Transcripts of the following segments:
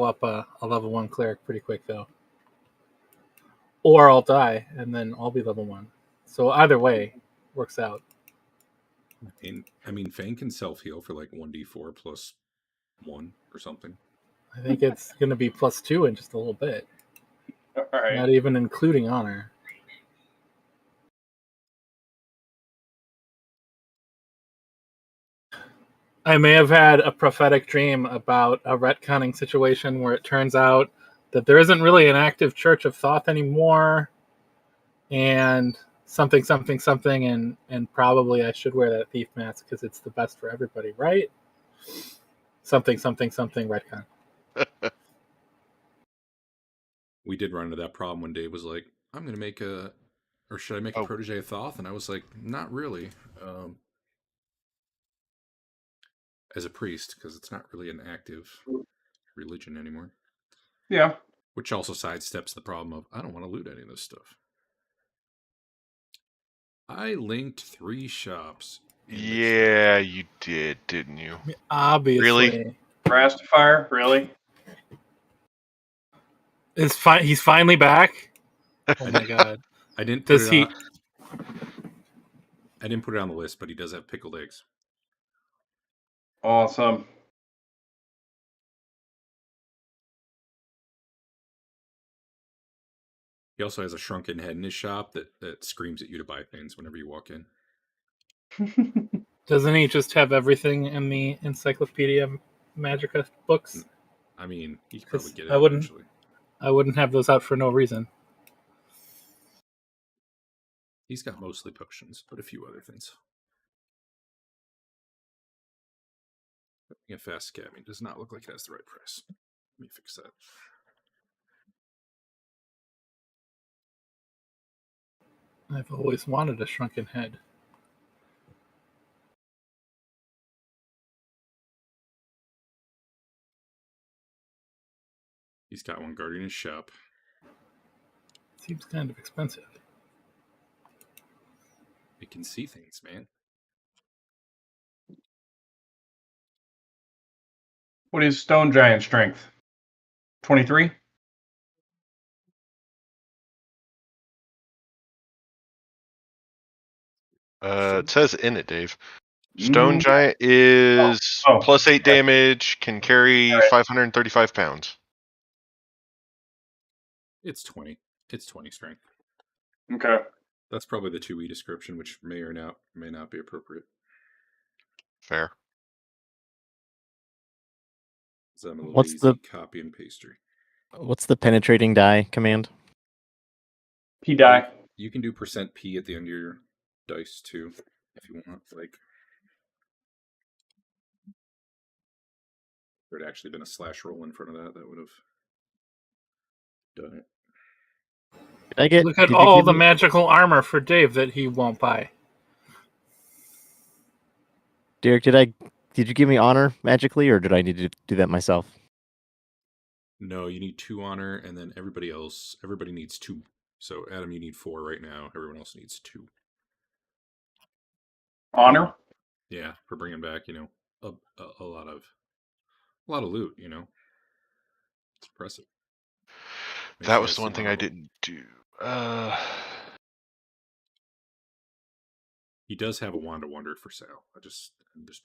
up a level 1 cleric pretty quick though. Or I'll die and then I'll be level 1. So either way works out. I mean, Fain can self-heal for like 1d4 plus 1 or something. I think it's going to be plus 2 in just a little bit. All right. Not even including honor. I may have had a prophetic dream about a retconning situation where it turns out that there isn't really an active Church of Thoth anymore, and something, and probably I should wear that thief mask because it's the best for everybody, right? Something, retcon. We did run into that problem when Dave was like, I'm going to make a... Or should I make a protege of Thoth? And I was like, not really. As a priest, because it's not really an active religion anymore. Yeah. Which also sidesteps the problem of, I don't want to loot any of this stuff. I linked 3 shops. Yeah, you did, didn't you? Obviously. Really? Rastifier, really? He's finally back? Oh my god. I didn't put it on the list, but he does have pickled eggs. Awesome. He also has a shrunken head in his shop that screams at you to buy things whenever you walk in. Doesn't he just have everything in the Encyclopedia Magica books? I mean, he could probably get it eventually. I wouldn't have those out for no reason. He's got mostly potions, but a few other things. A fast scabbing does not look like it has the right price. Let me fix that. I've always wanted a shrunken head. He's got one guarding his shop. Seems kind of expensive. It can see things, man. What is Stone Giant strength? 23? It says in it, Dave. Stone Giant is plus 8 damage, can carry 535 pounds. It's 20. It's 20 strength. Okay. That's probably the 2E description, which may not be appropriate. Fair. I'm a lazy copy and paster. What's the penetrating die command? P die. You can do %P at the end of your dice too, if you want. Like, if there had actually been a slash roll in front of that, that would have done it. Look at all the magical armor for Dave that he won't buy. Derek, did you give me honor magically, or did I need to do that myself? No, you need 2 honor, and then everybody needs 2. So, Adam, you need 4 right now. Everyone else needs 2. Honor? Yeah, for bringing back, a lot of loot, It's impressive. That was the one thing I didn't do. He does have a Wand of Wonder for sale.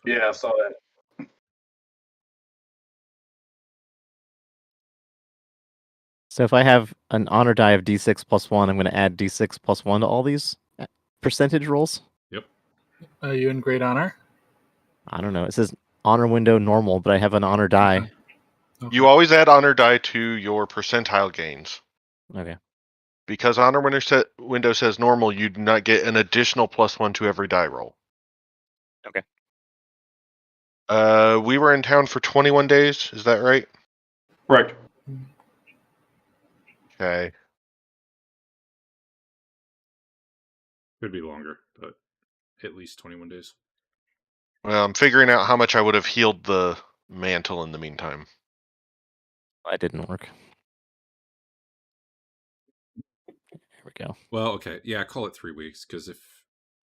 Yeah, I saw that. So if I have an honor die of D6 plus 1, I'm going to add D6 plus 1 to all these percentage rolls? Yep. Are you in great honor? I don't know. It says honor window normal, but I have an honor die. Okay. You always add honor die to your percentile gains. Okay. Because honor window says normal, you do not get an additional +1 to every die roll. Okay. We were in town for 21 days. Is that right? Right. Okay. Could be longer, but at least 21 days. Well, I'm figuring out how much I would have healed the mantle in the meantime. That didn't work. There we go. Well, okay. Yeah, call it 3 weeks, because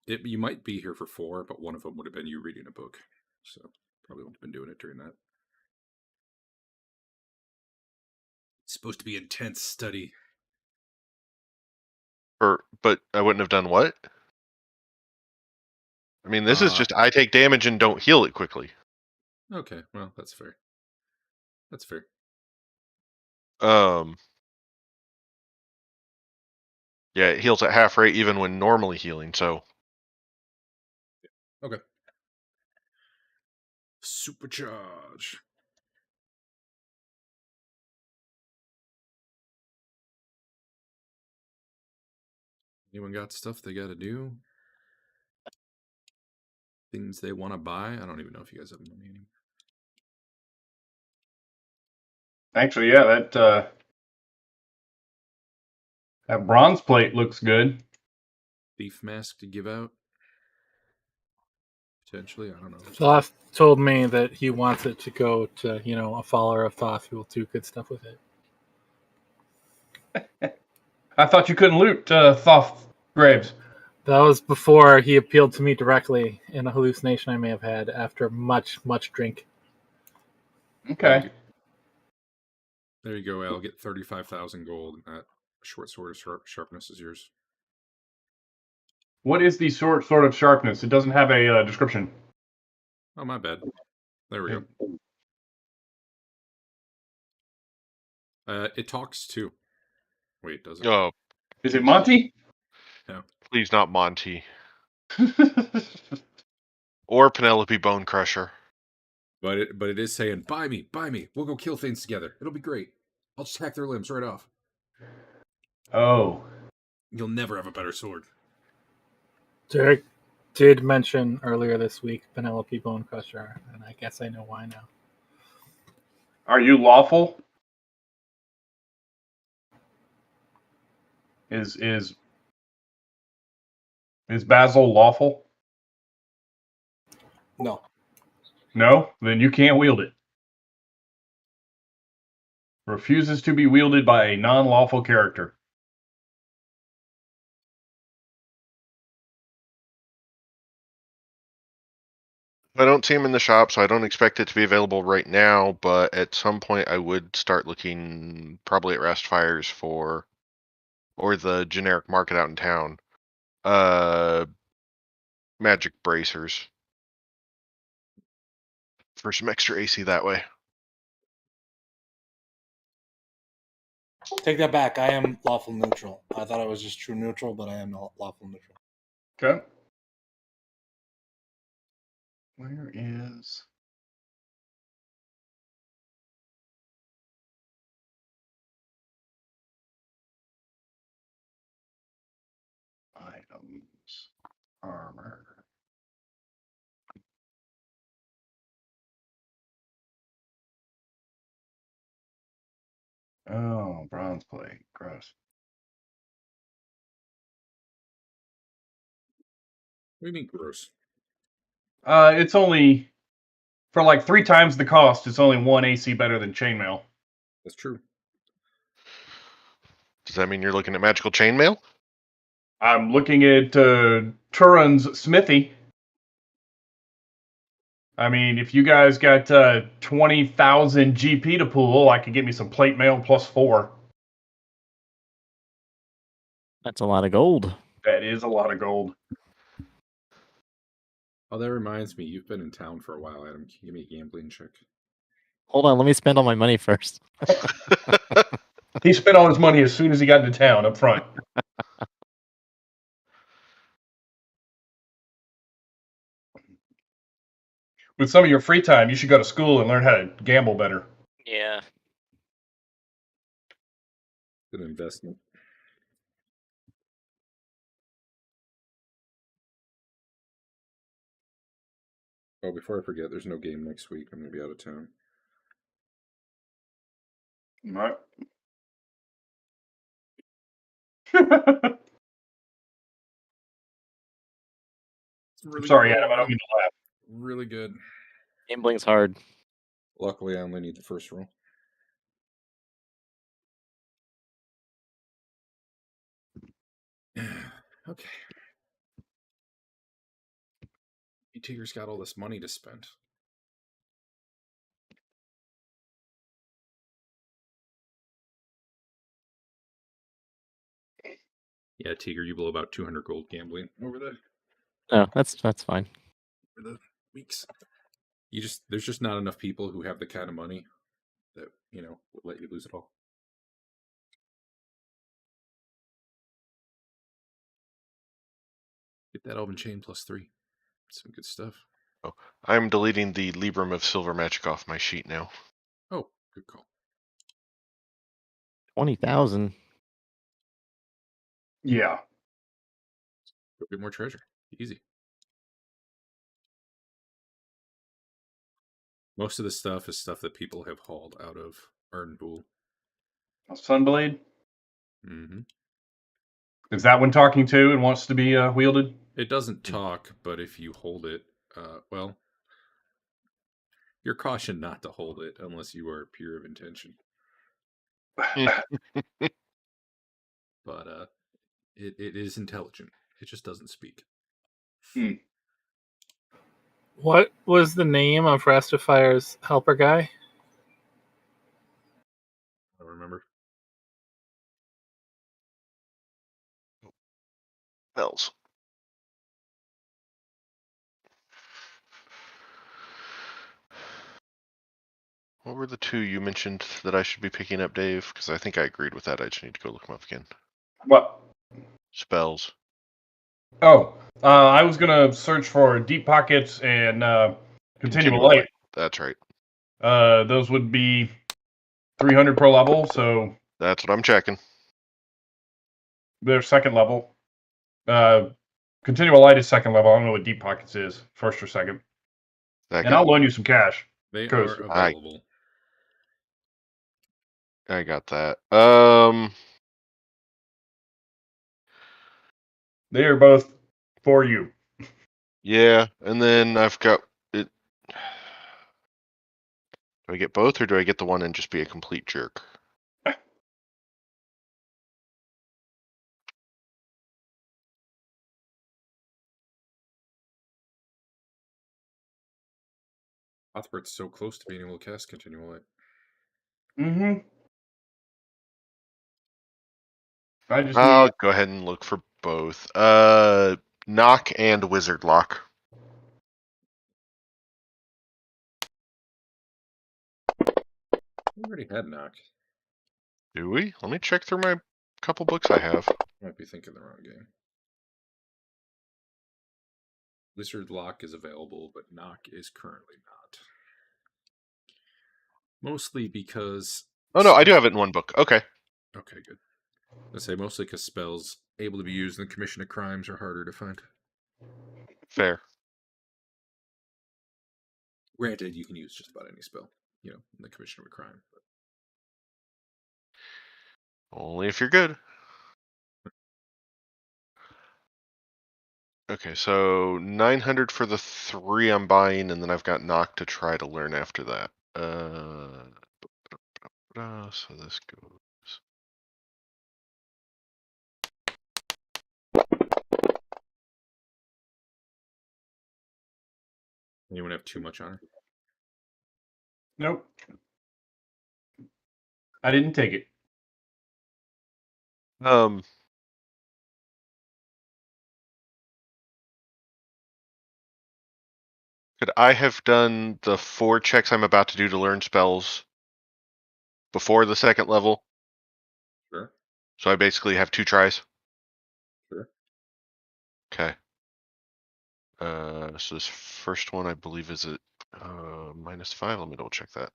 you might be here for 4, but one of them would have been you reading a book. So probably wouldn't have been doing it during that. It's supposed to be intense study. But I wouldn't have done what? I mean, this is just I take damage and don't heal it quickly. Okay, well, that's fair. That's fair. Yeah, it heals at half rate even when normally healing, so. Okay. Supercharge. Anyone got stuff they got to do? Things they want to buy? I don't even know if you guys have money anymore. Actually, yeah, that bronze plate looks good. Thief mask to give out? Potentially, I don't know. Thoth told me that he wants it to go to, a follower of Thoth who will do good stuff with it. I thought you couldn't loot Thoth graves. That was before he appealed to me directly in a hallucination I may have had after much, much drink. Okay. There you go, Al. Get 35,000 gold. That short sword of sharpness is yours. What is the sword of sharpness? It doesn't have a description. Oh, my bad. There we go. It talks too. Wait, does it? Oh, Is it Monty? No. Please not Monty. Or Penelope Bone Crusher. But it is saying, buy me. We'll go kill things together. It'll be great. I'll just hack their limbs right off. Oh. You'll never have a better sword. Derek did mention earlier this week Penelope Bone Crusher, and I guess I know why now. Are you lawful? Is Basil lawful? No. No? Then you can't wield it. Refuses to be wielded by a non-lawful character. I don't see him in the shop, so I don't expect it to be available right now, but at some point I would start looking probably at Rest Fires or the generic market out in town. Magic bracers. For some extra AC that way. Take that back. I am lawful neutral. I thought I was just true neutral, but I am not lawful neutral. Okay. Where is... items, armor. Oh, bronze plate. Gross. What do you mean gross? It's only for like 3 times the cost. It's only 1 AC better than chainmail. That's true. Does that mean you're looking at magical chainmail? I'm looking at Turin's smithy. I mean, if you guys got 20,000 GP to pool, I could get me some plate mail plus 4. That's a lot of gold. That is a lot of gold. Oh, that reminds me. You've been in town for a while, Adam. Can you give me a gambling check? Hold on, let me spend all my money first. He spent all his money as soon as he got into town up front. With some of your free time, you should go to school and learn how to gamble better. Yeah. Good investment. Oh, before I forget, there's no game next week. I'm going to be out of town. All right. Really Sorry, good. Adam, I don't mean to laugh. Really good. Gambling's hard. Luckily, I only need the first roll. Okay. Teeger's got all this money to spend. Yeah, Teeger, you blow about 200 gold gambling over the Oh, that's fine. weeks. There's just not enough people who have the kind of money that would let you lose it all. Get that Elven Chain +3. Some good stuff. Oh, I'm deleting the Libram of Silver Magic off my sheet now. Oh, good call. 20,000. Yeah. Go get more treasure. Easy. Most of this stuff is stuff that people have hauled out of Arden Vul. A Sunblade? Mm-hmm. Is that one talking to and wants to be wielded? It doesn't talk, but if you hold it, well, you're cautioned not to hold it unless you are pure of intention. But it is intelligent. It just doesn't speak. What was the name of Rastifire's helper guy? I don't remember. Bells. What were the two you mentioned that I should be picking up, Dave? Because I think I agreed with that. I just need to go look them up again. What? Spells. Oh, I was gonna search for Deep Pockets and Continual Light. That's right. Those would be 300 per level, so That's what I'm checking. they're second level. Continual Light is second level. I don't know what Deep Pockets is, first or second. And I'll loan you some cash. They Cause are available. I got that. They are both for you. Yeah, and then I've got it. Do I get both, or do I get the one and just be a complete jerk? Rothbert's so close to being able to cast Continual Light. Mm-hmm. I'll go ahead and look for both. Knock and Wizard Lock. We already had Knock. Do we? Let me check through my couple books I have. Might be thinking the wrong game. Wizard Lock is available, but Knock is currently not. Mostly because... Oh no, I do have it in one book. Okay. Okay, good. I say mostly because spells able to be used in the commission of crimes are harder to find. Fair. Granted, you can use just about any spell, in the commission of a crime. But... Only if you're good. Okay, so 900 for the 3 I'm buying, and then I've got Knock to try to learn after that. So this goes. Anyone have too much honor? Nope. I didn't take it. Could I have done the 4 checks I'm about to do to learn spells before the second level? Sure. So I basically have 2 tries? Sure. Okay. So this first one I believe is at -5. Let me double check that.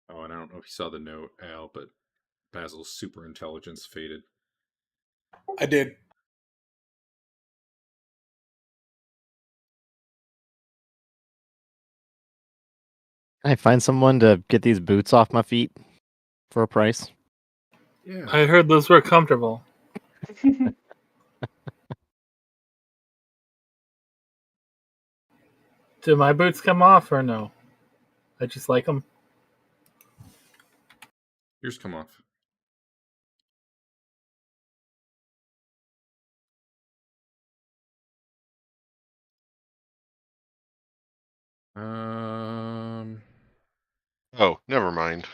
Oh, and I don't know if you saw the note, Al, but Basil's super intelligence faded. I did. Can I find someone to get these boots off my feet for a price? Yeah. I heard those were comfortable. Do my boots come off or no? I just like them. Yours come off. Oh, never mind.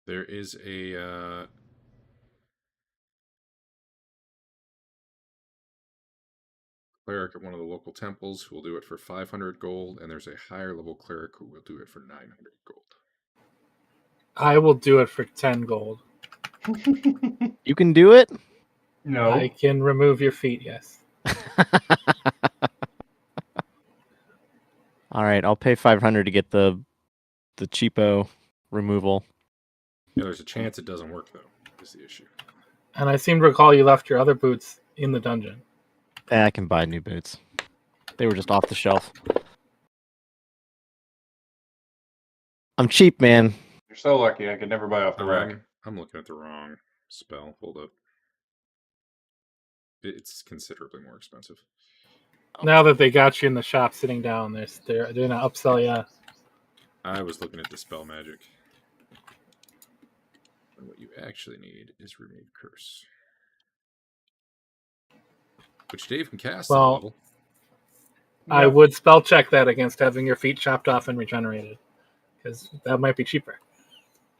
There is a cleric at one of the local temples who will do it for 500 gold, and there's a higher level cleric who will do it for 900 gold. I will do it for 10 gold. You can do it? No. I can remove your feet, yes. All right, I'll pay 500 to get the cheapo removal. Yeah, there's a chance it doesn't work, though, is the issue. And I seem to recall you left your other boots in the dungeon. I can buy new boots. They were just off the shelf. I'm cheap, man. You're so lucky. I could never buy off the rack. I'm looking at the wrong spell. Hold up. It's considerably more expensive. Now that they got you in the shop sitting down, they're going to upsell you. I was looking at Dispel Magic. And what you actually need is Remove Curse. Which Dave can cast at a Well, level. I would spell check that against having your feet chopped off and regenerated, because that might be cheaper.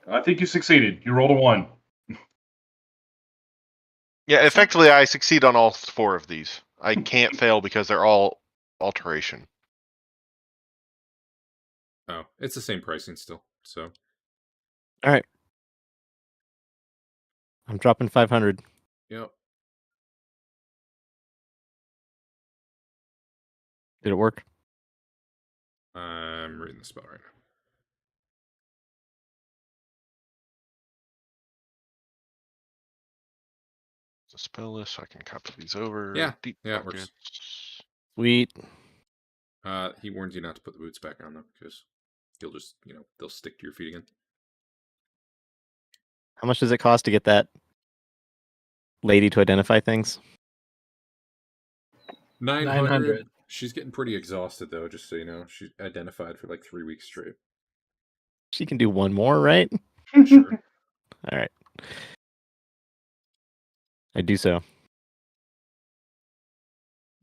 I think you succeeded. You rolled a 1. Yeah, effectively, I succeed on all 4 of these. I can't fail because they're all alteration. Oh, it's the same pricing still. So All right. I'm dropping 500. yep. Did it work? I'm reading the spell right now. It's a spell list, so I can copy these over. Yeah, Deep yeah, it pockets. works. Sweet. He warns you not to put the boots back on though, because you'll just, they'll stick to your feet again. How much does it cost to get that lady to identify things? 900. She's getting pretty exhausted though, just so you know. She identified for like 3 weeks straight. She can do one more, right? Sure. All right. I do so.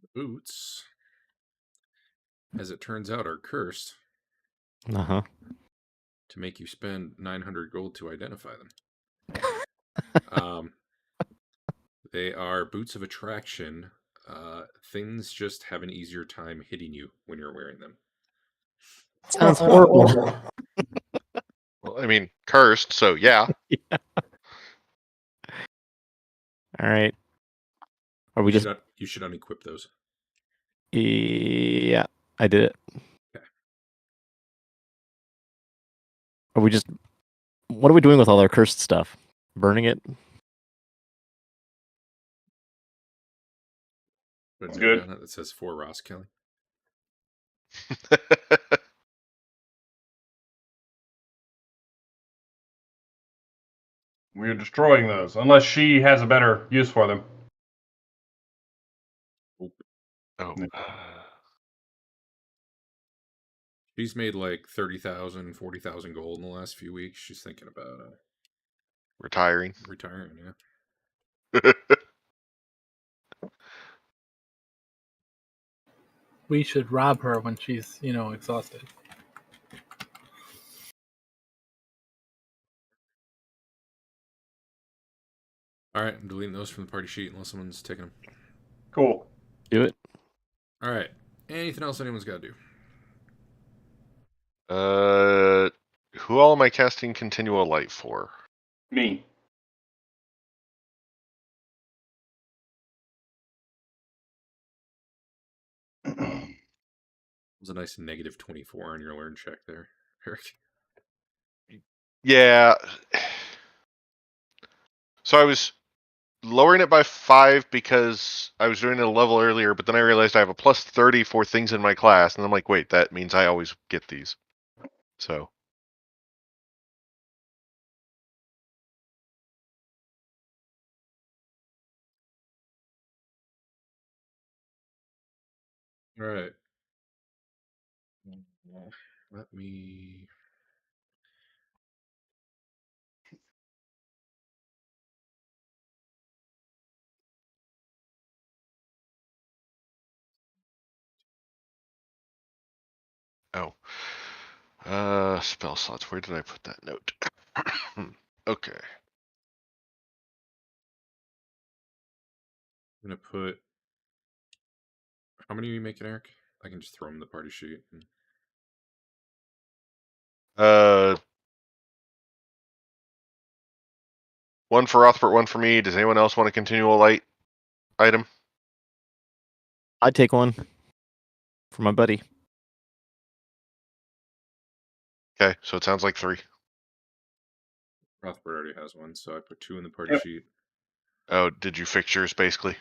The boots, as it turns out, are cursed Uh-huh. to make you spend 900 gold to identify them. They are boots of attraction. Things just have an easier time hitting you when you're wearing them. Sounds horrible. Well, I mean, cursed, so yeah. Yeah. All right. Are we You should unequip those. Yeah, I did it. Okay. Are we just... What are we doing with all our cursed stuff? Burning it? That's good. That says for Ross Kelly. We're destroying those, unless she has a better use for them. Oh. She's made like 30,000, 40,000 gold in the last few weeks. She's thinking about Retiring. retiring, yeah. We should rob her when she's, exhausted. All right, I'm deleting those from the party sheet unless someone's taking them. Cool. Do it. All right. Anything else anyone's got to do? Who all am I casting Continual Light for? Me. It was a nice negative 24 on your learn check there, Eric. Yeah. So I was lowering it by 5 because I was doing it a level earlier, but then I realized I have a plus 30 for things in my class, and I'm like, wait, that means I always get these. So. All right. Let me... Oh. Spell slots. Where did I put that note? Okay. I'm gonna put. How many are you making, Eric? I can just throw them the party sheet. One for Rothbert, one for me. Does anyone else want a continual light item? I'd take one for my buddy. Okay, so it sounds like 3. Rothbert already has one, so I put 2 in the party Yep. sheet. Oh, did you fix yours basically?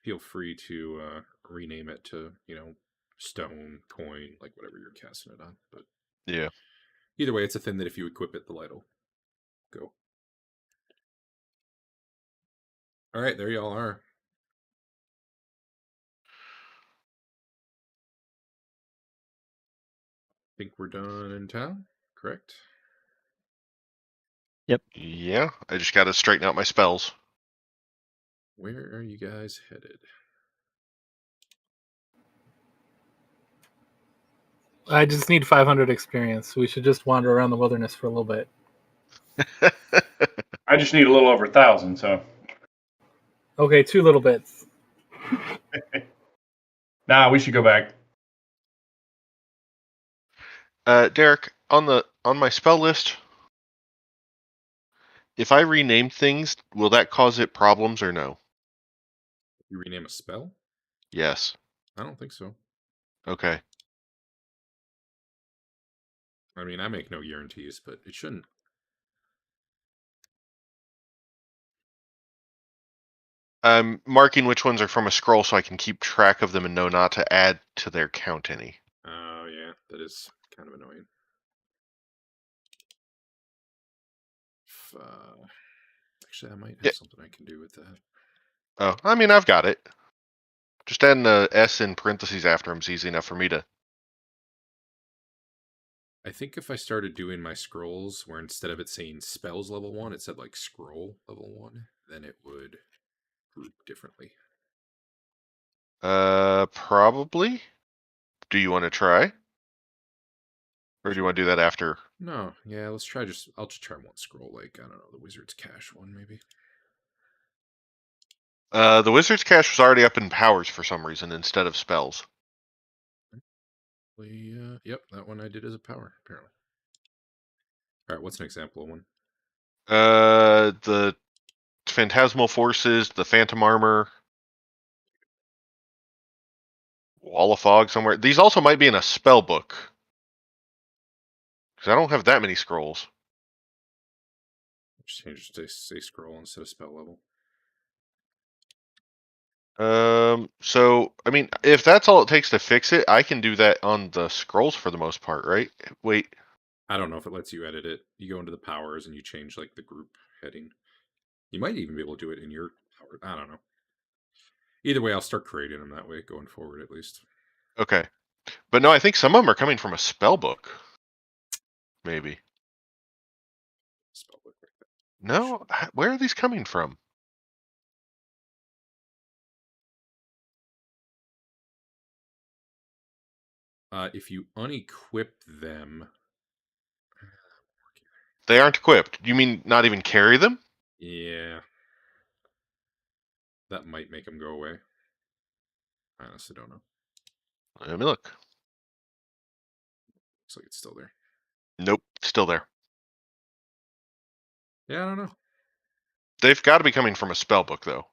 Feel free to rename it to, stone, coin, like whatever you're casting it on. But Yeah. either way, it's a thing that if you equip it, the light will go. All right, there y'all are. Think we're done in town, correct? Yeah, I just got to straighten out my spells. Where are you guys headed? I just need 500 experience. We should just wander around the wilderness for a little bit. I just need a little over 1,000, so. Okay, 2 little bits. Nah, we should go back. Derek, on my spell list, if I rename things, will that cause it problems or no? You rename a spell? Yes. I don't think so. Okay. I mean, I make no guarantees, but it shouldn't. I'm marking which ones are from a scroll so I can keep track of them and know not to add to their count any. Oh, yeah, that is kind of annoying. Actually, I might have something I can do with that. Oh, I mean, I've got it. Just adding a S in parentheses after them is easy enough for me to. I think if I started doing my scrolls where instead of it saying spells level 1, it said like scroll level 1, then it would group differently. Probably. Do you want to try? Or do you want to do that after? No, yeah, let's try I'll just try one scroll, like, I don't know, the Wizard's Cache one, maybe. The Wizard's Cache was already up in powers for some reason instead of spells. Yep, that one I did as a power, apparently. Alright, what's an example of one? The Phantasmal Forces, the Phantom Armor, Wall of Fog somewhere. These also might be in a spell book. Because I don't have that many scrolls. Just change it to say scroll instead of spell level. So, I mean, if that's all it takes to fix it, I can do that on the scrolls for the most part, right? Wait. I don't know if it lets you edit it. You go into the powers and you change, like, the group heading. You might even be able to do it in your power. I don't know. Either way, I'll start creating them that way going forward, at least. Okay. But no, I think some of them are coming from a spell book. Maybe. Spellbook like that. No? Where are these coming from? If you unequip them, They aren't equipped. You mean not even carry them? yeah, that might make them go away. I honestly don't know. Let me look. Looks like it's still there. Nope, still there. Yeah, I don't know. They've got to be coming from a spell book, though.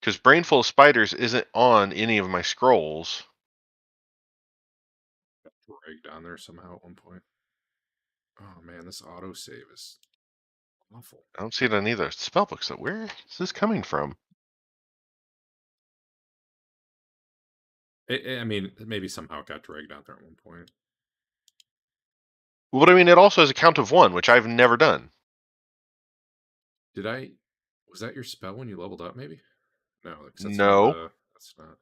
Because Brainful of Spiders isn't on any of my scrolls. Got dragged on there somehow at one point. Oh man, this autosave is awful. I don't see it on either spell books, though. Where is this coming from? I mean, maybe somehow it got dragged out there at one point. Well, I mean, it also has a count of 1, which I've never done. Was that your spell when you leveled up, maybe? No, that's No. not that's not.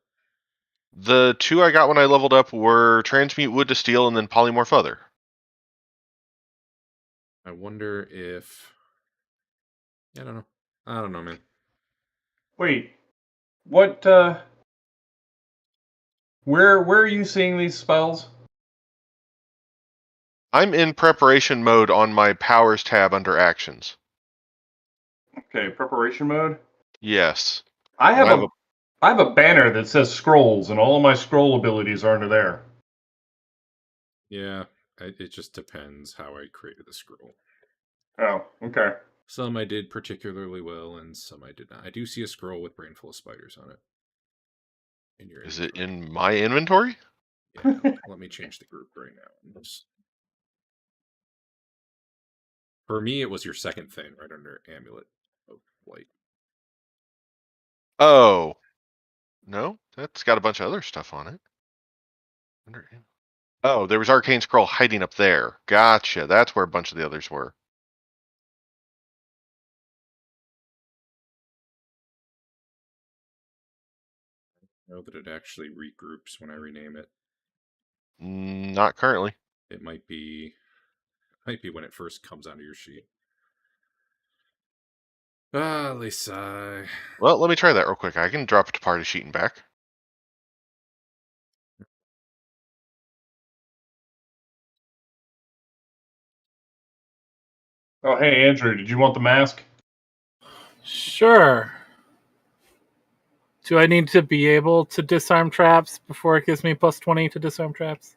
The 2 I got when I leveled up were Transmute Wood to Steel and then Polymorph Other. I wonder if. I don't know. I don't know, man. Wait, what? Where are you seeing these spells? I'm in preparation mode on my powers tab under actions. Okay, preparation mode. Yes. I have I have a banner that says scrolls, and all of my scroll abilities are under there. Yeah, it just depends how I created the scroll. Oh, okay. Some I did particularly well, and some I did not. I do see a scroll with Brainful of Spiders on it. In your Is it inventory. in my inventory? Yeah, let me change the group right now. For me, it was your second thing, right under Amulet of Light. Oh. No, that's got a bunch of other stuff on it. Oh, there was Arcane Scroll hiding up there. Gotcha. That's where a bunch of the others were. I know that it actually regroups when I rename it. Not currently. It might be when it first comes onto your sheet. Lisa. Well, let me try that real quick. I can drop it to party sheet and back. Oh, hey, Andrew, did you want the mask? Sure. Do I need to be able to disarm traps before it gives me plus 20 to disarm traps?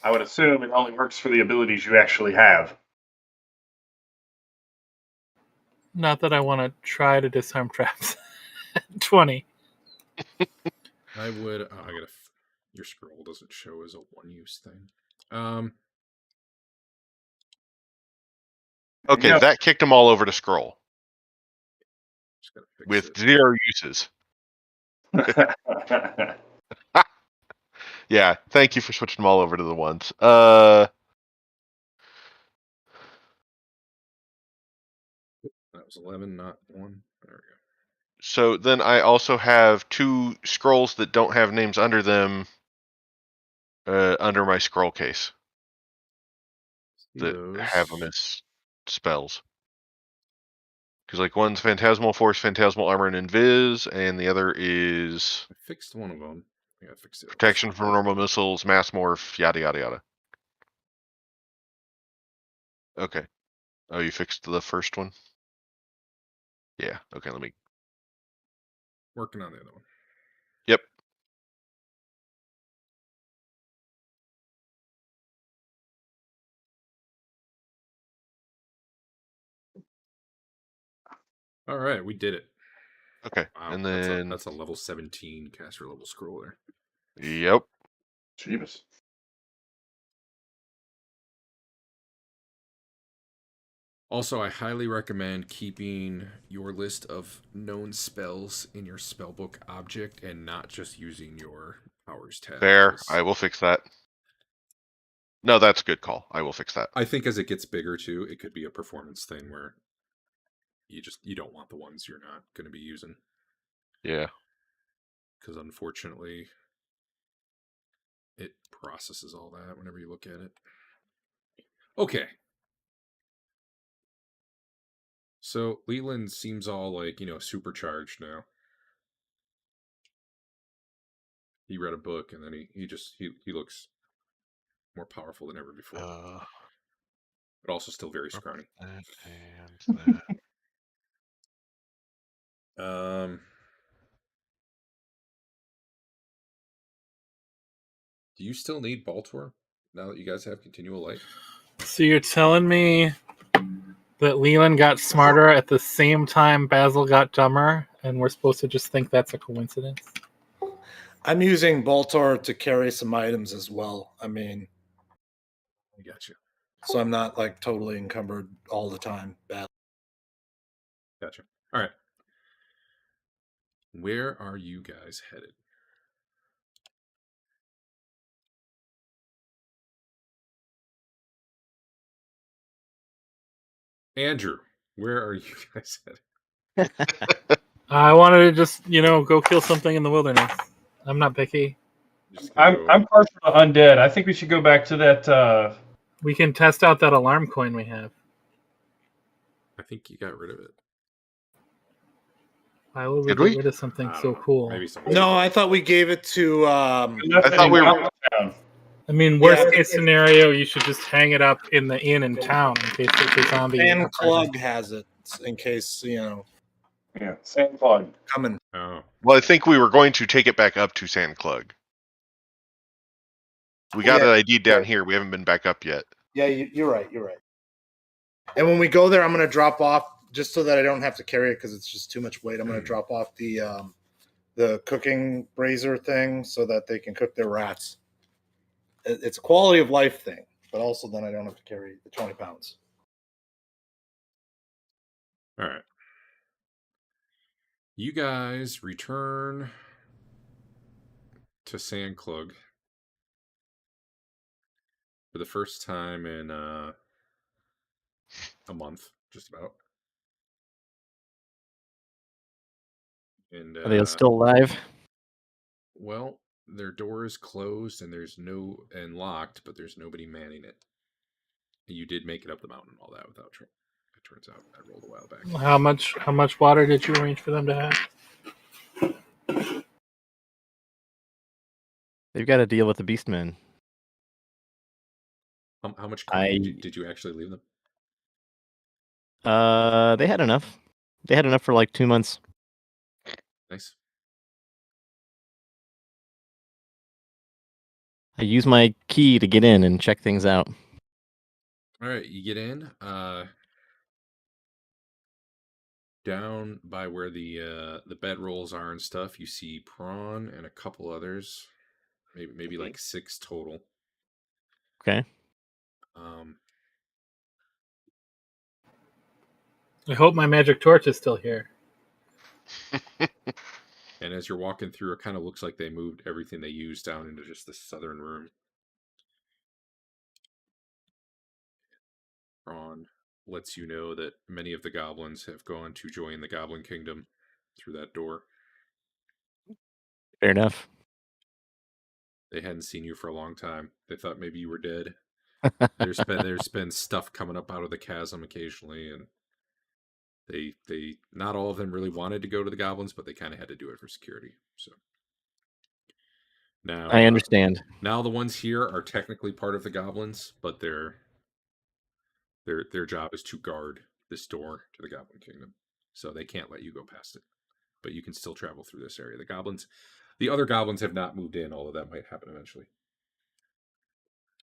I would assume it only works for the abilities you actually have. Not that I want to try to disarm traps. 20. I would. Oh, I gotta. Your scroll doesn't show as a one-use thing. Okay, Yeah. that kicked them all over to scroll Just gotta fix with it. 0 uses. Yeah, thank you for switching them all over to the ones. That was 11, not 1. There we go. So then I also have 2 scrolls that don't have names under them under my scroll case that have them as spells. Because like one's Phantasmal Force, Phantasmal Armor, and Invis, and the other is I fixed one of them. I gotta fix it. Protection from Normal Missiles, Mass Morph, yada yada yada. Okay. Oh, you fixed the first one? Yeah. Okay, let me. Working on the other one. Yep. All right, we did it. Okay. Wow, And then. that's a level 17 caster level scroll there. Yep. Jeebus. Also, I highly recommend keeping your list of known spells in your spellbook object and not just using your powers tab. Fair. I will fix that. No, that's a good call. I will fix that. I think as it gets bigger too, it could be a performance thing where you don't want the ones you're not going to be using. Yeah. Because unfortunately, it processes all that whenever you look at it. Okay. So Leland seems all like, supercharged now. He read a book and then he looks more powerful than ever before. But also still very scrawny. And that. Do you still need Baltor now that you guys have continual light? So you're telling me that Leland got smarter at the same time Basil got dumber, and we're supposed to just think that's a coincidence? I'm using Baltor to carry some items as well. I mean, I got you. so I'm not like totally encumbered all the time. Gotcha. All right. Where are you guys headed? Andrew, where are you guys headed? I wanted to just, go kill something in the wilderness. I'm not picky. I'm partial to undead. I think we should go back to that. We can test out that alarm coin we have. I think you got rid of it. Why would we Did get we? rid of something I don't so know. cool? Maybe someone. No, I thought we gave it to. I thought we were- I mean, worst case scenario, you should just hang it up in the inn in town in case there's a zombie. Fan Clug has it in case Yeah, same plug. coming. Oh, Well, I think we were going to take it back up to Sand Clug. We got Yeah. an ID down here. We haven't been back up yet. Yeah, you're right. You're right. And when we go there, I'm going to drop off just so that I don't have to carry it because it's just too much weight. I'm going to drop off the cooking brazier thing so that they can cook their rats. It's a quality of life thing, but also then I don't have to carry the 20 pounds. all right. You guys return to Sand Clug for the first time in a month, just about. And Are they still alive? well, their door is closed and and locked, but there's nobody manning it. You did make it up the mountain and all that without trouble. It turns out I rolled a while back. How much water did you arrange for them to have? They've got to deal with the Beastmen. How much coin did you actually leave them? They had enough. They had enough for like 2 months. Nice. I use my key to get in and check things out. All right, you get in. Down by where the bedrolls are and stuff, you see Prawn and a couple others, maybe like 6 total. Okay. I hope my magic torch is still here. And as you're walking through, it kind of looks like they moved everything they used down into just the southern room. Prawn lets you know that many of the goblins have gone to join the Goblin Kingdom through that door. Fair enough. They hadn't seen you for a long time. They thought maybe you were dead. There's been stuff coming up out of the chasm occasionally, and they not all of them really wanted to go to the goblins, but they kind of had to do it for security. So now I understand. Now the ones here are technically part of the goblins, but their job is to guard this door to the Goblin Kingdom, so they can't let you go past it. But you can still travel through this area. The other goblins have not moved in, although that might happen eventually.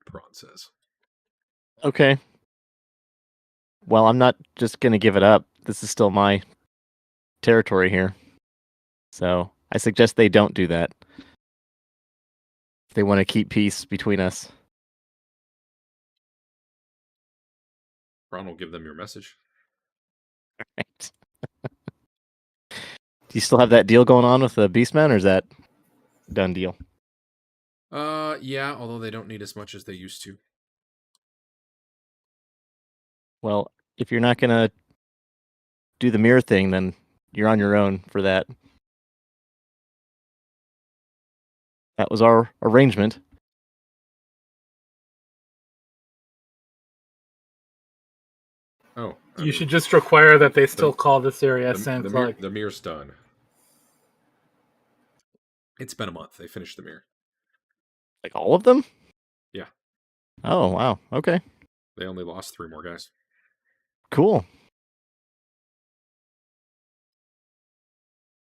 Prawn says. Okay. Well, I'm not just going to give it up. This is still my territory here. So I suggest they don't do that. If they want to keep peace between us. Prawn will give them your message. Right. Do you still have that deal going on with the Beastmen, or is that a done deal? Yeah, although they don't need as much as they used to. Well, if you're not going to do the mirror thing, then you're on your own for that. That was our arrangement. Oh, You should just require that they still call this area Sand Clug. The mirror's done. It's been a month. They finished the mirror. Like all of them? Yeah. Oh, wow. Okay. They only lost 3 more guys. Cool.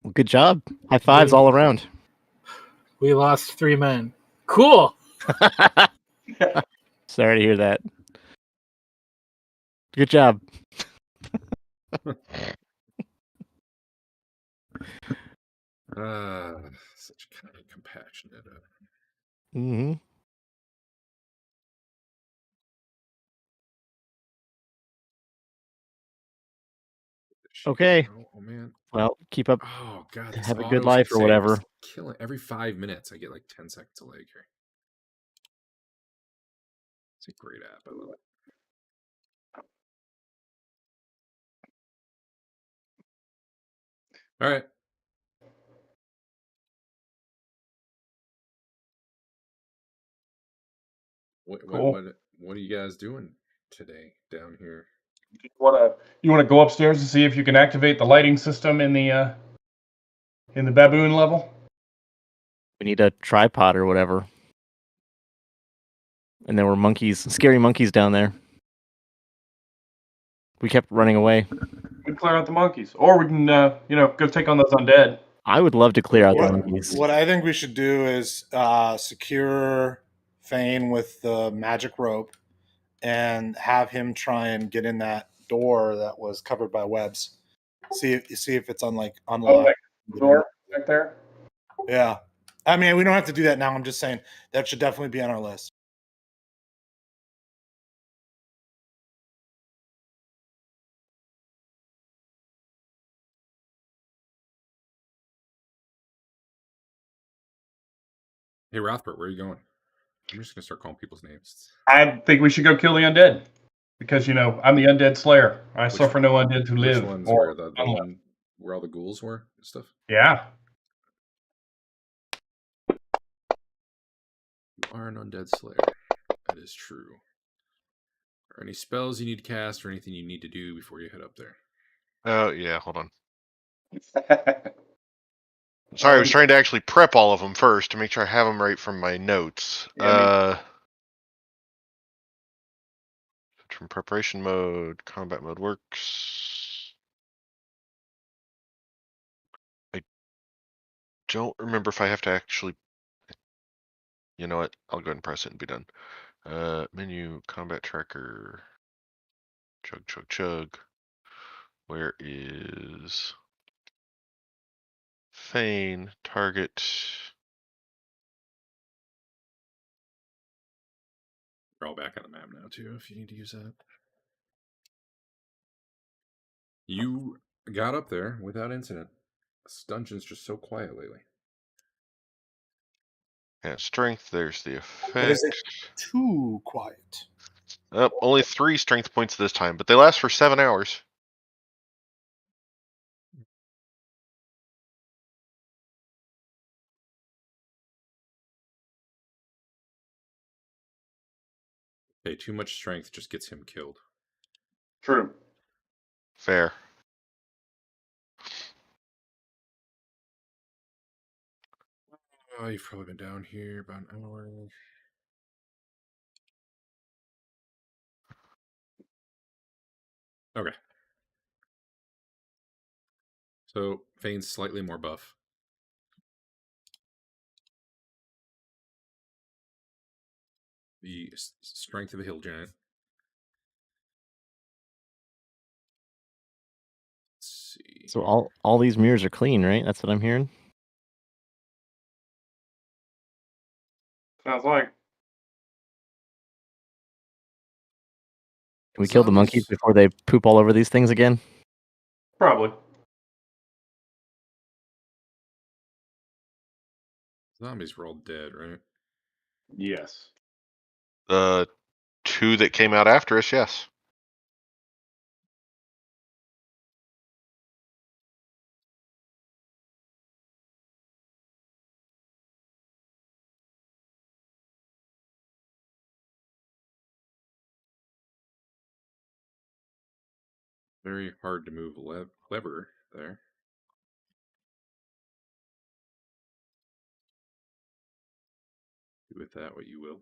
Well, good job. High fives all around. We lost 3 men. Cool. Sorry to hear that. Good job. Such kind of compassionate. Mm-hmm. Okay. Oh man. Well, keep up. Oh god. Have a good life or whatever. Killing every 5 minutes. I get like 10 seconds of lag here. It's a great app. I love it. All right. Cool. What are you guys doing today down here? You want to go upstairs to see if you can activate the lighting system in the In the baboon level? We need a tripod or whatever. And there were monkeys, scary monkeys down there. We kept running away. We can clear out the monkeys. Or we can, go take on those undead. I would love to clear out the What, monkeys. what I think we should do is secure Fain with the magic rope and have him try and get in that door that was covered by webs. See if it's unlocked. The door back there? Yeah. I mean, we don't have to do that now. I'm just saying that should definitely be on our list. Hey, Rothbert, where are you going? I'm just gonna start calling people's names. I think we should go kill the undead. Because, I'm the undead slayer. I Which- suffer no undead to live. Which ones or were the unlive. one where all the ghouls were and stuff? Yeah. You are an undead slayer. That is true. Are there any spells you need to cast or anything you need to do before you head up there? Oh, yeah, hold on. Sorry, I was trying to actually prep all of them first to make sure I have them right from my notes. Yeah, From preparation mode, combat mode works. I don't remember if I have to actually... You know what? I'll go ahead and press it and be done. Menu, combat tracker. Chug, chug, chug. Where is... Fain, target... We're all back on the map now, too, if you need to use that. You got up there without incident. This dungeon's just so quiet lately. Yeah, strength, there's the effect. But is it too quiet? Only 3 strength points this time, but they last for 7 hours. Hey, too much strength just gets him killed. True. Fair. Oh, you've probably been down here about an hour. Okay. So, Fain's slightly more buff. The strength of a hill giant. Let's see. So all these mirrors are clean, right? That's what I'm hearing. Sounds like. Can we kill the monkeys before they poop all over these things again? Probably. Zombies were all dead, right? Yes. The 2 that came out after us, yes. Very hard to move lever there. Do with that what you will.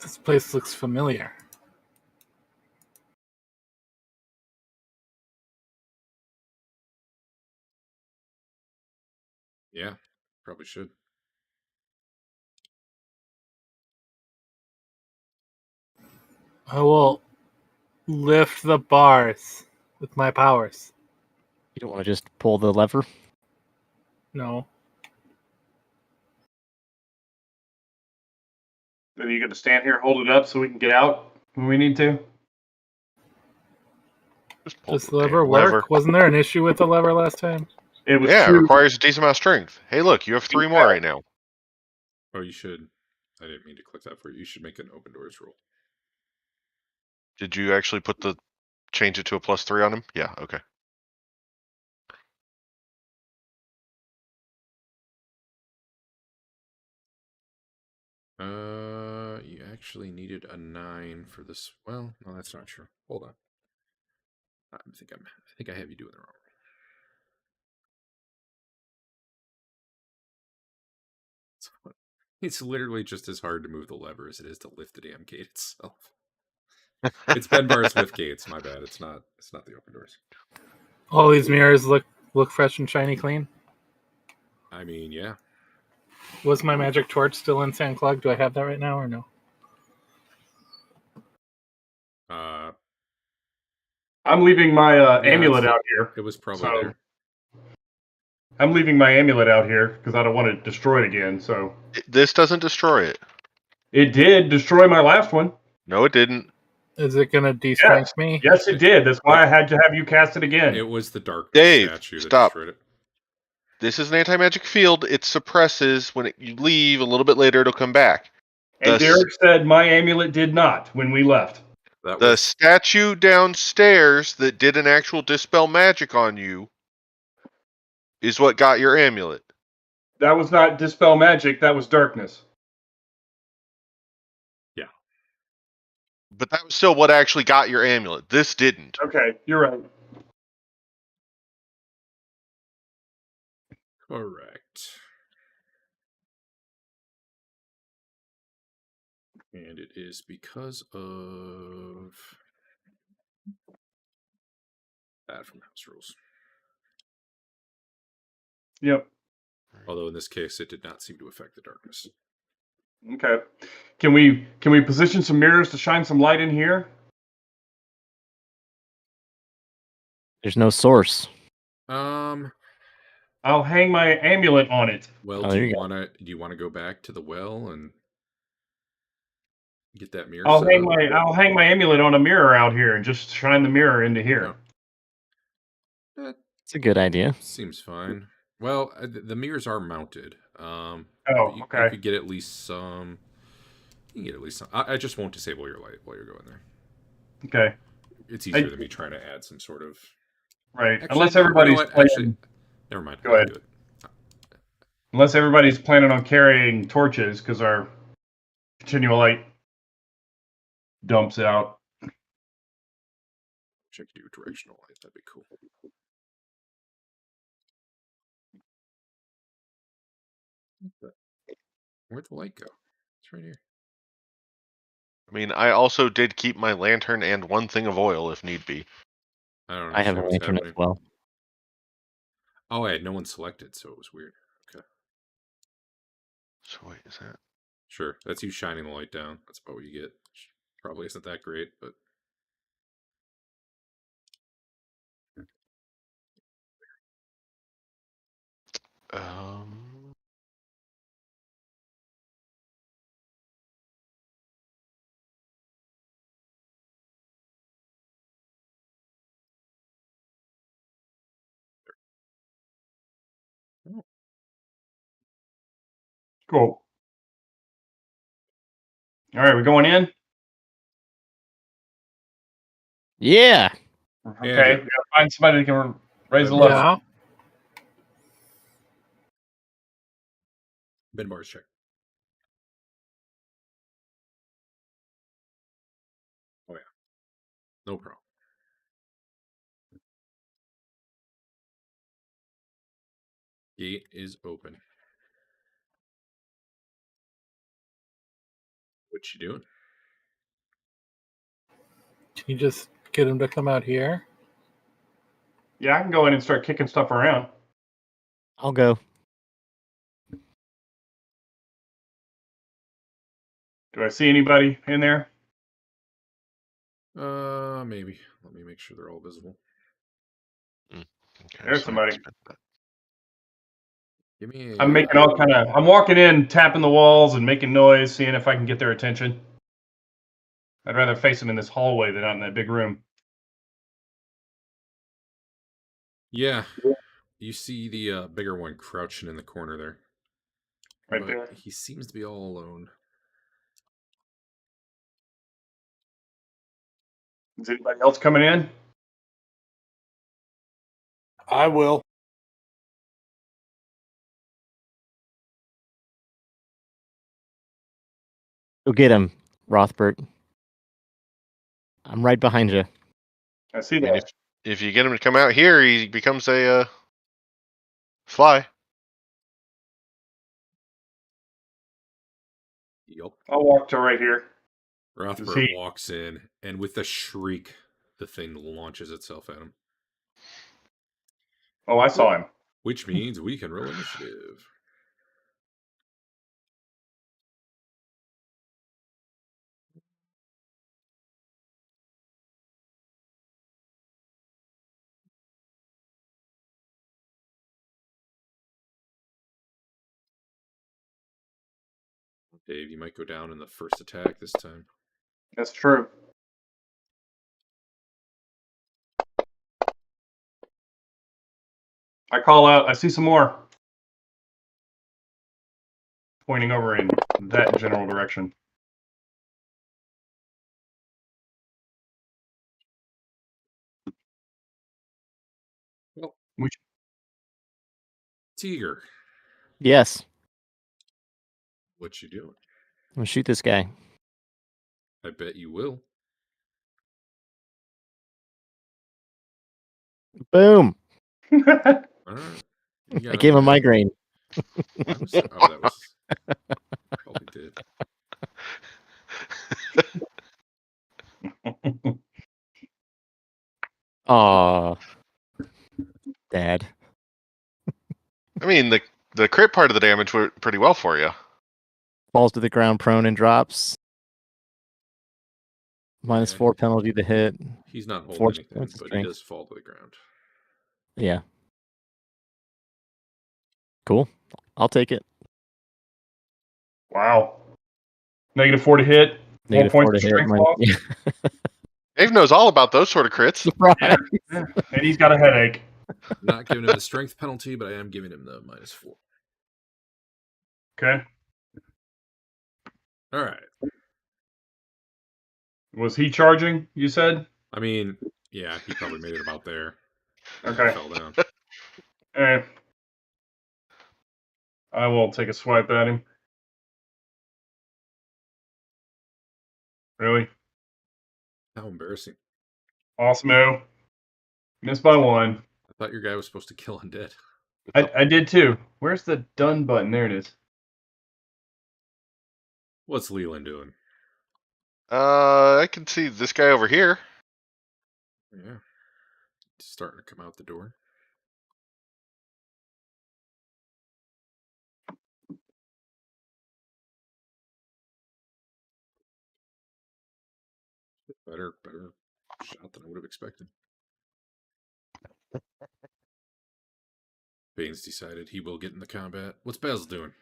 This place looks familiar. Yeah, probably should. I will lift the bars with my powers. You don't want to just pull the lever? No. Are you going to stand here, hold it up so we can get out when we need to? Just pull Does the the lever damn work? Wasn't there an issue with the lever last time? It was Yeah, it true. requires a decent amount of strength. Hey, look, you have 3 more right now. Oh, you should. I didn't mean to click that for you. You should make an open doors roll. Did you actually change it to a +3 on him? Yeah, okay. You actually needed a 9 for this. Well, no, that's not true. Hold on. I think I have you doing it wrong. It's literally just as hard to move the lever as it is to lift the damn gate itself. It's Benbar's lift gates. My bad. It's not the open doors. All these mirrors look fresh and shiny clean. I mean, yeah. Was my magic torch still in San Clog? Do I have that right now or no? I'm leaving my Yeah, amulet out here. It was probably So there. I'm leaving my amulet out here because I don't want to destroy it again. So This doesn't destroy it. it did destroy my last one. No, it didn't. Is it going to de-strength me? Yes, it did. That's why I had to have you cast it again. It was the darkness Dave, statue that stop. destroyed it. This is an anti-magic field. It suppresses when you leave. A little bit later, it'll come back. And Derek said my amulet did not when we left. The statue downstairs that did an actual dispel magic on you is what got your amulet. That was not dispel magic. That was darkness. Yeah. But that was still what actually got your amulet. This didn't. Okay, you're right. Correct. And it is because of that from house rules. Yep. Although in this case, it did not seem to affect the darkness. Okay. Can we position some mirrors to shine some light in here? There's no source. I'll hang my amulet on it. Well, Oh, do there you you go. want to go back to the well and get that mirror? I'll set up? hang my amulet on a mirror out here and just shine the mirror into here. It's a good idea. Seems fine. Well, the mirrors are mounted. Oh, you okay. could get at least some. You can get at least some. I just won't disable your light while you're going there. Okay. It's easier than me trying to add some sort of. Right. Actually, Unless no, you know everybody's what? playing. Actually, never mind. Go ahead. Do it. Unless everybody's planning on carrying torches because our continual light dumps out. Check you do directional light. That'd be cool. Where'd the light go? It's right here. I mean, I also did keep my lantern and one thing of oil if need be. I don't know. I have a lantern as well. Oh, I had no one selected, so it was weird. Okay. So wait, is that? Sure. That's you shining the light down. That's about what you get. Probably isn't that great, but. Oh. Cool. All right, we're going in? Yeah. Okay. Yeah, We gotta find somebody that can raise the level. Yeah. Benbar's check. Oh, yeah. No problem. Gate is open. What you doing? Can you just get him to come out here? Yeah, I can go in and start kicking stuff around. I'll go. Do I see anybody in there? Maybe. Let me make sure they're all visible. Okay, There's so somebody. Give me a. I'm making all kind of. I'm walking in, tapping the walls, and making noise, seeing if I can get their attention. I'd rather face them in this hallway than out in that big room. Yeah. You see the bigger one crouching in the corner there. Right But there. he seems to be all alone. Is anybody else coming in? I will. Go get him, Rothbert. I'm right behind you. I see I mean, that. if you get him to come out here, he becomes a fly. Yup. I'll walk to right here. Rothbert walks in, and with a shriek, the thing launches itself at him. Oh, I saw him. Which means we can roll initiative. Dave, you might go down in the first attack this time. That's true. I call out, I see some more. Pointing over in that general direction. Well, Which Teeger, Yes. what you doing? I'm gonna shoot this guy. I bet you will. Boom. All right. You got I gave him a hit. migraine. That was probably did. Aw. Dad. I mean, the crit part of the damage went pretty well for you. Falls to the ground prone and drops. Yeah. -4 penalty to hit. He's not holding 4 anything, points of but he strength. does fall to the ground. Yeah. Cool. I'll take it. Wow. -4 to hit. -4 points to of hit. strength My- loss? yeah. Dave knows all about those sort of crits. Surprise. Yeah. And he's got a headache. I'm not giving him the strength penalty, but I am giving him the -4. Okay. All right. Was he charging, you said? I mean, yeah, he probably made it about there. Okay. Fell down. Eh. I will take a swipe at him. Really? How embarrassing. Awesome. Missed by 1. I thought your guy was supposed to kill undead. I did too. Where's the done button? There it is. What's Lelion doing? I can see this guy over here. Yeah. Starting to come out the door. Better shot than I would have expected. Fain's decided he will get in the combat. What's Basil doing?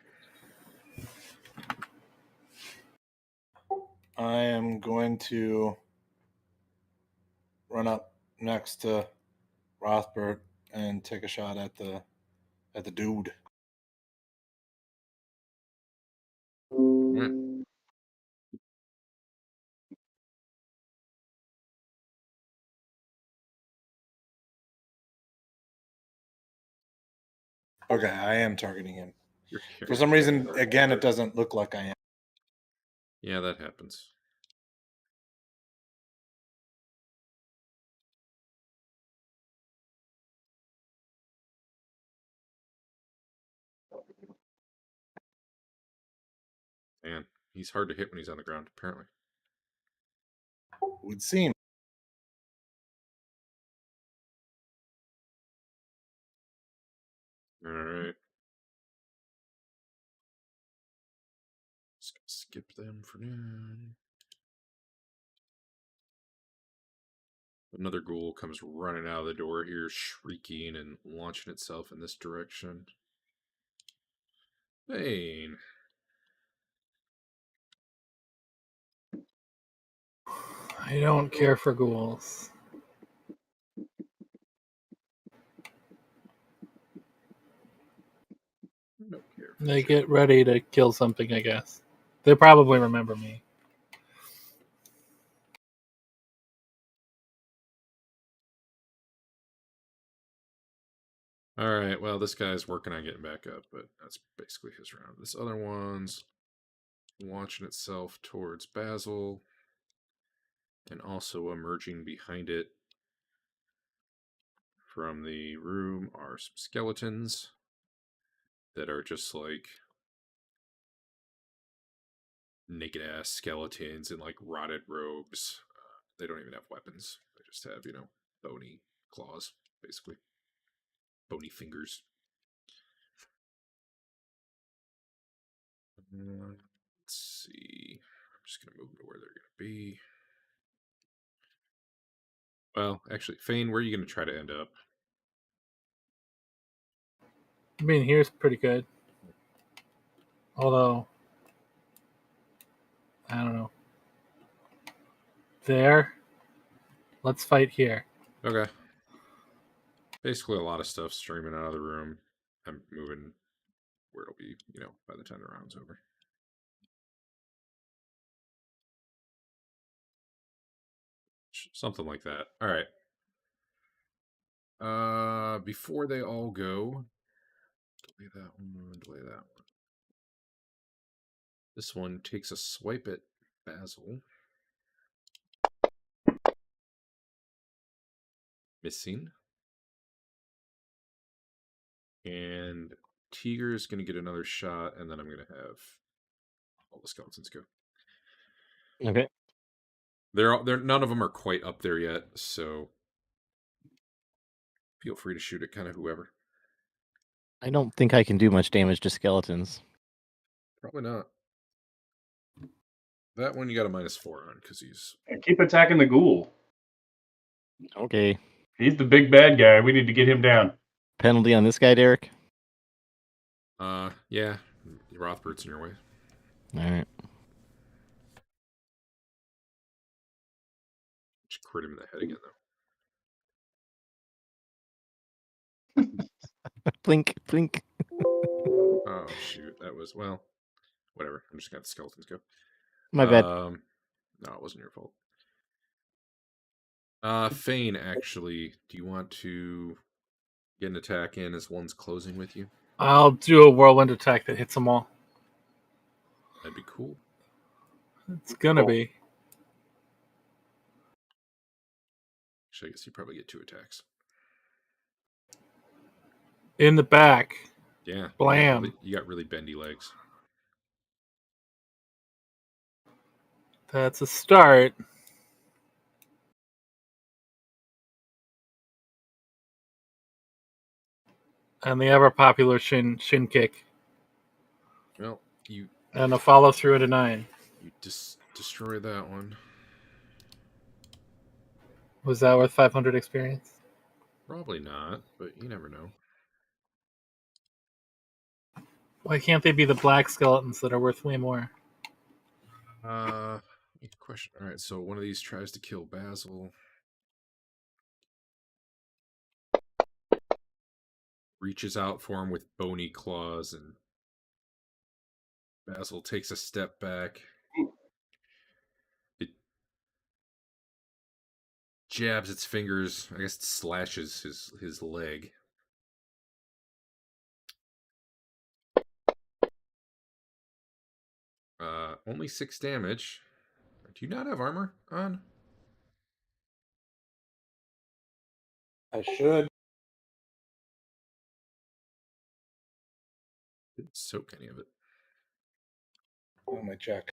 I am going to run up next to Rothbert and take a shot at the dude. Right. Okay, I am targeting him. You're For some reason, again, it doesn't look like I am. Yeah, that happens. Man, he's hard to hit when he's on the ground, apparently. Would seem. All right. Just gonna skip them for now. Another ghoul comes running out of the door here, shrieking and launching itself in this direction. Fain. I don't care for ghouls. I don't care. They get ready to kill something, I guess. They probably remember me. All right, well, this guy's working on getting back up, but that's basically his round. This other one's launching itself towards Basil and also emerging behind it from the room are some skeletons that are just like naked ass skeletons in like rotted robes. They don't even have weapons. They just have, bony claws, basically. Bony fingers. Let's see. I'm just going to move them to where they're going to be. Well, actually, Fain, where are you going to try to end up? I mean, here's pretty good. Although, I don't know. There. Let's fight here. Okay. Basically, a lot of stuff streaming out of the room. I'm moving where it'll be, by the time the round's over. Something like that. All right. Before they all go, delay that one, delay that one. This one takes a swipe at Basil. Missing. And Teeger is going to get another shot, and then I'm going to have all the skeletons go. Okay. They're none of them are quite up there yet, so feel free to shoot at kind of whoever. I don't think I can do much damage to skeletons. Probably not. That one you got a -4 on because he's. And keep attacking the ghoul. Okay. He's the big bad guy. We need to get him down. Penalty on this guy, Derek? Yeah. Rothbert's in your way. All right. Just crit him in the head again, though. Blink, blink. Oh, shoot. That was, well, whatever. I'm just going to have the skeletons go. My bad. No, it wasn't your fault. Fain, actually, do you want to get an attack in as one's closing with you? I'll do a whirlwind attack that hits them all. That'd be cool. It's gonna be. Actually, I guess you probably get 2 attacks. In the back. Yeah. Blam. You got really bendy legs. That's a start. And the ever popular shin kick. Well, you And a follow through at a 9. You destroy that one. Was that worth 500 experience? Probably not, but you never know. Why can't they be the black skeletons that are worth way more? Good question. All right, so one of these tries to kill Basil. Reaches out for him with bony claws, and Basil takes a step back. It jabs its fingers. I guess it slashes his leg. Only 6 damage. Do you not have armor on? I should. Didn't soak any of it. Let me check.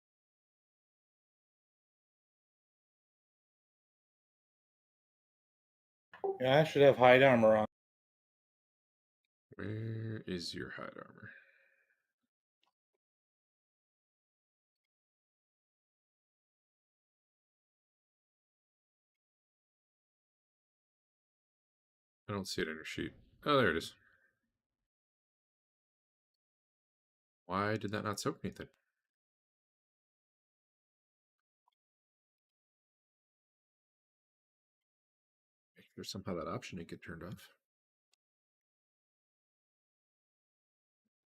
Yeah, I should have hide armor on. Where is your hide armor? I don't see it on your sheet. Oh, there it is. Why did that not soak anything? There's somehow that option didn't get turned off.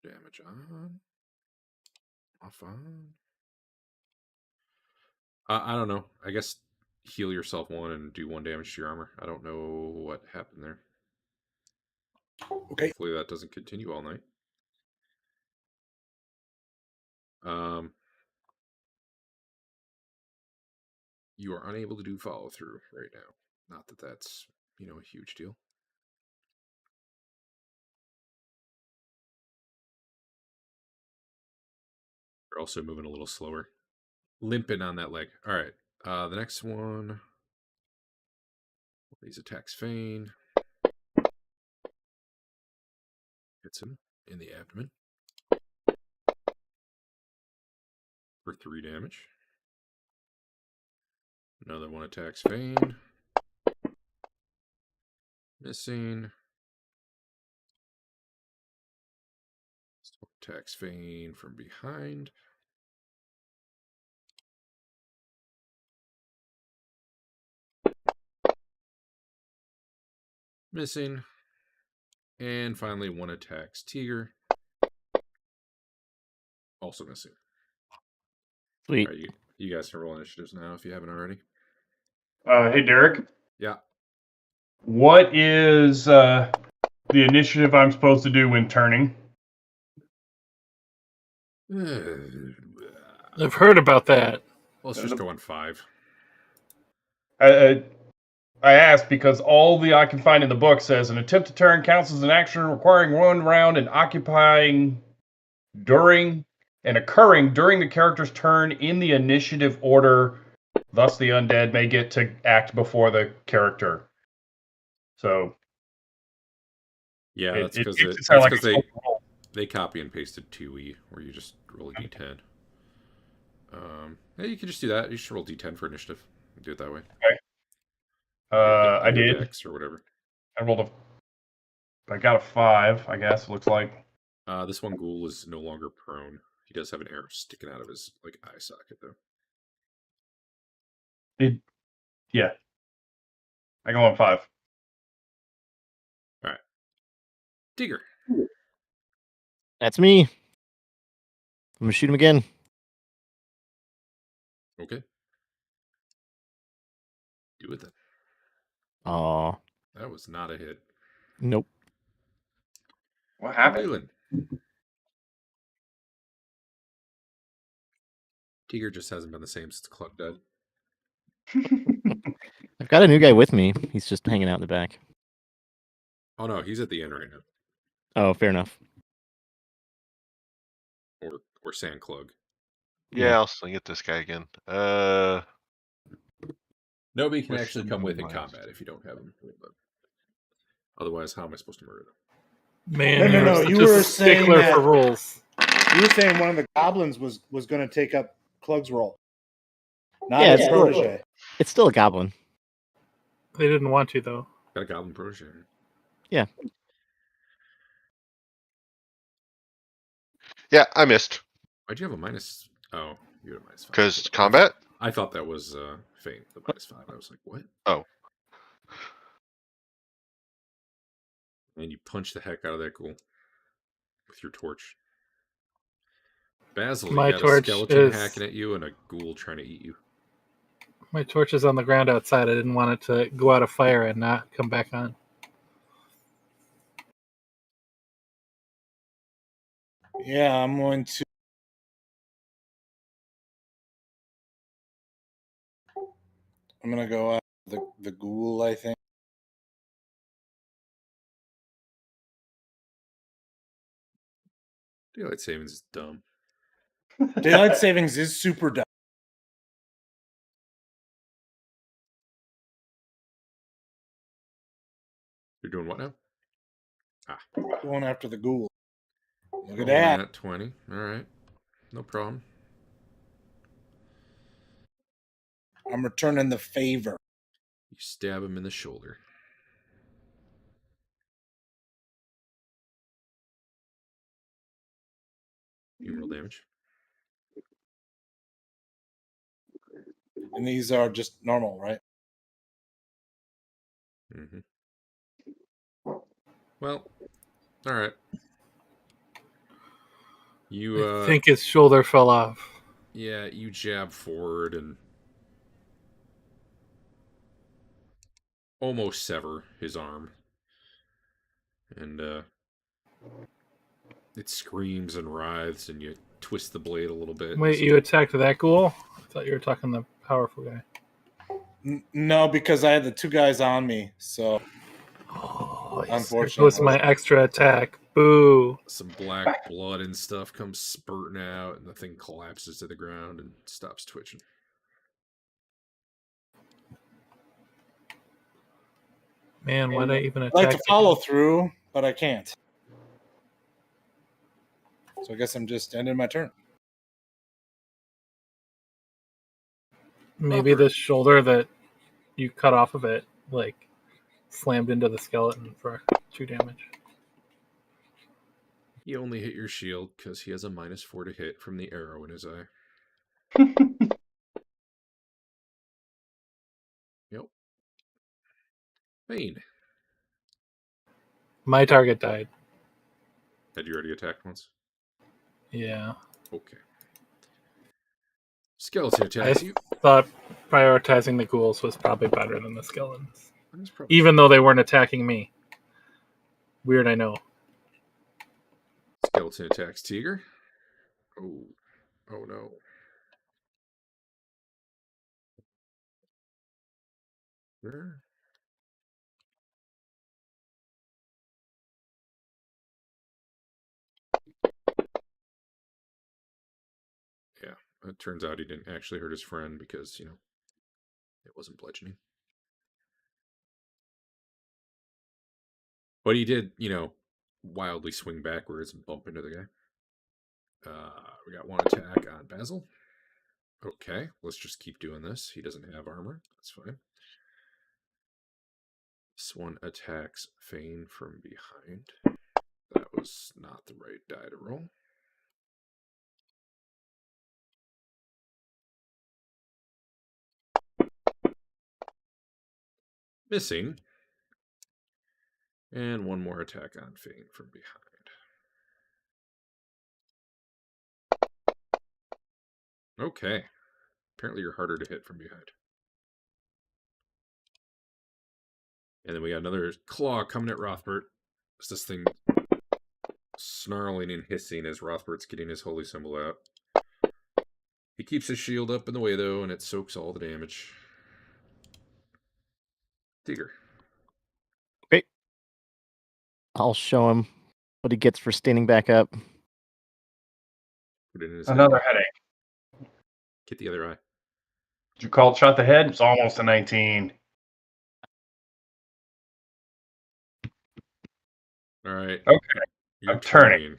Damage on. Off on. I don't know. I guess heal yourself 1 and do 1 damage to your armor. I don't know what happened there. Okay. Hopefully that doesn't continue all night. You are unable to do follow through right now. Not that that's, a huge deal. They're also moving a little slower. Limping on that leg. All right. The next one. These attacks Fain. Hits him in the abdomen. For 3 damage. Another one attacks Fain. Missing. Attacks Fain from behind. Missing. And finally, one attacks Teeger. Also missing. Sweet. All right, you guys can roll initiatives now if you haven't already. Hey, Derek. Yeah. What is the initiative I'm supposed to do when turning? I've heard about that. Let's just go on 5. I asked because all I can find in the book says an attempt to turn counts as an action requiring 1 round and occupying during and occurring during the character's turn in the initiative order. Thus, the undead may get to act before the character. So, Yeah, that's because they copy and pasted 2E, where you just roll a d10. Yeah, you can just do that. You should roll d10 for initiative. Do it that way. Okay. I did. Dex or whatever. I got a 5, I guess, it looks like. This one ghoul is no longer prone. He does have an arrow sticking out of his eye socket, though. Yeah. I go on 5. All right. Teeger. That's me. I'm gonna shoot him again. Okay. Do it then. Oh, That was not a hit. nope. What happened? Lelion. Teeger just hasn't been the same since Cluck died. I've got a new guy with me. He's just hanging out in the back. Oh no, he's at the end right now. Oh, fair enough. Or Sandclug. Yeah, I'll swing at this guy again. Nobody can With actually come with in something combat if you don't have him. But otherwise, how am I supposed to murder them? Man, No, you're you such a were saying stickler that- for rules. You were saying one of the goblins was going to take up Clug's role. Not Yeah, his it's protege. It's still a goblin. They didn't want to, though. Got a goblin protege. Yeah. Yeah, I missed. Why'd you have a minus? Oh, you had a minus 5. Because combat? I thought that was Fain, the minus 5. I was like, what? Oh. And you punch the heck out of that ghoul with your torch. Basil, My you got a torch skeleton is- hacking at you and a ghoul trying to eat you. My torch is on the ground outside. I didn't want it to go out of fire and not come back on. Yeah, I'm going to. I'm going to go after the ghoul, I think. Daylight savings is dumb. Daylight savings is super dumb. You're doing what now? Going after the ghoul. Look at Rolling that. at 20. All right. No problem. I'm returning the favor. You stab him in the shoulder. You roll damage. And these are just normal, right? Mm-hmm. Well, all right. You I think his shoulder fell off. yeah, you jab forward and almost sever his arm. And it screams and writhes, and you twist the blade a little bit. Wait, you attacked that ghoul? I thought you were talking the powerful guy. No, because I had the 2 guys on me. So Oh, Unfortunately. it was my extra attack. Boo. Some black blood and stuff comes spurting out, and the thing collapses to the ground and stops twitching. Man, why'd I even I'd attack? like to follow through, but I can't. So I guess I'm just ending my turn. Maybe this shoulder that you cut off of it, like, slammed into the skeleton for 2 damage. He only hit your shield because he has a -4 to hit from the arrow in his eye. Yep. Fain. My target died. Had you already attacked once? Yeah. Okay. Skeleton attacks you. Thought prioritizing the ghouls was probably better than the skeletons. That's probably Even though they weren't attacking me. Weird, I know. skeleton attacks Teeger. Oh. Oh no. There. Yeah. It turns out he didn't actually hurt his friend because, it wasn't bludgeoning. But he did, wildly swing backwards and bump into the guy. We got 1 attack on Basil. Okay, let's just keep doing this. He doesn't have armor. That's fine. This one attacks Fain from behind. That was not the right die to roll. Missing. And 1 more attack on Fain from behind. Okay. Apparently you're harder to hit from behind. And then we got another claw coming at Rothbert. It's this thing snarling and hissing as Rothbert's getting his holy symbol out. He keeps his shield up in the way, though, and it soaks all the damage. Teeger. Okay. I'll show him what he gets for standing back up. Put it in his Another head. headache. Get the other eye. Did you call it shot the head? It's almost a 19. All right. Okay. You're I'm turning. turning.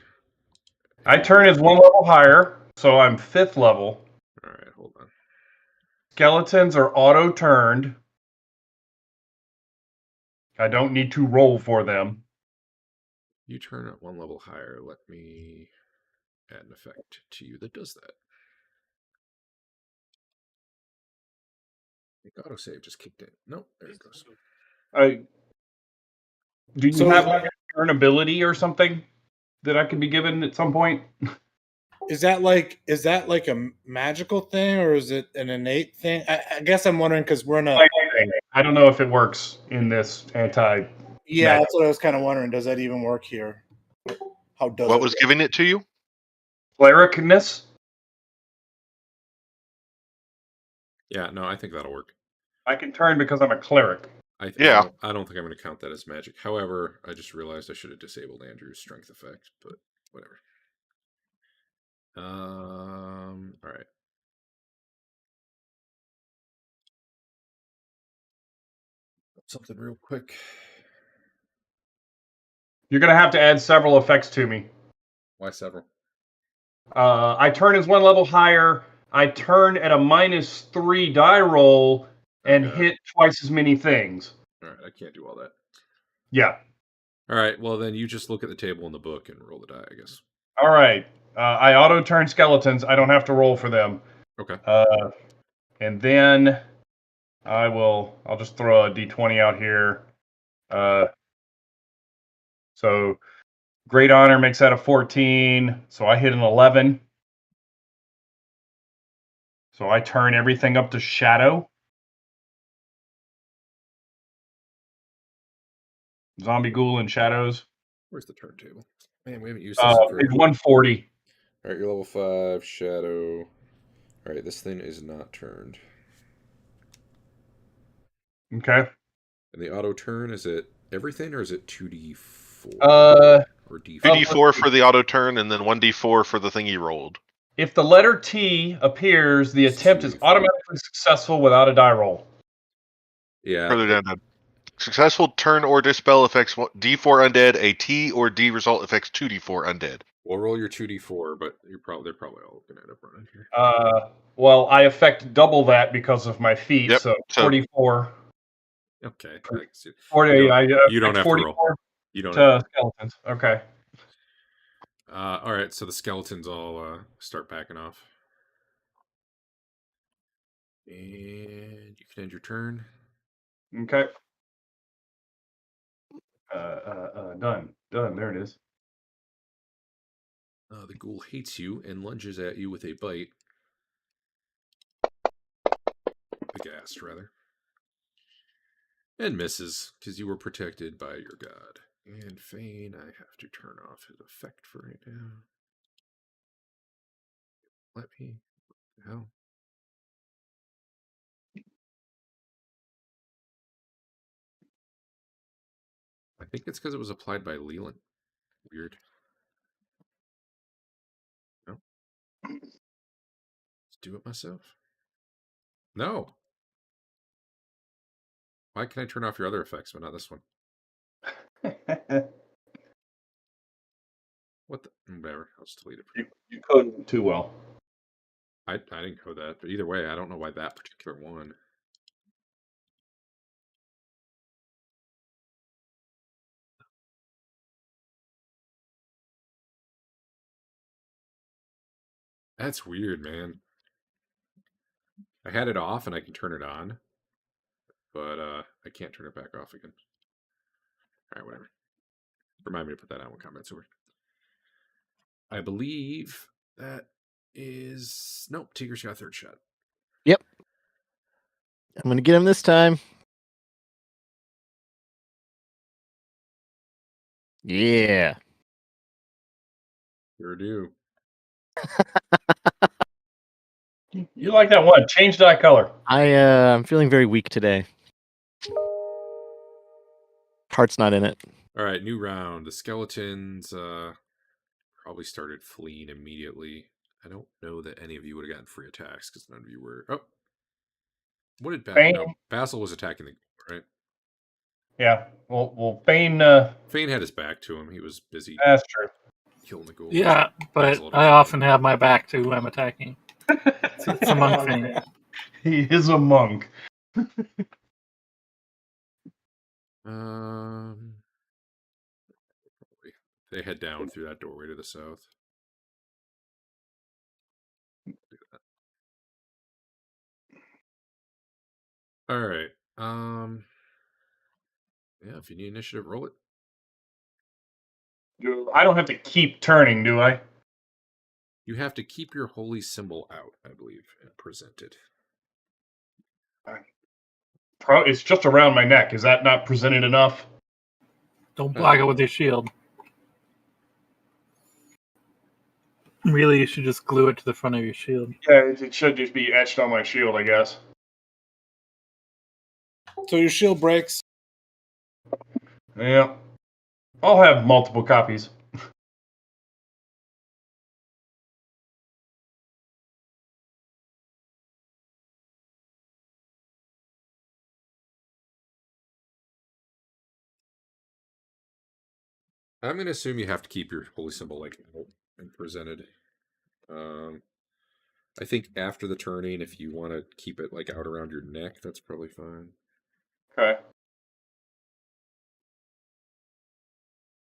I turn is 1 level higher, so I'm 5th level. All right, hold on. Skeletons are auto-turned. I don't need to roll for them. You turn at 1 level higher. Let me add an effect to you that does that. The autosave just kicked in. Nope, there it goes. Do you So- have like a turn ability or something that I could be given at some point? Is that like a magical thing or is it an innate thing? I guess I'm wondering because we're in a I don't know if it works in this anti. yeah. That's what I was kind of wondering. Does that even work here? How does What it was work? giving it to you? Clericness? Yeah, no, I think that'll work. I can turn because I'm a cleric. Yeah. I don't think I'm going to count that as magic. However, I just realized I should have disabled Andrew's strength effect, but whatever. All right. Something real quick. You're going to have to add several effects to me. Why several? I turn as 1 level higher. I turn at a -3 die roll and Okay. hit twice as many things. All right, I can't do all that. Yeah. All right, well then you just look at the table in the book and roll the die, I guess. All right. I auto turn skeletons. I don't have to roll for them. Okay. And then I'll just throw a d20 out here. So great honor makes that a 14. So I hit an 11. So I turn everything up to shadow. Zombie ghoul and shadows. Where's the turntable? Man, we haven't used this in It's 140. All right, you're level 5, shadow. All right, this thing is not turned. Okay. And the auto turn, is it everything or is it 2d4? Or or D4? 2d4 for the auto turn, and then 1d4 for the thing you rolled. If the letter T appears, the It's attempt is 2d4. automatically successful without a die roll. Yeah. Further down. Successful turn or dispel affects d4 undead. A T or D result affects 2d4 undead. We'll roll your 2d4, but they're probably all going to end up running here. Well, I affect double that because of my feet, Yep, so so- 44. Okay. 40, you I don't have to roll. 44 You don't to have to. skeletons. Okay. All right, so the skeletons all start backing off. And you can end your turn. Okay. Done. There it is. The ghoul hates you and lunges at you with a bite. The ghast, rather. And misses, because you were protected by your god. And Fain, I have to turn off his effect for right now. Let me. What the hell? I think it's because it was applied by Lelion. Weird. No. Let's do it myself. No. Why can I turn off your other effects, but not this one? What the? Whatever. I'll just delete it. You coded too well. I didn't code that, but either way, I don't know why that particular one. That's weird, man. I had it off and I can turn it on, but I can't turn it back off again. All right, whatever. Remind me to put that on when comments over. I believe that is nope. Teeger's got a third shot. Yep. I'm gonna get him this time. Yeah. Sure do. You like that one? Change die color. I'm feeling very weak today. Heart's not in it. All right, new round. The skeletons probably started fleeing immediately. I don't know that any of you would have gotten free attacks because none of you were. Oh, what did Fain? No, Basil was attacking the ghoul, right? Yeah. Well, Fain. Fain had his back to him. He was busy That's true. killing the ghoul. Yeah, but Basil I often have my back to who I'm attacking. It's a monk thing. He is a monk. They head down through that doorway to the south. All right. Yeah, if you need initiative, roll it. I don't have to keep turning, do I? You have to keep your holy symbol out, I believe, and present it. It's just around my neck. Is that not presented enough? Don't block it with your shield. Really, you should just glue it to the front of your shield. Yeah, it should just be etched on my shield, I guess. So your shield breaks. Yeah. I'll have multiple copies. I'm going to assume you have to keep your holy symbol like out and presented. I think after the turning, if you want to keep it like out around your neck, that's probably fine. Okay.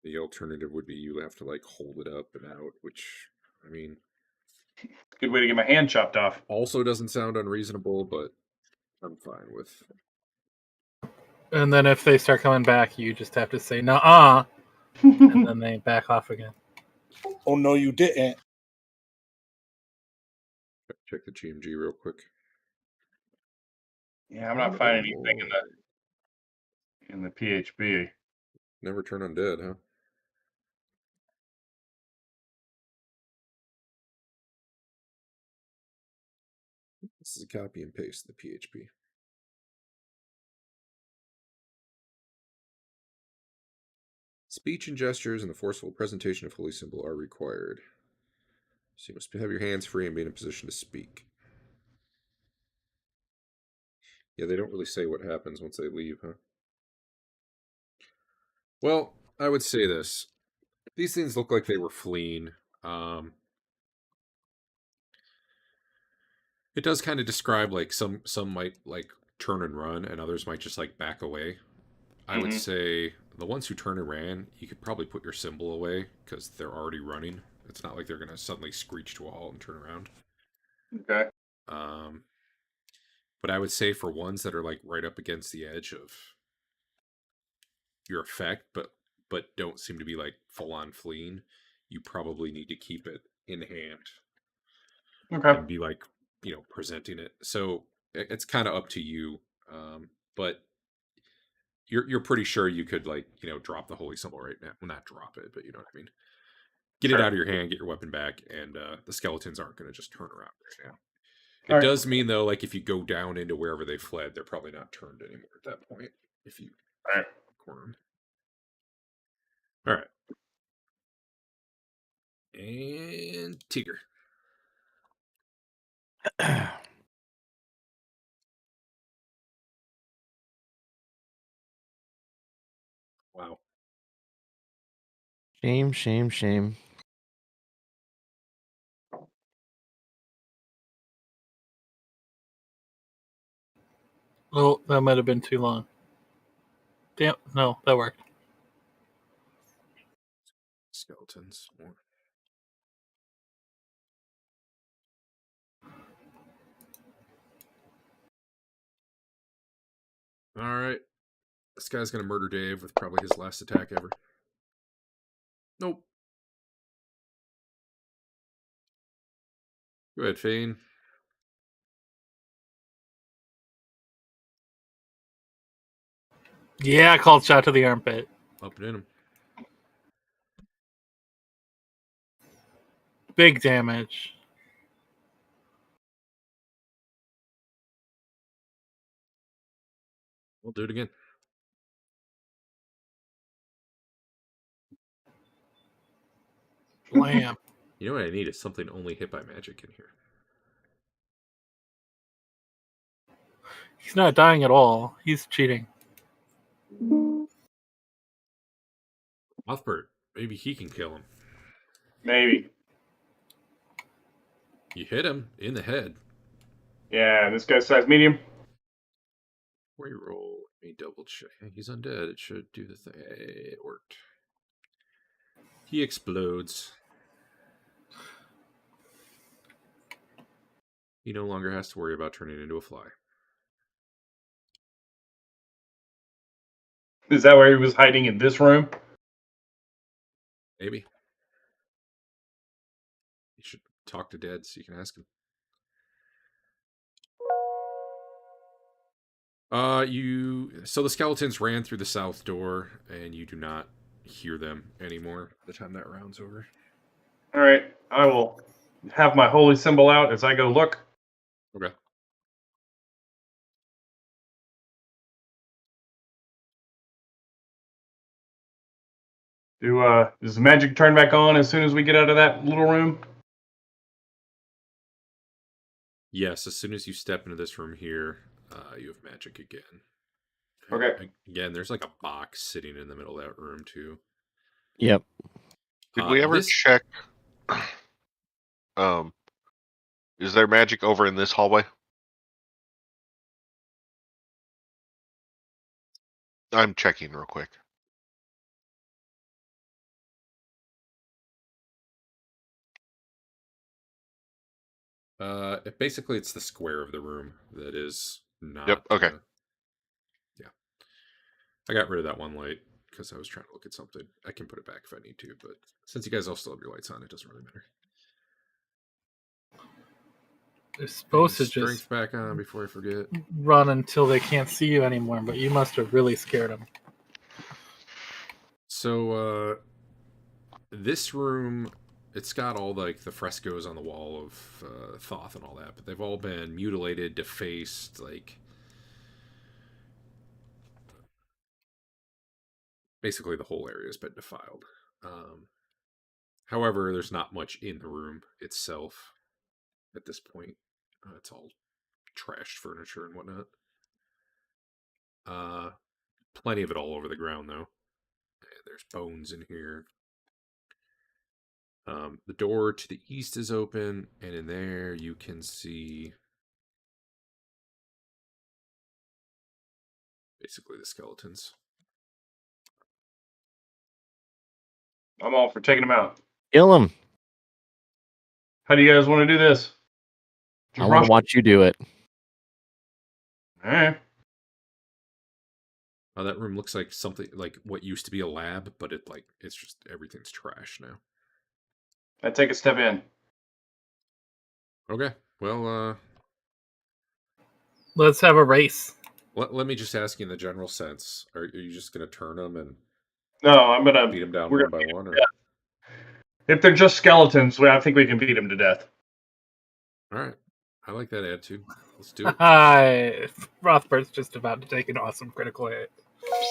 The alternative would be you have to like hold it up and out, which, I mean, Good way to get my hand chopped off. also doesn't sound unreasonable, but I'm fine with. And then if they start coming back, you just have to say, "Nuh-uh," and then they back off again. Oh no, you didn't. Check the GMG real quick. Yeah, I'm not finding anything in the PHB. Never turn undead, huh? This is a copy and paste the PHP. Speech and gestures and the forceful presentation of holy symbol are required. So you must have your hands free and be in a position to speak. Yeah, they don't really say what happens once they leave, huh? Well, I would say this. These things look like they were fleeing. It does kind of describe like some might like turn and run, and others might just like back away. I would say the ones who turned and ran, you could probably put your symbol away because they're already running. It's not like they're going to suddenly screech to a halt and turn around. Okay. But I would say for ones that are like right up against the edge of your effect, but don't seem to be like full on fleeing, you probably need to keep it in hand Okay. and be like, presenting it. So it's kind of up to you. But you're pretty sure you could like, drop the holy symbol right now. Well, not drop it, but you know what I mean. Get it out of your hand, get your weapon back, and the skeletons aren't going to just turn around right now. It does mean though, like if you go down into wherever they fled, they're probably not turned anymore at that point. If you corner them. All right. And Teeger. Wow. Shame, shame, shame. Oh, that might have been too long. Damn, no, that worked. Skeletons. All right. This guy's going to murder Dave with probably his last attack ever. Nope. Go ahead, Fain. Yeah, called shot to the armpit. Up and in him. Big damage. We'll do it again. Blam. You know what I need is something only hit by magic in here. He's not dying at all. He's cheating. Rothbert, maybe he can kill him. Maybe. You hit him in the head. Yeah, this guy's size medium. Before you roll, let me double check. He's undead. It should do the thing. It worked. He explodes. He no longer has to worry about turning into a fly. Is that where he was hiding in this room? Maybe. You should talk to Dad so you can ask him. So the skeletons ran through the south door, and you do not hear them anymore by the time that round's over. All right, I will have my holy symbol out as I go look. Okay. Does the magic turn back on as soon as we get out of that little room? Yes, as soon as you step into this room here, you have magic again. Okay. Again, there's like a box sitting in the middle of that room too. Yep. Did we ever check? Is there magic over in this hallway? I'm checking real quick. Basically, it's the square of the room that is not. Yep. Okay. Yeah. I got rid of that one light because I was trying to look at something. I can put it back if I need to, but since you guys all still have your lights on, it doesn't really matter. They're supposed to strength just back on before I forget. run until they can't see you anymore, but you must have really scared them. So, this room, it's got all like the frescoes on the wall of Thoth and all that, but they've all been mutilated, defaced, like basically the whole area has been defiled. However, there's not much in the room itself at this point. It's all trashed furniture and whatnot. Plenty of it all over the ground, though. And there's bones in here. The door to the east is open, and in there you can see basically the skeletons. I'm all for taking them out. Kill him. How do you guys want to do this? I want to watch you do it. All right. That room looks like something like what used to be a lab, but it's just everything's trash now. I take a step in. Okay, well, Let's have a race. let me just ask you in the general sense: are you just going to turn them and No, I'm gonna beat them down we're one gonna by one? Or? If they're just skeletons, I think we can beat them to death. All right, I like that attitude. Let's do it. Rothbert's just about to take an awesome critical hit.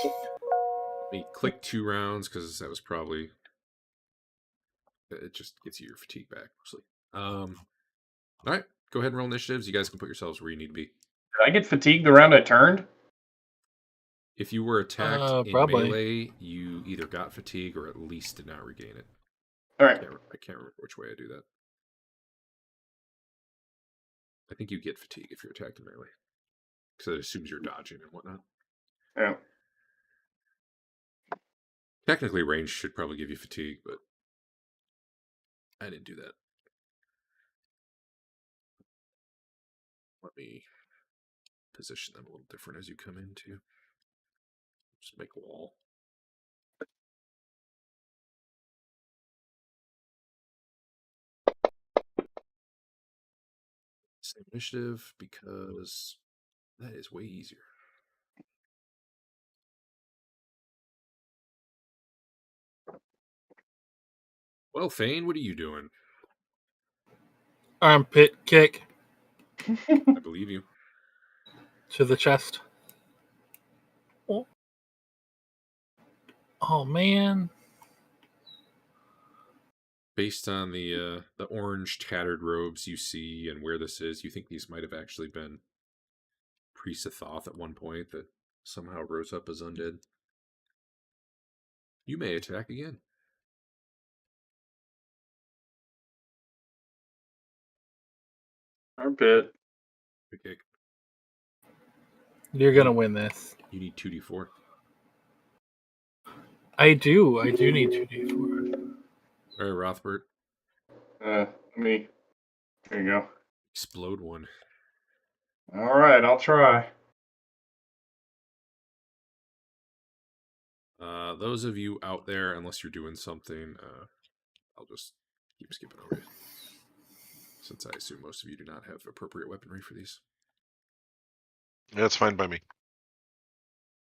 Let me click 2 rounds because that was probably it. Just gets you your fatigue back mostly. All right, go ahead and roll initiatives. You guys can put yourselves where you need to be. Did I get fatigued the round I turned? If you were attacked in probably. melee, you either got fatigue or at least did not regain it. All right. I can't remember which way I do that. I think you get fatigue if you're attacked in melee, because it assumes you're dodging and whatnot. Yeah. Technically, range should probably give you fatigue, but I didn't do that. Let me position them a little different as you come in, too. Just make a wall. Same initiative, because that is way easier. Well, Fain, what are you doing? Armpit kick I believe you. to the chest. Oh man. Based on the orange tattered robes you see and where this is, you think these might have actually been priests of Thoth at one point that somehow rose up as undead. You may attack again. Armpit. Good kick. You're gonna win this. You need 2d4. I do need 2d4. All right, Rothbert. There you go. Explode one. All right, I'll try. Those of you out there, unless you're doing something, I'll just keep skipping over you, since I assume most of you do not have appropriate weaponry for these. That's fine by me.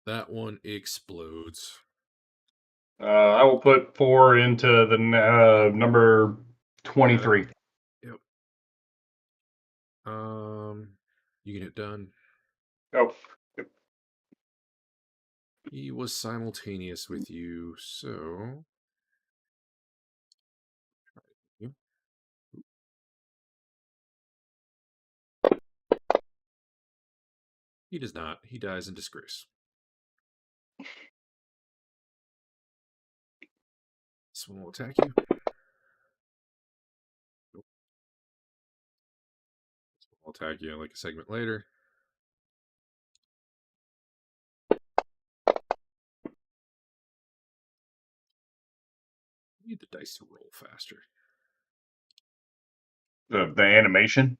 That one explodes. I will put 4 into the number 23. Yep. You get it done. Oh. He was simultaneous with you, so he does not. He dies in disgrace. This one will attack you. Nope. This one will attack you like a segment later. You need the dice to roll faster. The animation?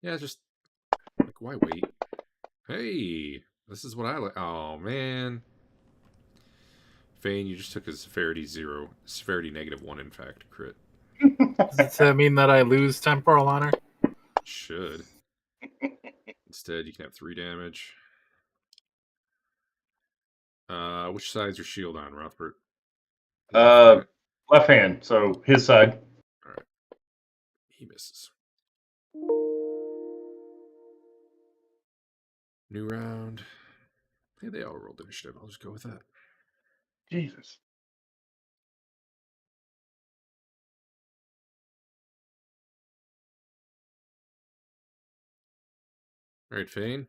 Yeah, just like, why wait? Hey, this is what I like. Oh man, Fain, you just took a severity 0, severity -1. In fact, crit. Does that mean that I lose temporal honor? Should. Instead, you can have 3 damage. Which side's your shield on, Rothbert? Left, right? Left hand, so his side. All right. He misses. New round. Hey, they all rolled initiative. I'll just go with that. Jesus. All right, Fain.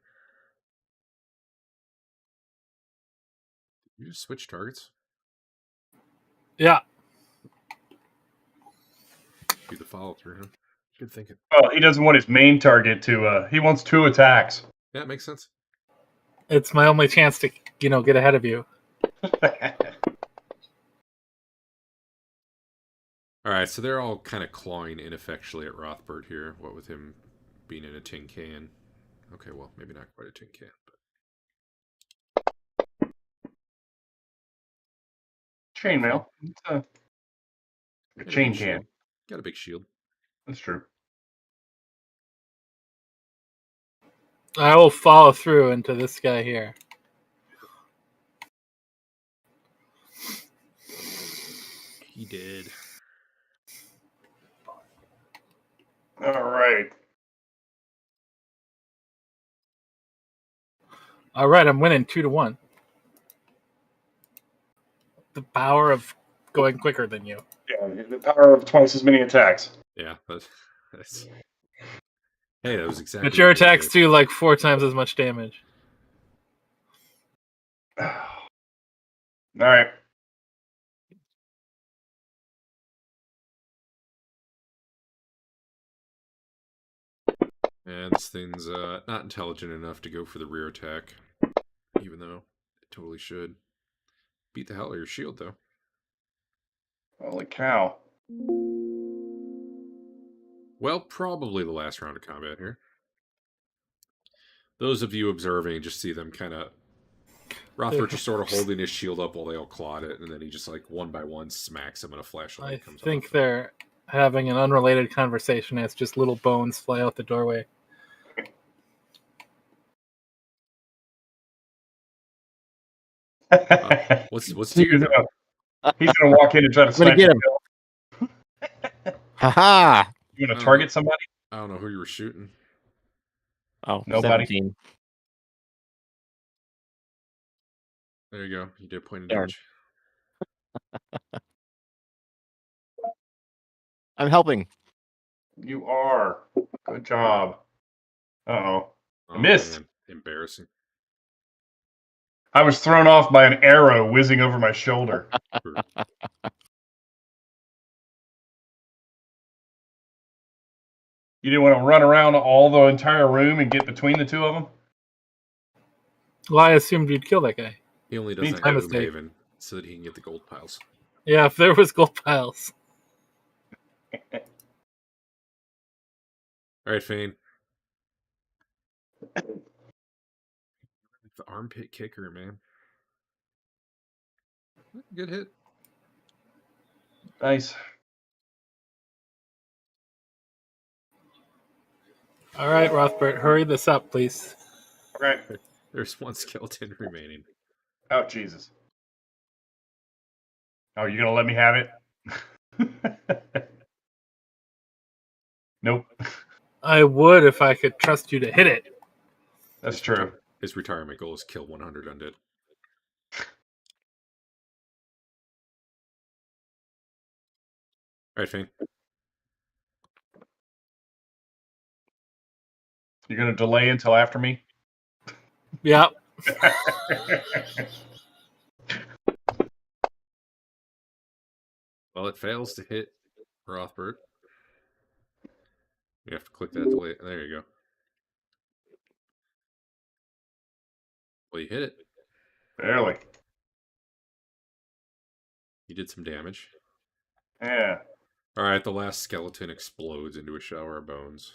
You just switch targets. Yeah. Do the follow through. Huh? Good thinking. Well, he doesn't want his main target to. He wants 2 attacks. Yeah, it makes sense. It's my only chance to, get ahead of you. All right, so they're all kind of clawing ineffectually at Rothbert here. What with him being in a tin can. Okay, well, maybe not quite a tin can, but Chainmail. It's a got a chain big can. shield. Got a big shield. That's true. I will follow through into this guy here. He did. All right. All right, I'm winning 2-1. The power of going quicker than you. Yeah, the power of twice as many attacks. Yeah, that's. Hey, that was exactly. But your what I attacks did. do like 4 times as much damage. All right. And this thing's not intelligent enough to go for the rear attack, even though it totally should. Beat the hell out of your shield, though. Holy cow. Well, probably the last round of combat here. Those of you observing just see them kind of... Rothbert just sort of holding his shield up while they all clawed it, and then he just, like, one by one smacks him and a flashlight I comes think off. they're having an unrelated conversation as just little bones fly out the doorway. What's He's Teeger doing? gonna walk in and try to I'm gonna snipe get the him. Haha! You gonna target somebody? I don't know who you were shooting. Oh, Nobody. 17. There you go. You did point of Darn. damage. I'm helping. You are. Good job. Uh-oh. Oh, I missed. Man. Embarrassing. I was thrown off by an arrow whizzing over my shoulder. You didn't want to run around all the entire room and get between the 2 of them? Well, I assumed you'd kill that guy. He only does that My in mistake. Gloomhaven so that he can get the gold piles. Yeah, if there was gold piles. All right, Fain. The armpit kicker, man. Good hit. Nice. All right, Rothbert, hurry this up, please. Okay. There's 1 skeleton remaining. Oh, Jesus. Oh, you gonna let me have it? Nope. I would if I could trust you to hit it. That's true. His retirement goal is kill 100 undead. All right, Fain. You're gonna delay until after me? Yeah. Well, it fails to hit Rothbert. You have to click that delay. There you go. Well, you hit it. Barely. You did some damage. Yeah. All right, the last skeleton explodes into a shower of bones.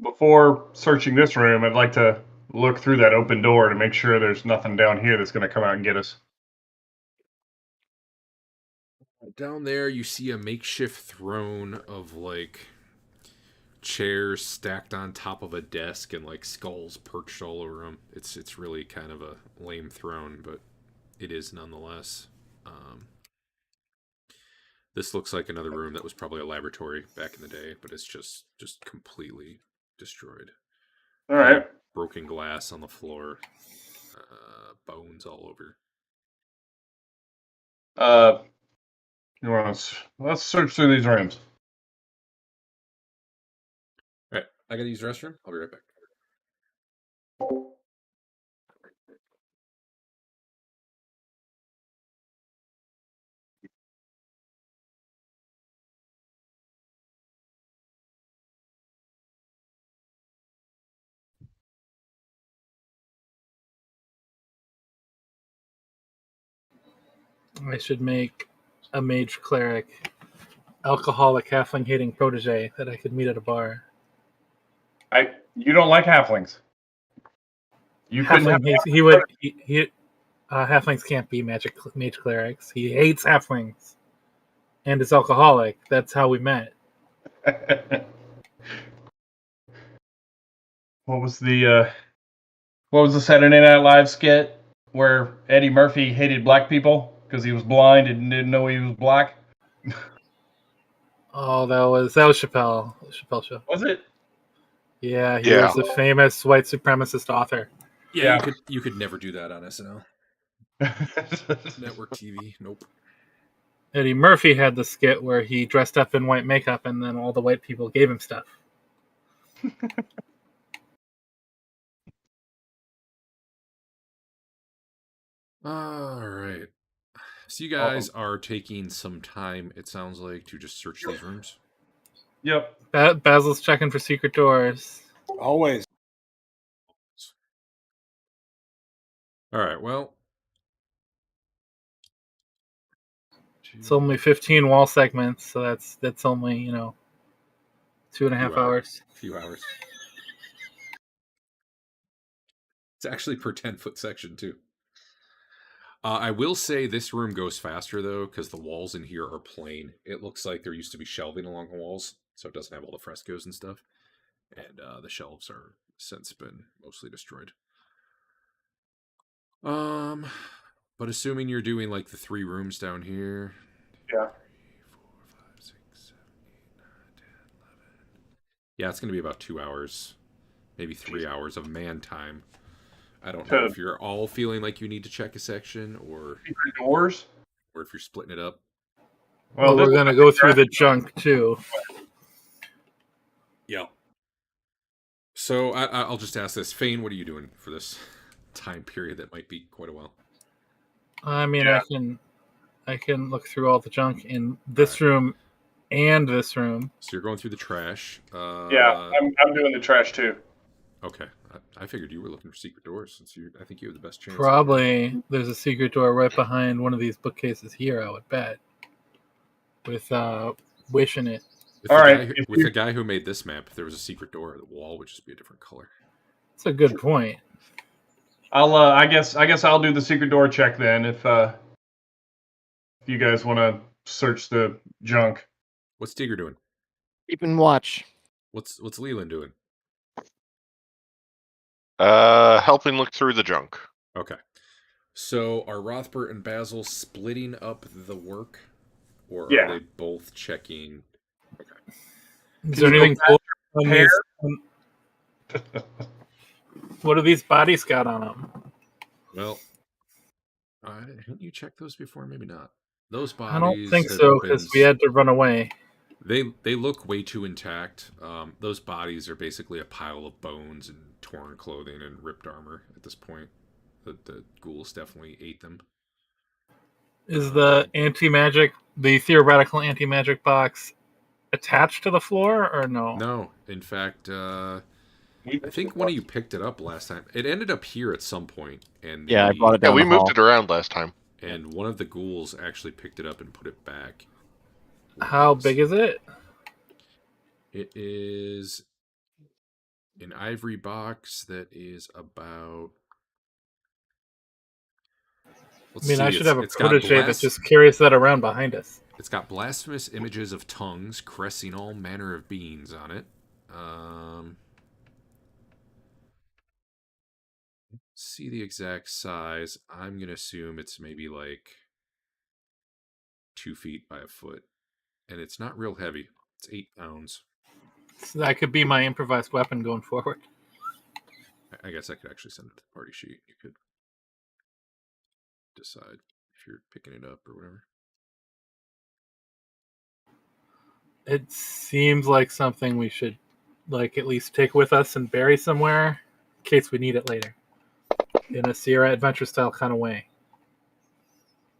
Before searching this room, I'd like to look through that open door to make sure there's nothing down here that's going to come out and get us. Down there, you see a makeshift throne of, like, chairs stacked on top of a desk and, like, skulls perched all over them. It's really kind of a lame throne, but it is nonetheless. This looks like another room that was probably a laboratory back in the day, but it's just completely destroyed. All right. broken glass on the floor, bones all over. Let's search through these rooms. All right, I gotta use the restroom. I'll be right back. I should make a mage cleric, alcoholic halfling hating protege that I could meet at a bar. You don't like halflings. You couldn't have Halfling, halflings can't be mage clerics. He hates halflings, and is alcoholic. That's how we met. What was the Saturday Night Live skit where Eddie Murphy hated black people because he was blind and didn't know he was black? Oh, that was Chappelle. The Chappelle show. Was it? Yeah, he was the famous white supremacist author. Yeah, you could never do that on SNL. Network TV, nope. Eddie Murphy had the skit where he dressed up in white makeup and then all the white people gave him stuff. All right. So you guys are taking some time, it sounds like, to just search these rooms? Yep. Basil's checking for secret doors. Always. All right, well. It's only 15 wall segments, so that's only, 2.5 hours. A few hours. It's actually per 10-foot section, too. I will say this room goes faster, though, because the walls in here are plain. It looks like there used to be shelving along the walls, so it doesn't have all the frescoes and stuff. And the shelves are since been mostly destroyed. But assuming you're doing, like, the 3 rooms down here... Yeah. 3, 4, 5, 6, 7, 8, 9, 10, 11... Yeah, it's going to be about 2 hours. Maybe 3 hours of man time. I don't know if you're all feeling like you need to check a section or doors, or if you're splitting it up. Well, we're going to go through the junk, too. Yeah. So I'll just ask this. Fain, what are you doing for this time period that might be quite a while? I mean, yeah. I can look through all the junk in this room and this room. So you're going through the trash. Yeah, I'm doing the trash, too. Okay. I figured you were looking for secret doors since I think you have the best chance. Probably there's a secret door right behind one of these bookcases here, I would bet. With Wish in it. With the guy who made this map, if there was a secret door, the wall would just be a different color. That's a good point. I guess I'll do the secret door check then if you guys want to search the junk. What's Teeger doing? Keeping watch. What's Lelion doing? Helping look through the junk. Okay. So are Rothbert and Basil splitting up the work? Or are they both checking? Okay. Is there anything cool on these? What do these bodies got on them? Well, haven't you checked those before? Maybe not. Those bodies. I don't think so, because we had to run away. They look way too intact. Those bodies are basically a pile of bones and torn clothing and ripped armor at this point. The ghouls definitely ate them. Is the theoretical anti-magic box attached to the floor or no? No. In fact, I think one of you picked it up last time. It ended up here at some point. And I brought it down we moved it around last time. And one of the ghouls actually picked it up and put it back. How big is it? It is an ivory box that is about... I should have a protege that just carries that around behind us. It's got blasphemous images of tongues caressing all manner of beings on it. See the exact size. I'm going to assume it's maybe like 2 feet by a foot. And it's not real heavy. It's 8 pounds. So that could be my improvised weapon going forward. I guess I could actually send it to the party sheet. You could decide if you're picking it up or whatever. It seems like something we should like at least take with us and bury somewhere in case we need it later. In a Sierra Adventure style kind of way.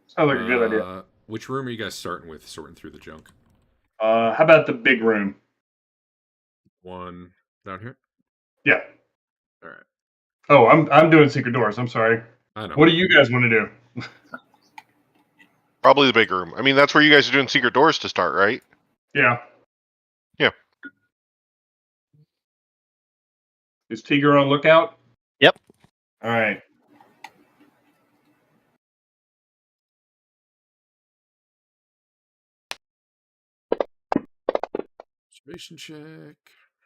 Sounds like a good idea. Which room are you guys starting with, sorting through the junk? How about the big room? One down here? Yeah. Alright. Oh, I'm doing secret doors. I'm sorry. I know. What do you guys want to do? Probably the big room. I mean, that's where you guys are doing secret doors to start, right? Yeah. Yeah. Is Teeger on lookout? Yep. All right. Observation check.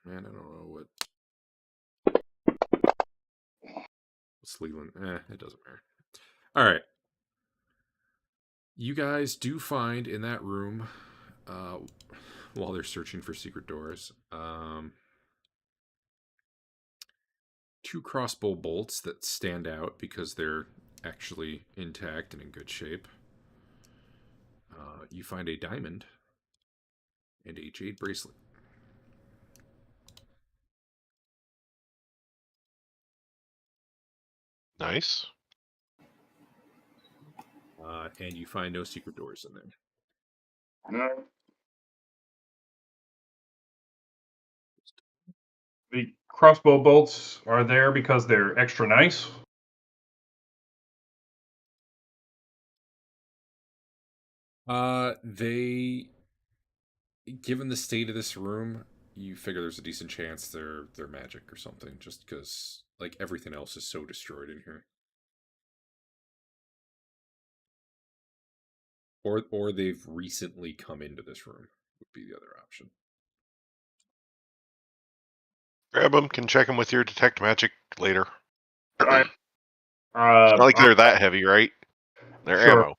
Man, I don't know what. What's Leland? It doesn't matter. Alright. You guys do find in that room, while they're searching for secret doors, 2 crossbow bolts that stand out because they're actually intact and in good shape. You find a diamond and a jade bracelet. Nice. And you find no secret doors in there. No. The crossbow bolts are there because they're extra nice. They, given the state of this room, you figure there's a decent chance they're magic or something, just because like everything else is so destroyed in here. Or they've recently come into this room would be the other option. Grab them. Can check them with your detect magic later. Right. It's not like they're that heavy, right? They're Sure. ammo.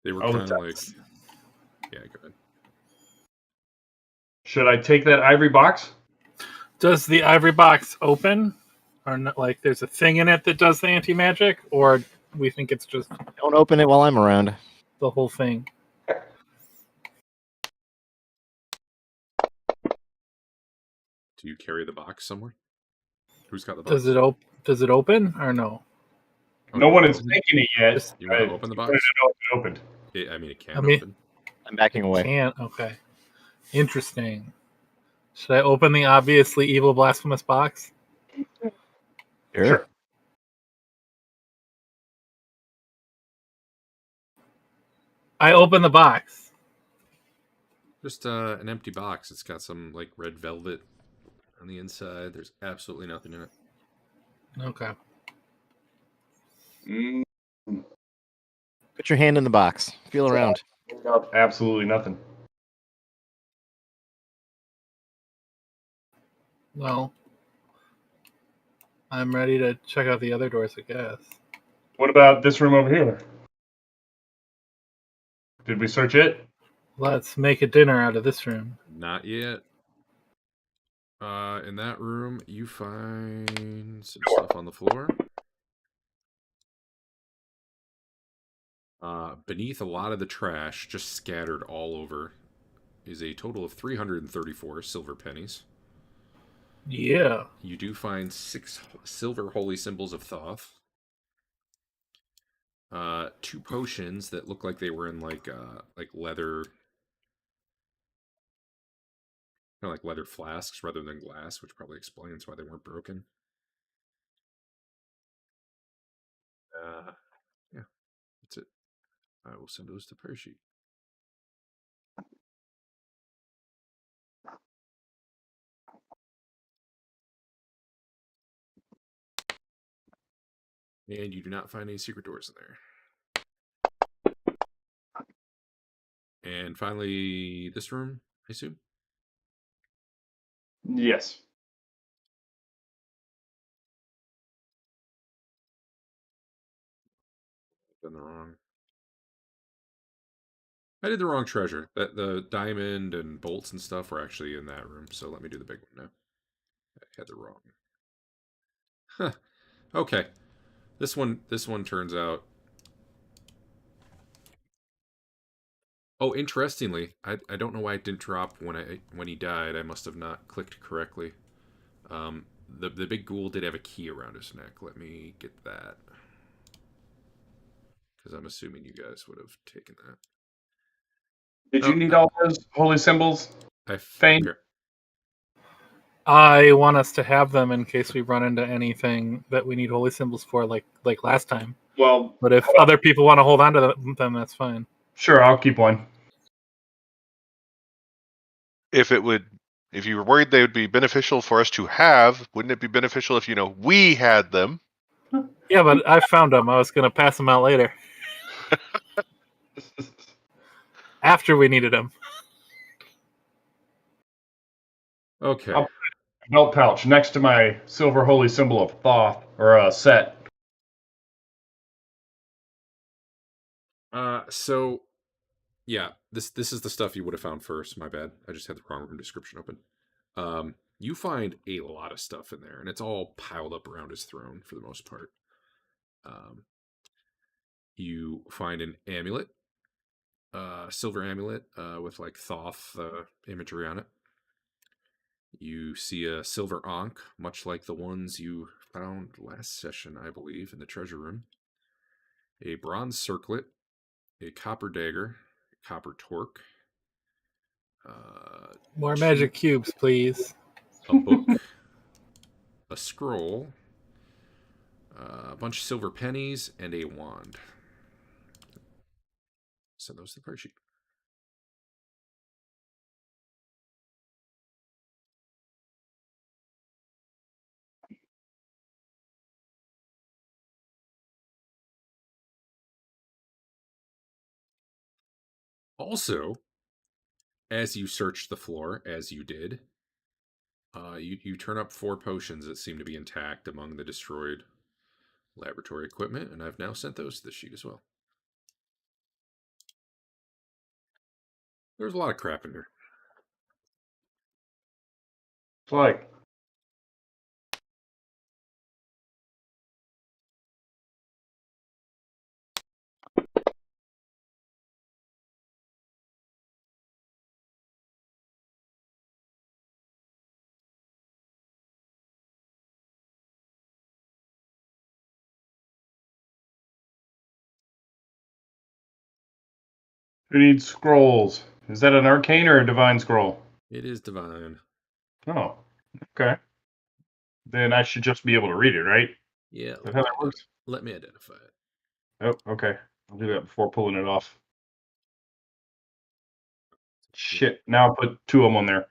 They were Oh, kind of like, that's- yeah, go ahead. Should I take that ivory box? Does the ivory box open? Or not, like there's a thing in it that does the anti-magic? Or we think it's just Don't open it while I'm around. the whole thing? Do you carry the box somewhere? Who's got the box? Does it open or no? Oh, No you one wanna is open- taking it yet. You want to open the I wanted box? to know if it opened. I mean, it can I mean- open. I'm backing away. Can't. Okay. Interesting. Should I open the obviously evil blasphemous box? Sure. I open the box. Just an empty box. It's got some like red velvet on the inside. There's absolutely nothing in it. Okay. Mm, Put your hand in the box. Feel around. absolutely nothing. Well, I'm ready to check out the other doors, I guess. What about this room over here? Did we search it? Let's make a dinner out of this room. Not yet. In that room, you find some stuff on the floor. Beneath a lot of the trash, just scattered all over, is a total of 334 silver pennies. Yeah. You do find 6 silver holy symbols of Thoth. 2 potions that look like they were in like leather, kind of like leather flasks rather than glass, which probably explains why they weren't broken. Yeah, that's it. I will send those to prayer sheet. And you do not find any secret doors in there. And finally, this room, I assume? Yes. Done the wrong. I did the wrong treasure. That the diamond and bolts and stuff were actually in that room. So let me do the big one now. I had the wrong. Okay. This one turns out. Oh, interestingly, I don't know why it didn't drop when he died. I must have not clicked correctly. The big ghoul did have a key around his neck. Let me get that, because I'm assuming you guys would have taken that. Did you need all those holy symbols? Fain? I want us to have them in case we run into anything that we need holy symbols for, like last time. Well, But if other people want to hold on to them, that's fine. sure, I'll keep one. If you were worried they would be beneficial for us to have, wouldn't it be beneficial if we had them? Yeah, but I found them. I was going to pass them out later. After we needed them. Okay. I'll put it in my belt pouch next to my silver holy symbol of Thoth, or set. So, yeah, this is the stuff you would have found first. My bad. I just had the wrong room description open. You find a lot of stuff in there, and it's all piled up around his throne for the most part. You find an amulet, silver amulet with like Thoth imagery on it. You see a silver ankh, much like the ones you found last session, I believe, in the treasure room. A bronze circlet, a copper dagger, a copper torque. More magic cubes, please. A book, a scroll, a bunch of silver pennies, and a wand. Send those to the card sheet. Also, as you search the floor, as you did, you turn up 4 potions that seem to be intact among the destroyed laboratory equipment, and I've now sent those to the sheet as well. There's a lot of crap in here. It's like, who needs scrolls? Is that an arcane or a divine scroll? It is divine. Oh, okay. Then I should just be able to read it, right? Yeah, Is that how that works? let me identify it. Oh, okay. I'll do that before pulling it off. Shit. Now I'll put 2 of them on there.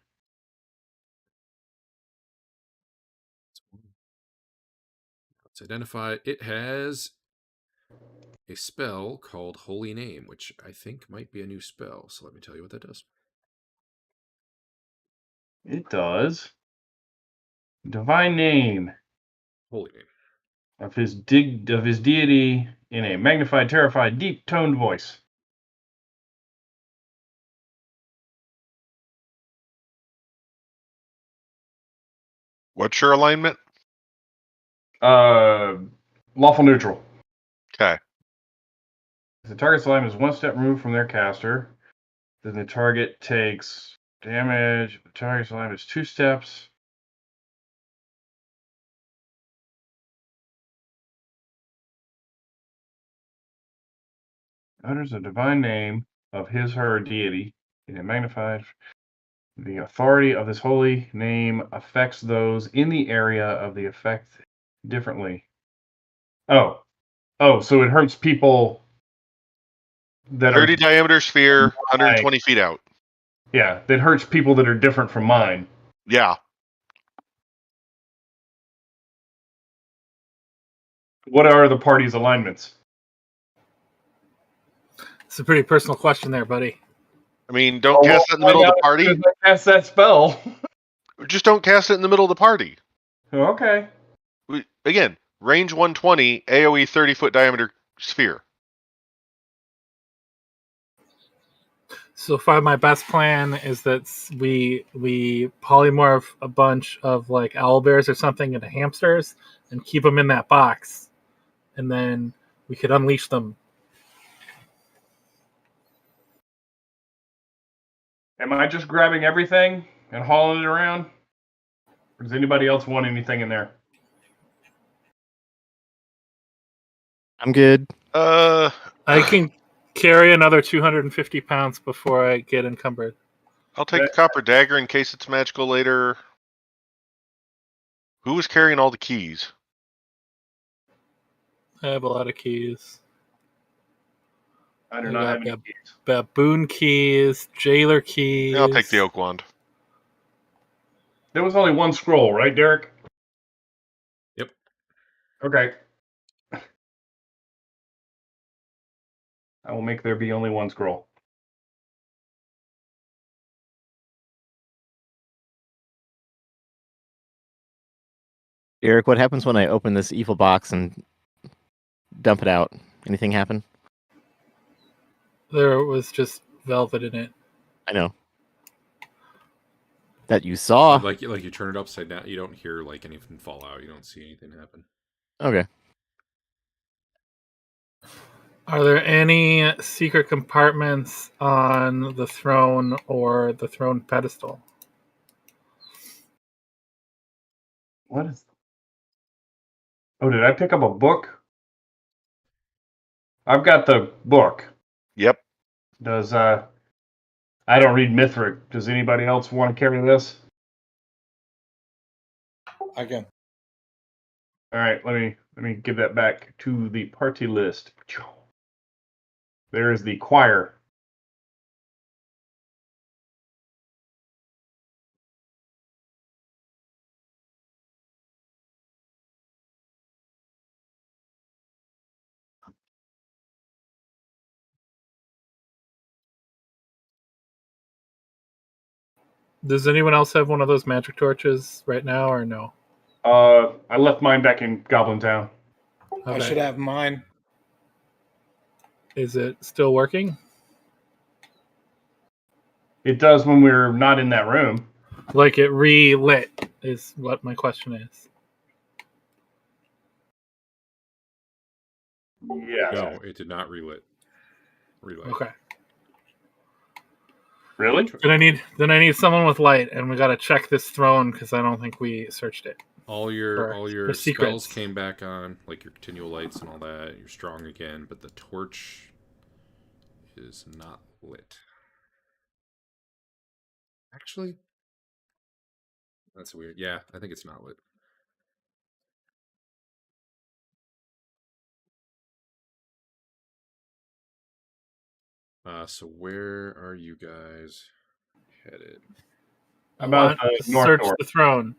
Let's identify it. It has a spell called Holy Name, which I think might be a new spell. So let me tell you what that does. It does. Divine name Holy Name. of his deity in a magnified, terrified, deep-toned voice. What's your alignment? Lawful neutral. Okay. If the target's alignment is 1 step removed from their caster, then the target takes damage. If the target's alignment is 2 steps. Utters a divine name of his or her deity in a magnified. The authority of this holy name affects those in the area of the effect differently. Oh, so it hurts people that 30 are diameter sphere, 120 feet out. Yeah, that hurts people that are different from mine. Yeah. What are the party's alignments? It's a pretty personal question there, buddy. I mean, don't cast that in the middle of the party. I cast that spell. Just don't cast it in the middle of the party. Okay. Again, range 120, AoE 30-foot diameter sphere. So far, my best plan is that we polymorph a bunch of like owlbears or something into hamsters, and keep them in that box, and then we could unleash them. Am I just grabbing everything and hauling it around? Or does anybody else want anything in there? I'm good. I can carry another 250 pounds before I get encumbered. I'll take the copper dagger in case it's magical later. Who was carrying all the keys? I have a lot of keys. I do I not got have any keys. baboon keys, jailer keys. Yeah, I'll take the oak wand. There was only one scroll, right, Derek? Yep. Okay. I will make there be only one scroll. Eric, what happens when I open this evil box and dump it out? Anything happen? There was just velvet in it. I know. That you saw. Like you turn it upside down, you don't hear like anything fall out. You don't see anything happen. Okay. Are there any secret compartments on the throne or the throne pedestal? What is... Oh, did I pick up a book? I've got the book. Yep. Does I don't read Mithric. Does anybody else want to carry this? I can. All right, let me give that back to the party list. There is the choir. Does anyone else have one of those magic torches right now, or no? I left mine back in Goblin Town. I Okay. should have mine. Is it still working? It does when we're not in that room. Like it relit is what my question is. Yeah. No, it did not relight. Okay. Really? Then I need someone with light, and we got to check this throne because I don't think we searched it. All your for spells secrets. came back on, like your continual lights and all that. You're strong again, but the torch is not lit. Actually, that's weird. Yeah, I think it's not lit. So where are you guys headed? I About want the to north search door. the throne.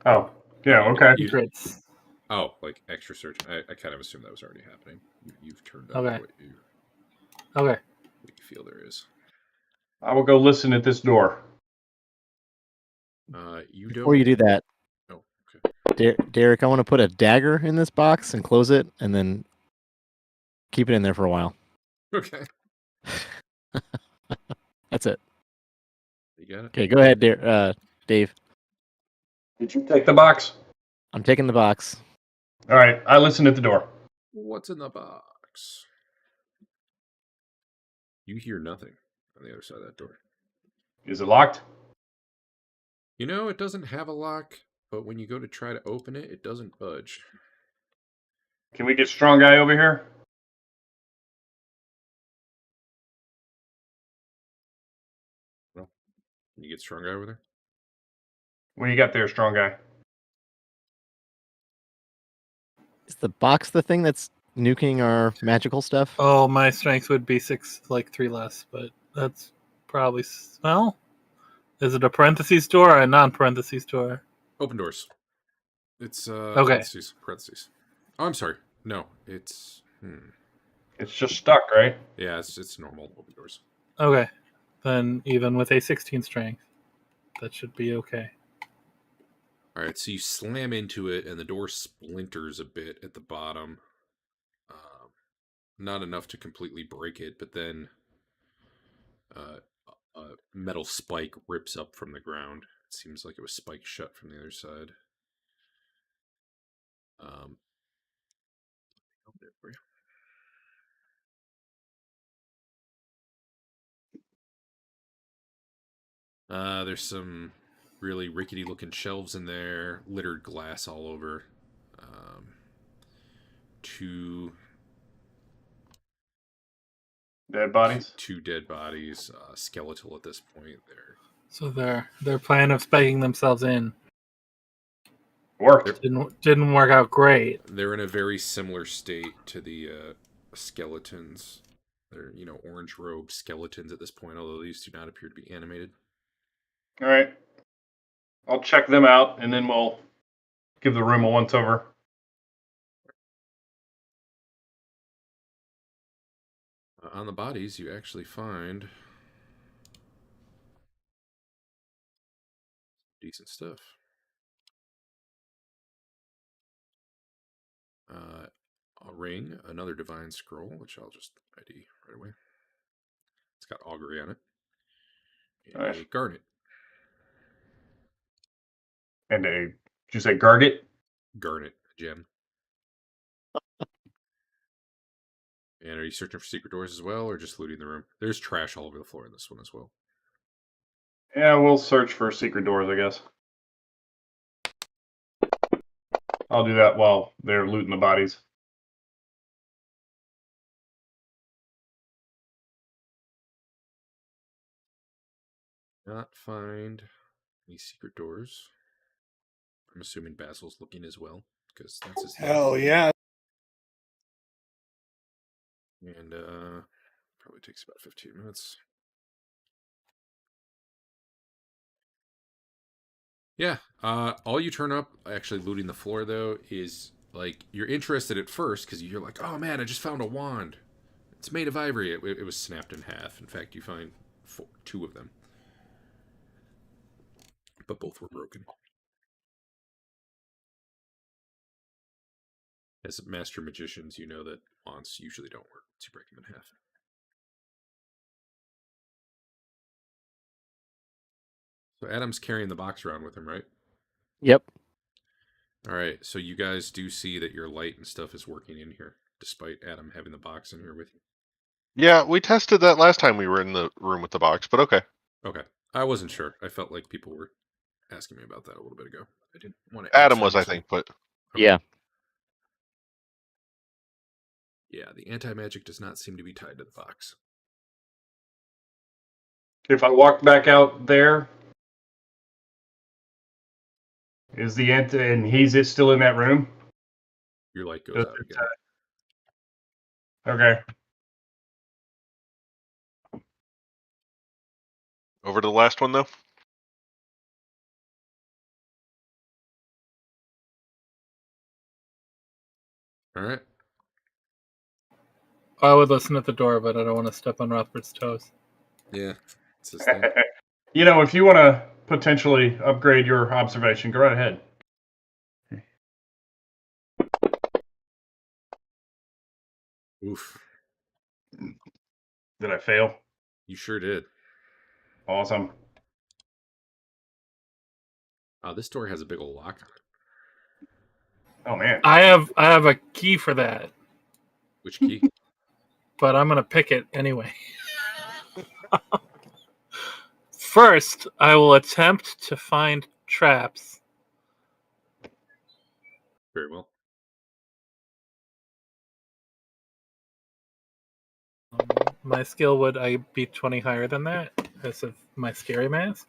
Oh, yeah, okay. Secrets. Oh, like extra search. I kind of assumed that was already happening. You've turned up Okay. what you Okay. feel there is. I will go listen at this door. You Before you do that, Oh, okay. Derek, I want to put a dagger in this box and close it, and then keep it in there for a while. Okay. That's it. You got it. Okay, go ahead, Dave. Did you take the box? I'm taking the box. All right, I listen at the door. What's in the box? You hear nothing on the other side of that door. Is it locked? You know, it doesn't have a lock, but when you go to try to open it, it doesn't budge. Can we get Strong Guy over here? Well, can you get strong guy over there? What do you got there, Strong Guy? Is the box the thing that's nuking our magical stuff? Oh, my strength would be 3 less, but that's probably well. Is it a parentheses door or a non-parentheses door? Open doors. It's Okay. parentheses. Oh, I'm sorry. No, it's It's just stuck, right? yeah, it's normal open doors. Okay. Then even with a 16 strength, that should be okay. All right, so you slam into it, and the door splinters a bit at the bottom. Not enough to completely break it, but then a metal spike rips up from the ground. It seems like it was spiked shut from the other side. Open it for you. There's some really rickety looking shelves in there, littered glass all over. Two Dead bodies. two dead bodies, skeletal at this point. So their plan of spiking themselves in Worked. didn't work out great. They're in a very similar state to the skeletons. They're orange robed skeletons at this point, although these do not appear to be animated. All right. I'll check them out, and then we'll give the room a once over. On the bodies, you actually find decent stuff. A ring, another divine scroll, which I'll just ID right away. It's got augury on it. And Nice. a garnet. And did you say garnet? Garnet gem. And are you searching for secret doors as well, or just looting the room? There's trash all over the floor in this one as well. Yeah, we'll search for secret doors, I guess. I'll do that while they're looting the bodies. Not find any secret doors. I'm assuming Basil's looking as well, because that's his Hell yeah. And probably takes about 15 minutes. Yeah. All you turn up, actually looting the floor though, is like you're interested at first because you're like, oh man, I just found a wand. It's made of ivory. It was snapped in half. In fact, you find two of them, but both were broken. As master magicians, you know that wands usually don't work once you break them in half. So Adam's carrying the box around with him, right? Yep. All right. So you guys do see that your light and stuff is working in here, despite Adam having the box in here with you. Yeah, we tested that last time we were in the room with the box, but okay. Okay. I wasn't sure. I felt like people were asking me about that a little bit ago. I didn't want to Adam answer was, I initially. think, but Okay. Yeah. Yeah, the anti-magic does not seem to be tied to the box. If I walk back out there, is the and he's still in that room? Your light goes Does out it, again. Okay. over to the last one, though. All right. I would listen at the door, but I don't want to step on Rothbert's toes. Yeah, it's this thing. If you want to potentially upgrade your observation, go right ahead. Oof. Did I fail? You sure did. Awesome. This door has a big old lock on it. Oh man. I have a key for that, Which key? but I'm gonna pick it anyway. First, I will attempt to find traps. Very well. My skill would I be 20 higher than that because of my scary mask,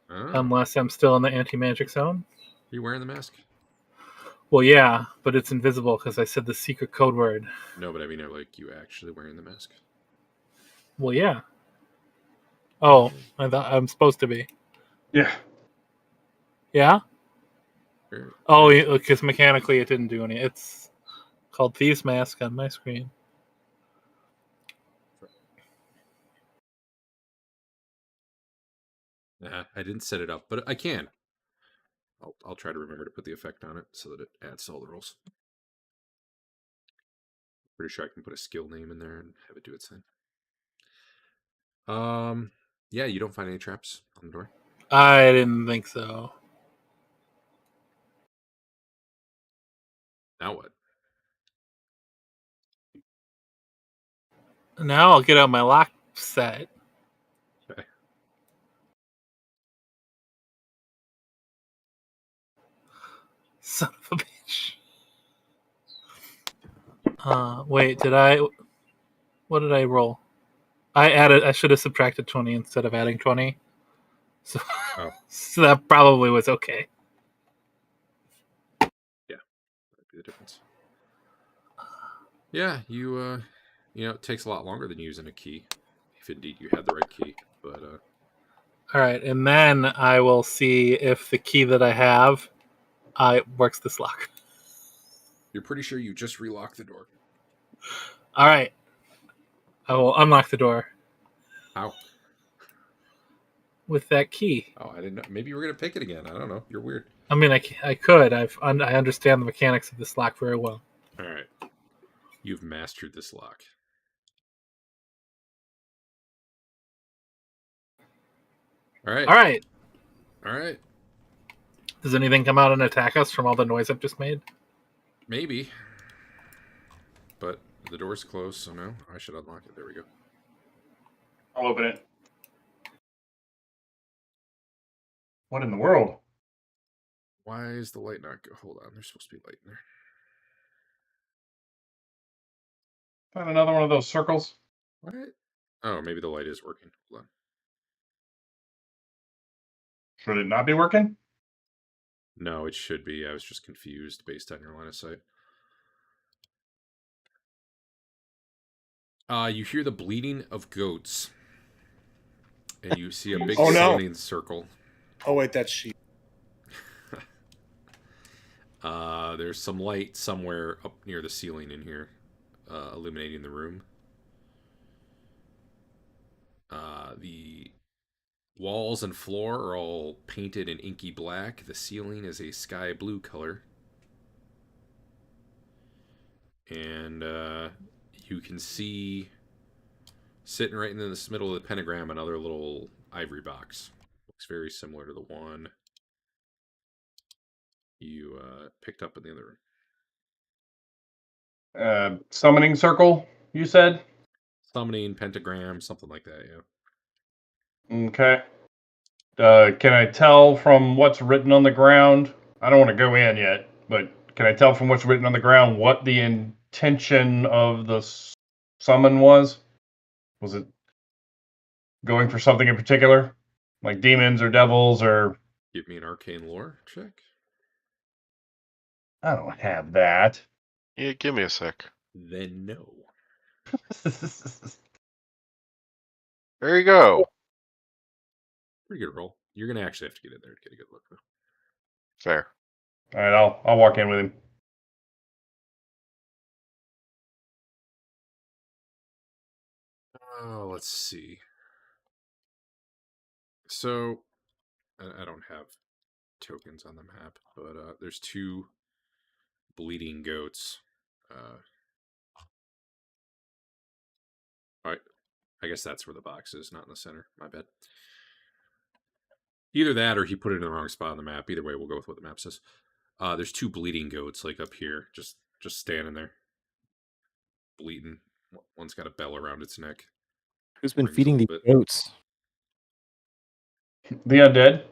unless I'm still in the anti-magic zone. Are you wearing the mask? Well, yeah, but it's invisible because I said the secret code word. No, but I mean, like you actually wearing the mask? Well, yeah. Oh, I thought I'm supposed to be. Yeah. Yeah? Very, Oh, because mechanically it didn't do any. It's called Thieves Mask on my screen. I didn't set it up, but I can. I'll try to remember to put the effect on it so that it adds to all the rolls. Pretty sure I can put a skill name in there and have it do its thing. Yeah, you don't find any traps on the door? I didn't think so. Now what? Now I'll get out my lock set. Okay. Son of a bitch. Wait, did I? What did I roll? I should have subtracted 20 instead of adding 20. So, Oh. so that probably was okay. Yeah, that'd be the difference. Yeah, you know, it takes a lot longer than using a key, if indeed you had the right key. But All right, and then I will see if the key that I have works this lock. you're pretty sure you just relocked the door. All right, I will unlock the door How? with that key. Oh, I didn't know. Maybe you were gonna pick it again. I don't know. You're weird. I mean, I could. I understand the mechanics of this lock very well. All right, you've mastered this lock. All right. All right. All right. Does anything come out and attack us from all the noise I've just made? Maybe. But the door's closed, so no. I should unlock it. There we go. I'll open it. What in the world? Why is the light not go? Hold on. There's supposed to be light in there. Found another one of those circles. What? Oh, maybe the light is working. Hold on. Should it not be working? No, it should be. I was just confused based on your line of sight. You hear the bleating of goats. And you see a big Oh, no. summoning circle. Oh wait, that's sheep. There's some light somewhere up near the ceiling in here, illuminating the room. The walls and floor are all painted in inky black. The ceiling is a sky blue color. And you can see, sitting right in the middle of the pentagram, another little ivory box. Looks very similar to the one you picked up in the other room. Summoning circle, you said? Summoning, pentagram, something like that, yeah. Okay. Can I tell from what's written on the ground? I don't want to go in yet, but can I tell from what's written on the ground what the intention of the summon was? Was it going for something in particular? Like demons or devils or... Give me an arcane lore check. I don't have that. Yeah, give me a sec. Then no. There you go. Pretty good roll. You're gonna actually have to get in there to get a good look, though. Fair. All right, I'll walk in with him. Oh, let's see. So, I don't have tokens on the map, but there's two bleeding goats. All right, I guess that's where the box is, not in the center. My bad. Either that, or he put it in the wrong spot on the map. Either way, we'll go with what the map says. There's two bleeding goats, like up here, just standing there, bleeding. One's got a bell around its neck. Who's been Rings a feeding these little bit. goats? The undead?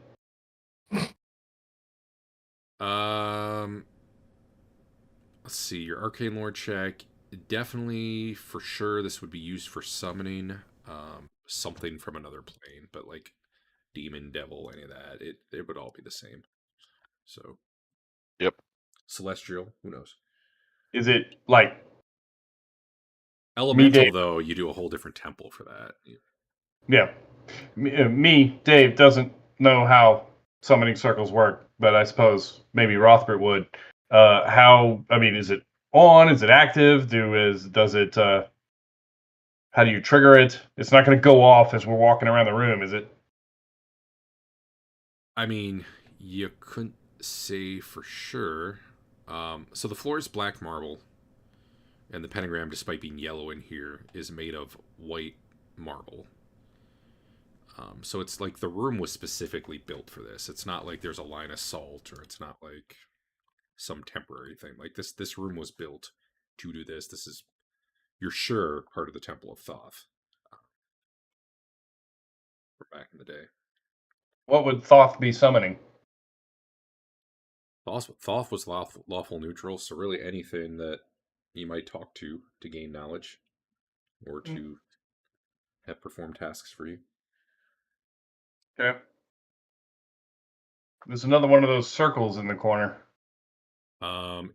Let's see, your arcane lore check. Definitely, for sure, this would be used for summoning something from another plane, but like demon, devil, any of that, it would all be the same. So, Yep. celestial, who knows? Is it like... Elemental, Dave. though, you do a whole different temple for that. Yeah. Me, Dave, doesn't know how summoning circles work, but I suppose maybe Rothbert would. Is it on? Is it active? How do you trigger it? It's not going to go off as we're walking around the room, is it? I mean, you couldn't say for sure. So the floor is black marble, and the pentagram, despite being yellow in here, is made of white marble. So it's like the room was specifically built for this. It's not like there's a line of salt, or it's not like some temporary thing. Like this room was built to do this. This is, you're sure, part of the Temple of Thoth from back in the day. What would Thoth be summoning? Thoth was lawful neutral, so really anything that you might talk to gain knowledge or to have perform tasks for you. Okay. There's another one of those circles in the corner.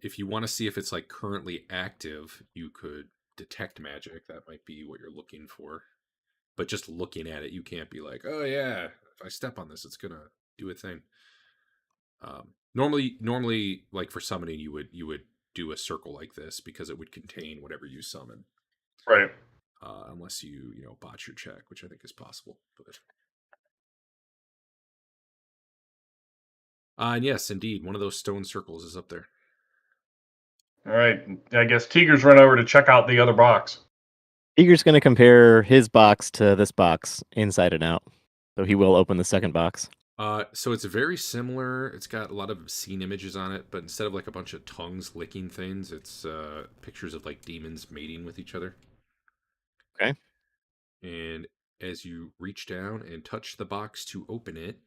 If you want to see if it's like currently active, you could detect magic. That might be what you're looking for. But just looking at it, you can't be like, oh yeah, if I step on this, it's gonna do a thing. Normally, like for summoning, you would do a circle like this because it would contain whatever you summon. Right. Unless you botch your check, which I think is possible. But and yes, indeed, one of those stone circles is up there. All right. I guess Teeger's run over to check out the other box. Teeger's going to compare his box to this box inside and out. So he will open the second box. So it's very similar. It's got a lot of obscene images on it, but instead of like a bunch of tongues licking things, it's pictures of like demons mating with each other. Okay. And as you reach down and touch the box to open it,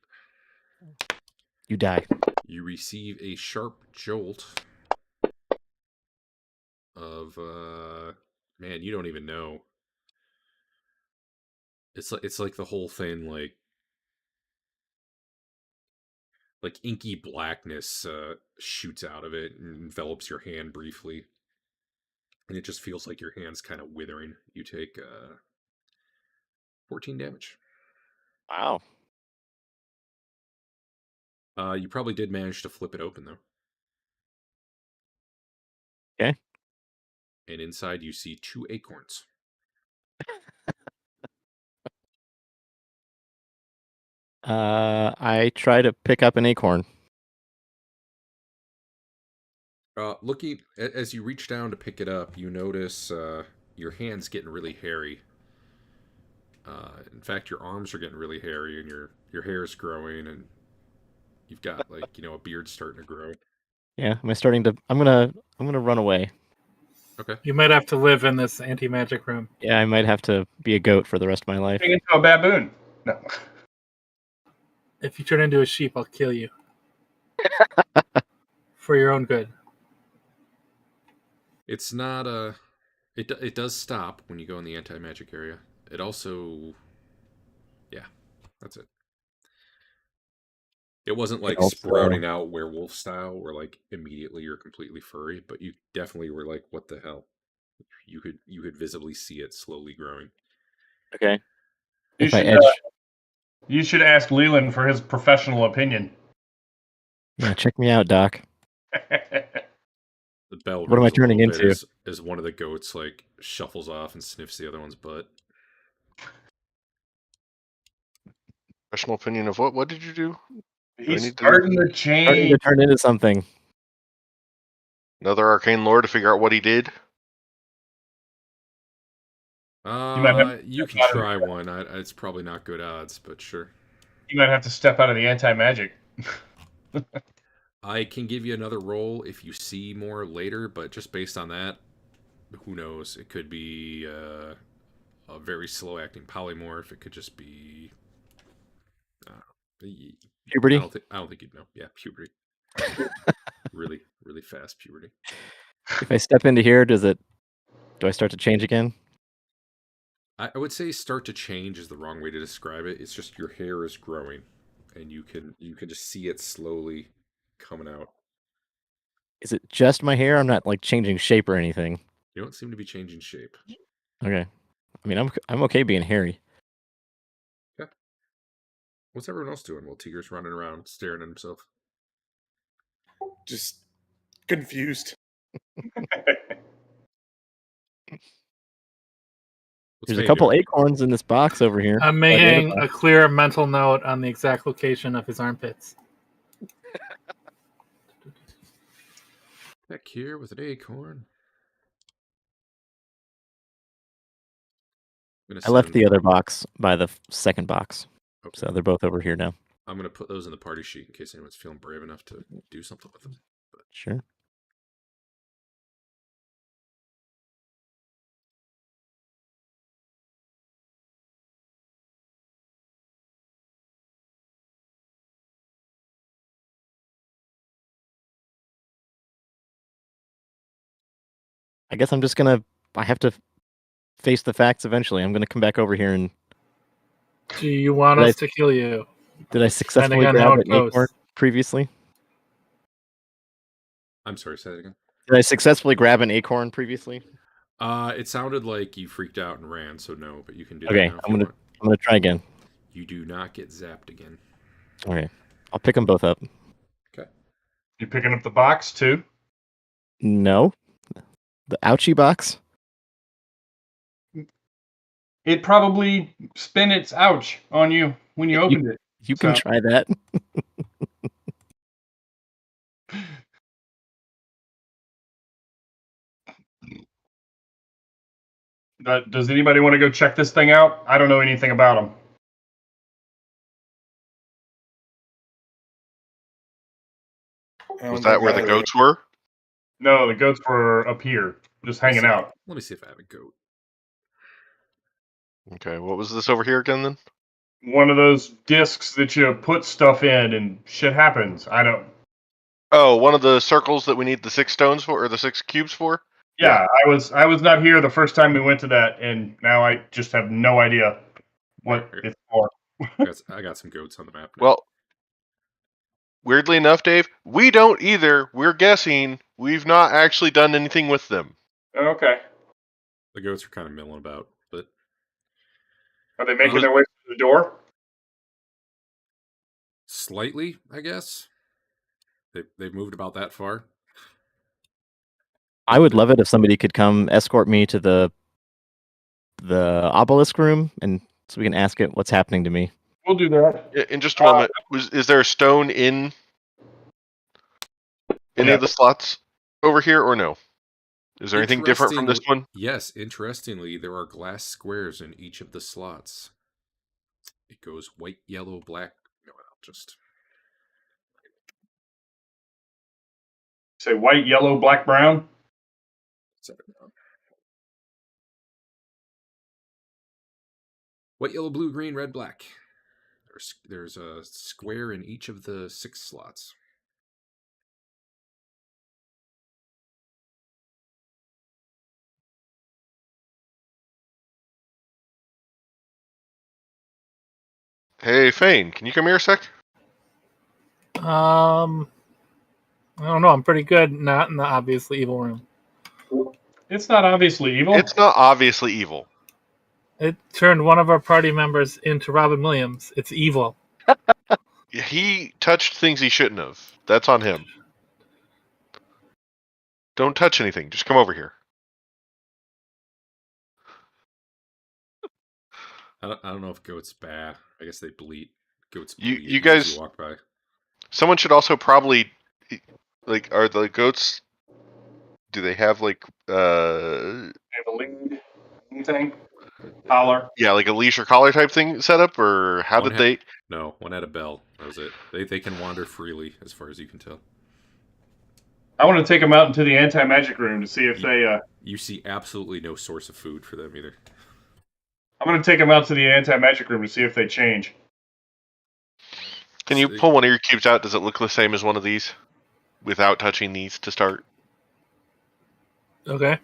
you die. You receive a sharp jolt of man, you don't even know. It's like the whole thing like inky blackness shoots out of it and envelops your hand briefly. And it just feels like your hand's kind of withering. You take 14 damage. Wow. You probably did manage to flip it open, though. Okay. And inside you see 2 acorns. I try to pick up an acorn. Looking as you reach down to pick it up, you notice your hand's getting really hairy. In fact, your arms are getting really hairy, and your hair's growing, and you've got like a beard starting to grow. Yeah, am I starting to? I'm gonna run away. Okay. You might have to live in this anti-magic room. Yeah, I might have to be a goat for the rest of my life. Turning into a baboon. No. If you turn into a sheep, I'll kill you. For your own good. It's not a. It does stop when you go in the anti-magic area. It also, yeah, that's it. It wasn't like sprouting out werewolf style, where like immediately you're completely furry, but you definitely were like, "What the hell?" You could visibly see it slowly growing. Okay. You should ask Lelion for his professional opinion. Yeah, check me out, Doc. The bell. What am I turning into? As one of the goats like shuffles off and sniffs the other one's butt. Professional opinion of what? What did you do? He's starting to change. Starting to turn into something. Another arcane lore to figure out what he did. You can try one. It's probably not good odds, but sure. You might have to step out of the anti-magic. I can give you another roll if you see more later, but just based on that, who knows? It could be a very slow-acting polymorph. It could just be puberty. I don't think you'd know. Yeah, puberty. really, really fast puberty. If I step into here, do I start to change again? I would say start to change is the wrong way to describe it. It's just your hair is growing, and you can just see it slowly coming out. Is it just my hair? I'm not like changing shape or anything. You don't seem to be changing shape. Okay. I mean, I'm okay being hairy. Yeah. What's everyone else doing while Teeger's running around staring at himself? Just confused. There's a couple acorns in this box over here. I'm making a clear mental note on the exact location of his armpits. Back here with an acorn. I left the other box by the second box. Okay. So they're both over here now. I'm going to put those in the party sheet in case anyone's feeling brave enough to do something with them. But Sure. I guess I'm just gonna. I have to face the facts eventually. I'm gonna come back over here and. Do you want Did I- us to kill you? Did I successfully on how grab it an acorn goes. previously? I'm sorry, say that again. Did I successfully grab an acorn previously? It sounded like you freaked out and ran, so no, but you can do Okay, that now if you want. I'm gonna try again. You do not get zapped again. All right, I'll pick them both up. Okay. You picking up the box too? No, the ouchie box. It probably spin its ouch on you when you opened it. You can So- try that. Does anybody want to go check this thing out? I don't know anything about them. Was that where the goats were? No, the goats were up here, just hanging out. Let me see if I have a goat. Okay, what was this over here again then? One of those discs that you put stuff in and shit happens. I don't. Oh, one of the circles that we need the 6 stones for, or the 6 cubes for? Yeah, I was not here the first time we went to that, and now I just have no idea what it's for. I got some goats on the map now. Well, weirdly enough, Dave, we don't either. We're guessing. We've not actually done anything with them. Okay. The goats are kind of milling about, but Are they making their way to the door? slightly, I guess. They've moved about that far. I would love it if somebody could come escort me to the obelisk room, and so we can ask it what's happening to me. We'll do that. In just a moment, is there a stone in any of the slots over here, or no? Is there anything different from this one? Yes, interestingly, there are glass squares in each of the slots. It goes white, yellow, black. No, I'll just... Say white, yellow, black, brown. White, yellow, blue, green, red, black. There's a square in each of the 6 slots. Hey, Fain, can you come here a sec? I don't know. I'm pretty good. Not in the obviously evil room. It's not obviously evil. It's not obviously evil. It turned one of our party members into Robin Williams. It's evil. He touched things he shouldn't have. That's on him. Don't touch anything. Just come over here. I don't know if goats baa. I guess they bleat. Goats You bleat guys- as you walk by. Someone should also probably, like, are the goats? Do they have like They have a lead thing. Collar. yeah, like a leash or collar type thing set up, or how One did they? No, one had a bell. That was it. They can wander freely, as far as you can tell. I want to take them out into the anti-magic room to see if they. You see absolutely no source of food for them either. I'm going to take them out to the anti-magic room to see if they change. Can you pull one of your cubes out? Does it look the same as one of these, without touching these to start? Okay.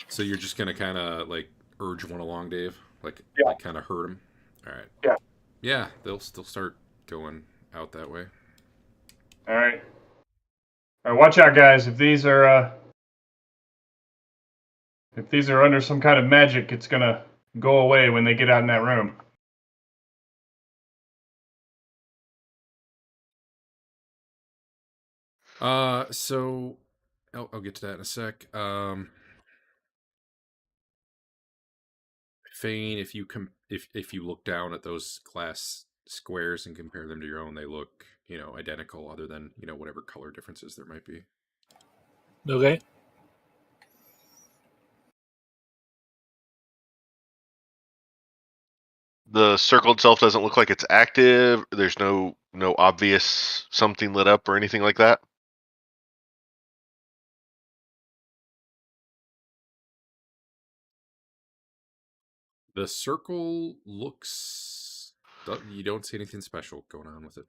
So you're just gonna kind of like urge one along, Dave, like kind of hurt them. All right. Yeah. Yeah, they'll still start going out that way. All right. All right, watch out, guys. If these are under some kind of magic, it's gonna go away when they get out in that room. So I'll get to that in a sec. Fain, if you if you look down at those glass squares and compare them to your own, they look, identical, other than, whatever color differences there might be. Okay. The circle itself doesn't look like it's active. There's no obvious something lit up or anything like that. The circle looks... You don't see anything special going on with it.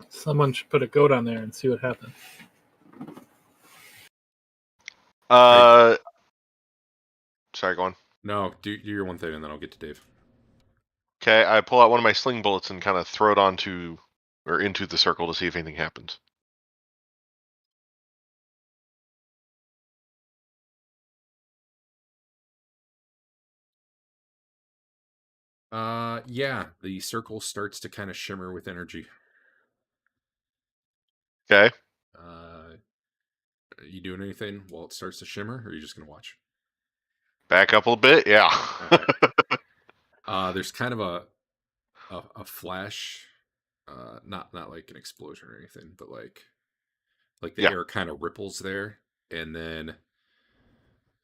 Someone should put a goat on there and see what happens. Sorry, go on. No, do your one thing and then I'll get to Dave. Okay, I pull out one of my sling bullets and kind of throw it onto or into the circle to see if anything happens. Yeah, the circle starts to kind of shimmer with energy. Okay. Are you doing anything while it starts to shimmer, or are you just gonna watch? Back up a little bit, yeah. There's kind of a flash, not like an explosion or anything, but like the air kind of ripples there, and then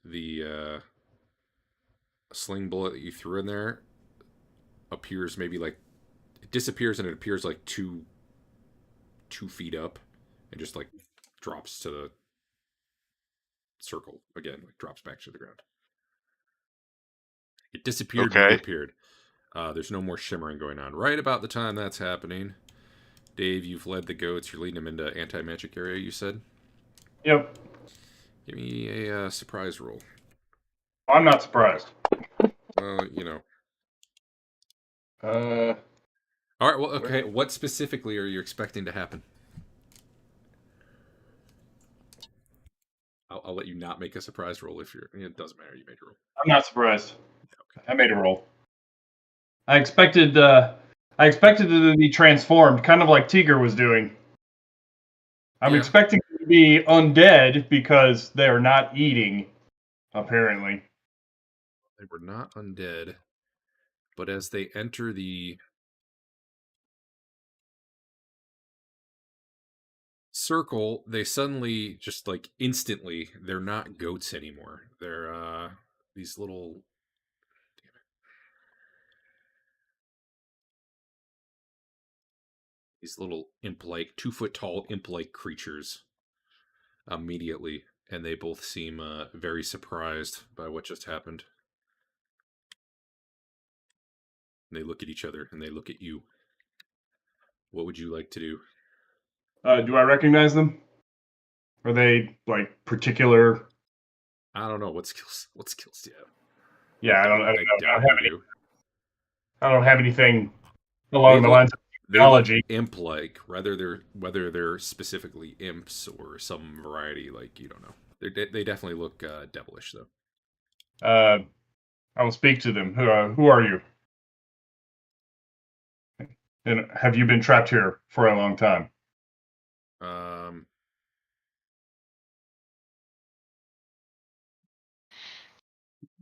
the sling bullet that you threw in there appears maybe like it disappears, and it appears like 2 feet up, and just like drops to the circle again, like drops back to the ground. It disappeared and reappeared. There's no more shimmering going on. Right about the time that's happening, Dave, you've led the goats. You're leading them into anti-magic area, you said? Yep. Give me a surprise roll. I'm not surprised. You know. Uh. All right, well, okay. What specifically are you expecting to happen? I'll let you not make a surprise roll if you're... It doesn't matter. You made your roll. I'm not surprised. Okay. I made a roll. I expected it to be transformed, kind of like Teeger was doing. I'm expecting it to be undead because they are not eating, apparently. They were not undead, but as they enter the circle, they suddenly just like instantly, they're not goats anymore. They're these little... These little imp-like, 2-foot tall imp-like creatures immediately, and they both seem very surprised by what just happened. And they look at each other, and they look at you. What would you like to do? Do I recognize them? Are they like particular? I don't know. What skills do you have? Yeah, I don't have anything along the lines of technology. Imp-like, whether they're specifically imps or some variety, like you don't know. They definitely look devilish though. I will speak to them. Who are you? And have you been trapped here for a long time?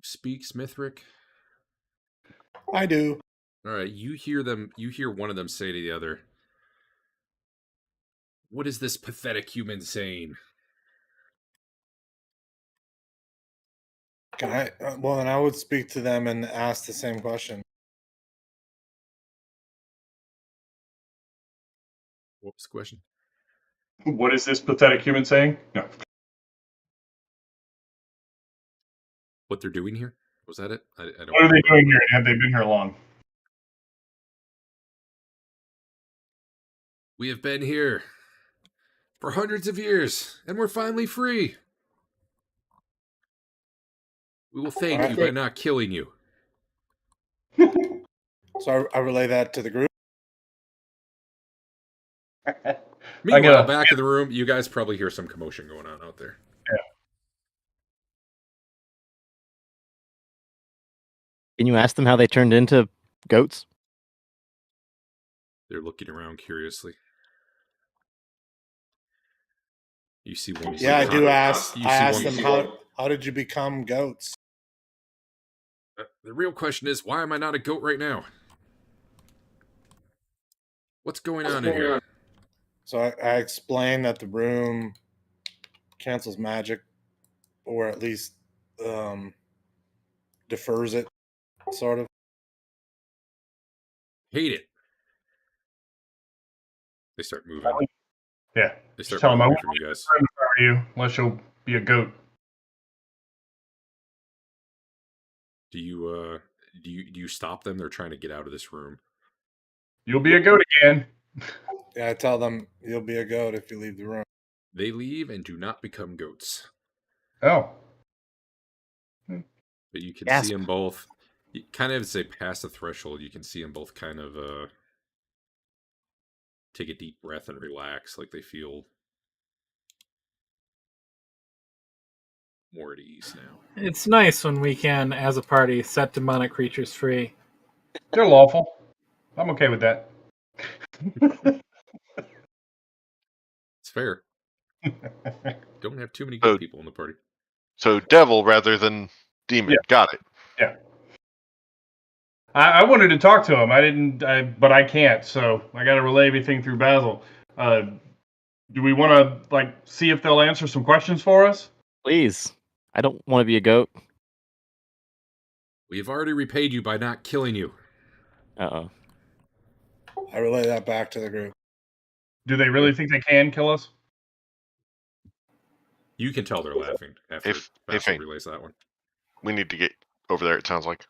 Speak, Smithrick. I do. All right, you hear one of them say to the other, "What is this pathetic human saying?" Can I? Well, then I would speak to them and ask the same question. What was the question? What is this pathetic human saying? No. What they're doing here? Was that it? I don't. What are they doing here? And have they been here long? We have been here for hundreds of years, and we're finally free. We will thank you by not killing you. So I relay that to the group. Meanwhile, back in the room, you guys probably hear some commotion going on out there. Yeah. Can you ask them how they turned into goats? They're looking around curiously. You see one. Yeah, I do ask. I ask them, how did you become goats? The real question is, why am I not a goat right now? What's going on in here? So I explain that the room cancels magic, or at least defers it, sort of. Hate it. They start moving. Yeah. They start tell them I moving won't from you guys. you unless you'll be a goat. Do you stop them? They're trying to get out of this room. You'll be a goat again. Yeah, I tell them you'll be a goat if you leave the room. They leave and do not become goats. Oh. But you can Gasp. see them both. You kind of as they pass the threshold, you can see them both kind of take a deep breath and relax, like they feel more at ease now. It's nice when we can, as a party, set demonic creatures free. They're lawful. I'm okay with that. It's fair. Don't have too many good So- people in the party. So devil rather than demon. Yeah. Got it. Yeah. I wanted to talk to him. But I can't. So I got to relay everything through Basil. Do we want to see if they'll answer some questions for us? Please. I don't want to be a goat. We have already repaid you by not killing you. Uh-oh. I relay that back to the group. Do they really think they can kill us? You can tell they're laughing after Hey, Basil Fain. relays that one. We need to get over there, it sounds like.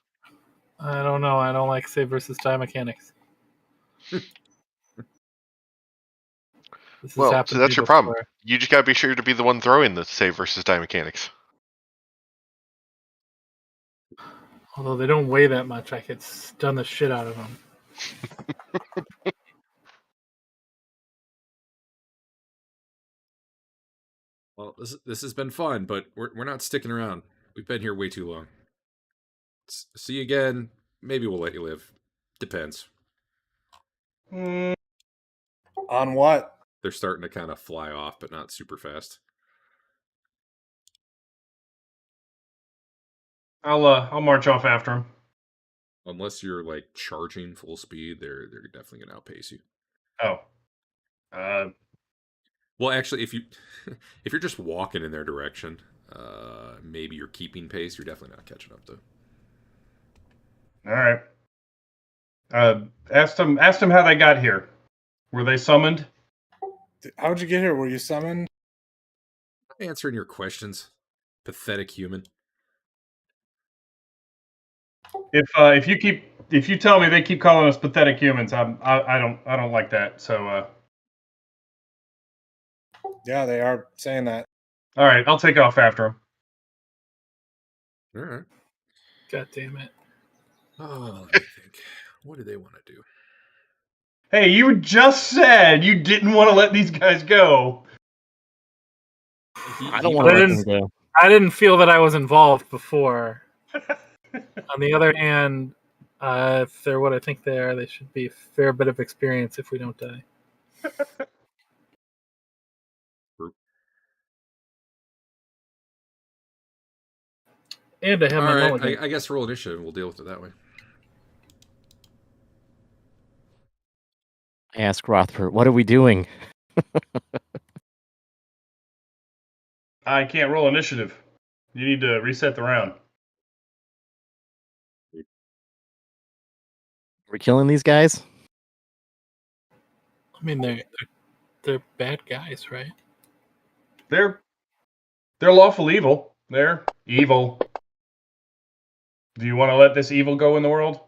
I don't know. I don't like save versus die mechanics. This has Well, happened so to that's me your problem. before. You just gotta be sure to be the one throwing the save versus die mechanics. Although they don't weigh that much, I could stun the shit out of them. Well, this has been fun, but we're not sticking around. We've been here way too long. See you again. Maybe we'll let you live. Depends. On what? They're starting to kind of fly off, but not super fast. I'll march off after him. Unless you're like charging full speed, they're definitely gonna outpace you. Oh. Well, actually, if you're just walking in their direction, maybe you're keeping pace. You're definitely not catching up though. All right. Asked them how they got here. Were they summoned? How'd you get here? Were you summoned? Answering your questions, pathetic human. If you tell me they keep calling us pathetic humans, I don't like that. So Yeah, they are saying that. all right, I'll take off after them. All right. God damn it. Oh, let me think. What do they want to do? Hey, you just said you didn't want to let these guys go. I don't want to let them didn't- go. I didn't feel that I was involved before. On the other hand, if they're what I think they are, they should be a fair bit of experience if we don't die. And I have All my right, mulligan. I guess roll initiative and we'll deal with it that way. I ask Rothbert, what are we doing? I can't roll initiative. You need to reset the round. Are we killing these guys? I mean, they're bad guys, right? They're lawful evil. They're evil. Do you want to let this evil go in the world?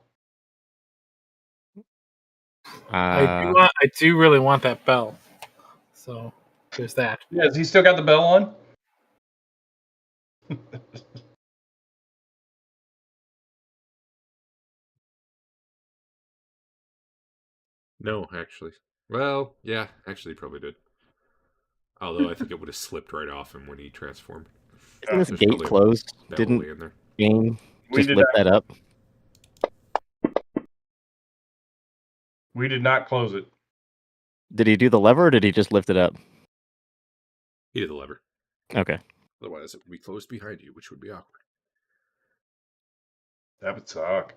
I do really want that bell. So there's that. Yeah, has he still got the bell on? No, actually. Well, yeah, actually, he probably did. Although I think it would have slipped right off him when he transformed. Isn't this There's gate probably a closed? That Didn't way in there. Game We just did lift not. that up? We did not close it. Did he do the lever or did he just lift it up? He did the lever. Okay. Otherwise, it would be closed behind you, which would be awkward. That would suck.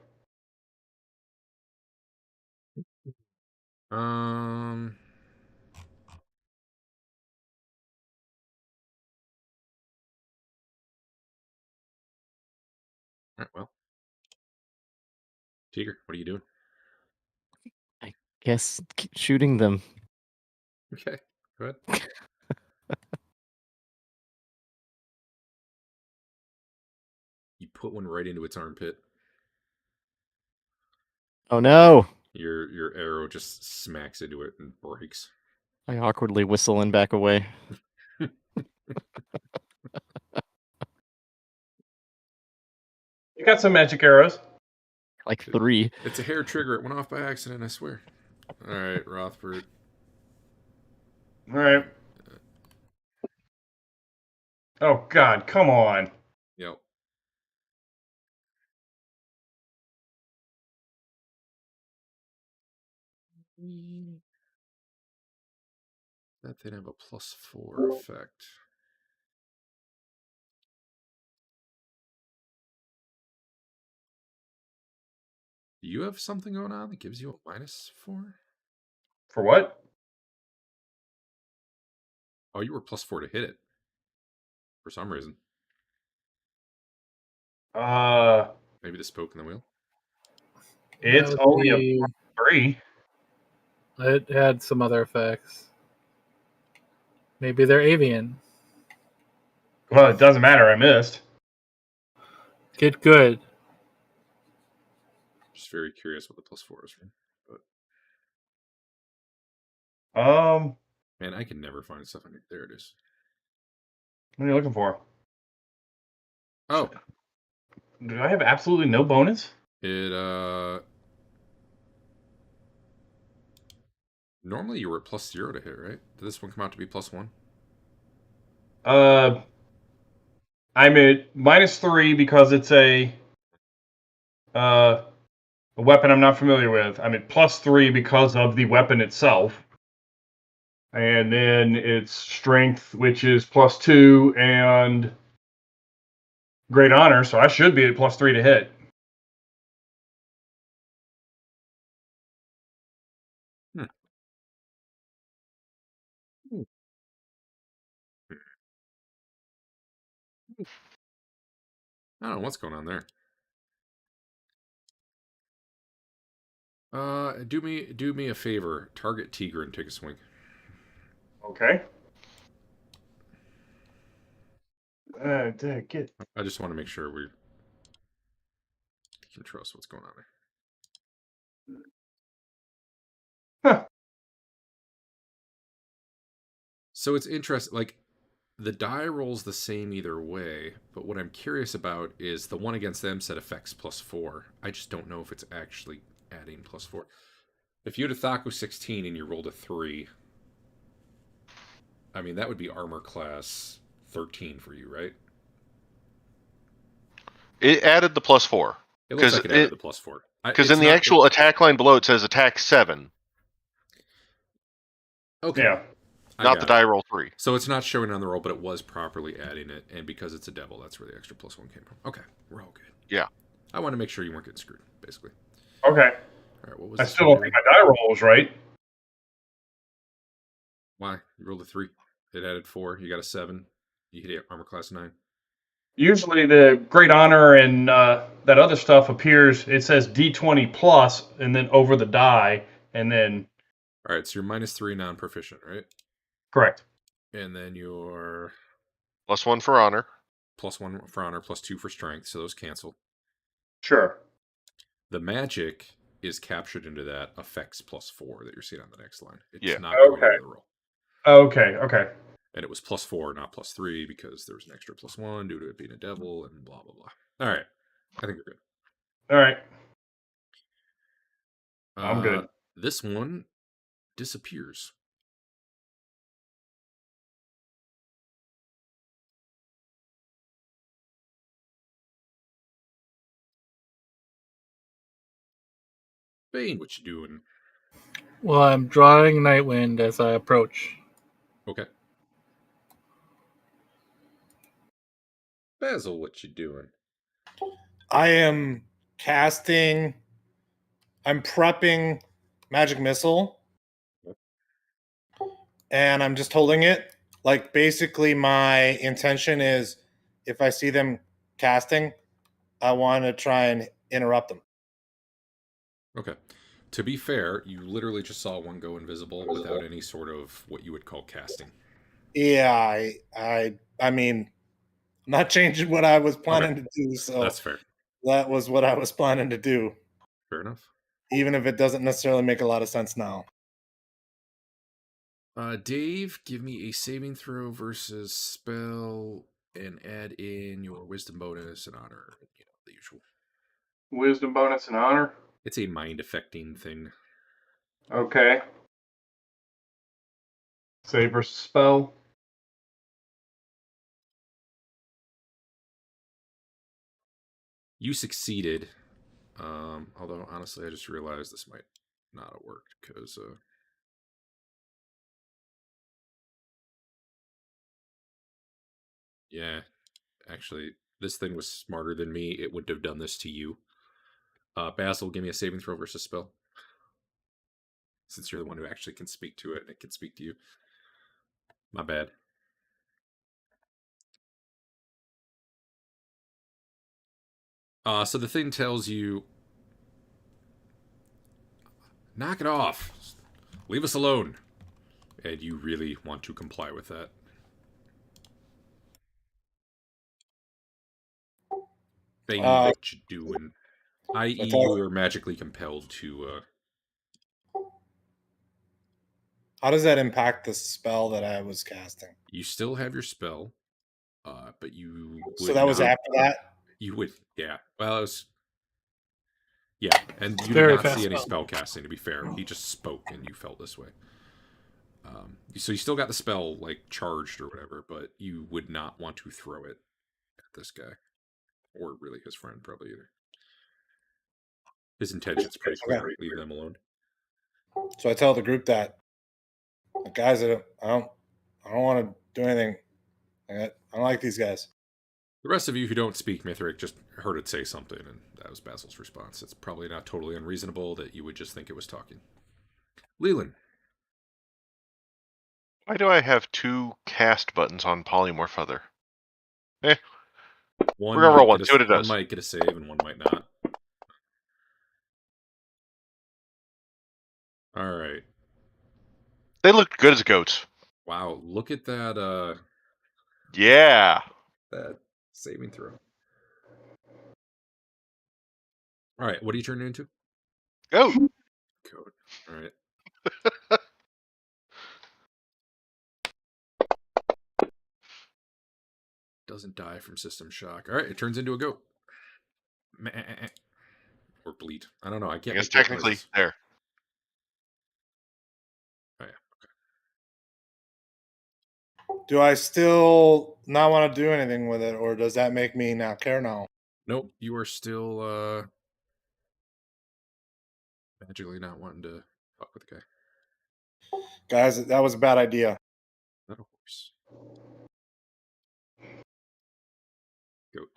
Um. All right, well. Teeger, what are you doing? Guess keep shooting them. Okay, go ahead. You put one right into its armpit. Oh no! Your arrow just smacks into it and breaks. I awkwardly whistle and back away. You got some magic arrows. Like 3. It's a hair trigger. It went off by accident, I swear. All right, Rothbert. All right. Oh God, come on. Yep. That they'd have a +4 effect. Do you have something going on that gives you a -4? For what? Oh, you were +4 to hit it. For some reason. Maybe the spoke in the wheel? It's That would only a be- 3. It had some other effects. Maybe they're avian. Well, it doesn't matter. I missed. Get good. Just very curious what the +4 is from. But man, I can never find stuff on it. There it is. What are you looking for? Oh, Do I have absolutely no bonus? it normally you were at +0 to hit, right? Did this one come out to be +1? I'm at -3 because it's a weapon I'm not familiar with. I'm at +3 because of the weapon itself. And then it's strength, which is +2, and great honor, so I should be at +3 to hit. I don't know what's going on there. Do me a favor. Target Teeger and take a swing. Okay. Get. I just want to make sure we can trust what's going on there. Huh. So it's interesting. Like the die rolls the same either way, but what I'm curious about is the one against them said effects +4. I just don't know if it's actually adding +4. If you had a Thaku 16 and you rolled a 3, I mean that would be armor class 13 for you, right? It added the +4. It looks like it added the +4. Because in the actual attack line below it says attack 7. Okay. Yeah. Not the die roll 3. So it's not showing on the roll, but it was properly adding it, and because it's a devil, that's where the extra +1 came from. Okay, we're all good. Yeah. I want to make sure you weren't getting screwed, basically. Okay. All right, what was I this still one don't think my die roll was right. Why? You rolled a 3. It added 4. You got a 7. You hit armor class 9. Usually the great honor and that other stuff appears, it says D20 plus, and then over the die, and then... All right, so you're -3 non-proficient, right? Correct. And then you're... +1 for honor. +1 for honor, +2 for strength, so those cancel. Sure. The magic is captured into that effects +4 that you're seeing on the next line. It's not Okay. going into the roll. Okay. And it was +4, not +3, because there was an extra +1 due to it being a devil and blah, blah, blah. All right. I think we're good. All right. I'm good. This one disappears. Fain, what you doing? Well, I'm drawing Nightwind as I approach. Okay. Basil, what you doing? I am casting. I'm prepping Magic Missile. And I'm just holding it. Like, basically, my intention is if I see them casting, I want to try and interrupt them. Okay. To be fair, you literally just saw one go invisible without any sort of what you would call casting. Yeah, I mean, not changing what I was planning to do. So That's fair. that was what I was planning to do, Fair enough. even if it doesn't necessarily make a lot of sense now. Dave, give me a saving throw versus spell and add in your wisdom bonus and honor. You know, the usual. Wisdom bonus and honor. It's a mind affecting thing. Okay. Save versus spell. You succeeded. Although, honestly, I just realized this might not have worked because... yeah, actually, this thing was smarter than me. It would have done this to you. Basil, give me a saving throw versus spell. Since you're the one who actually can speak to it and it can speak to you. My bad. So the thing tells you, knock it off. Leave us alone. And you really want to comply with that. Fain, what you doing? I.e., you are magically compelled to... How does that impact the spell that I was casting? You still have your spell, but you would So that was not, after that? You would, yeah. Well, it was... yeah, and you did Very not fast see any spell. spell casting, to be fair. He just spoke, and you felt this way. So you still got the spell, like, charged or whatever, but you would not want to throw it at this guy. Or really his friend, probably, either. His intention's pretty clear. Leave them alone. So I tell the group that, guys, I don't want to do anything. I don't like these guys. The rest of you who don't speak Mithric just heard it say something, and that was Basil's response. It's probably not totally unreasonable that you would just think it was talking. Leland. Why do I have 2 cast buttons on Polymorph Other? One we're gonna roll one. See what it One does. might get a save, and one might not. All right. They looked good as goats. Wow, look at that. Yeah. That saving throw. All right, what are you turning into? Goat. Code. All right. Doesn't die from system shock. All right, it turns into a goat. Or bleat. I don't know. I can't. I guess make technically noises. there. Oh, yeah. Okay. Do I still not want to do anything with it, or does that make me not care now? Nope, you are still magically not wanting to fuck with the guy. Guys, that was a bad idea. Not a horse. Goat.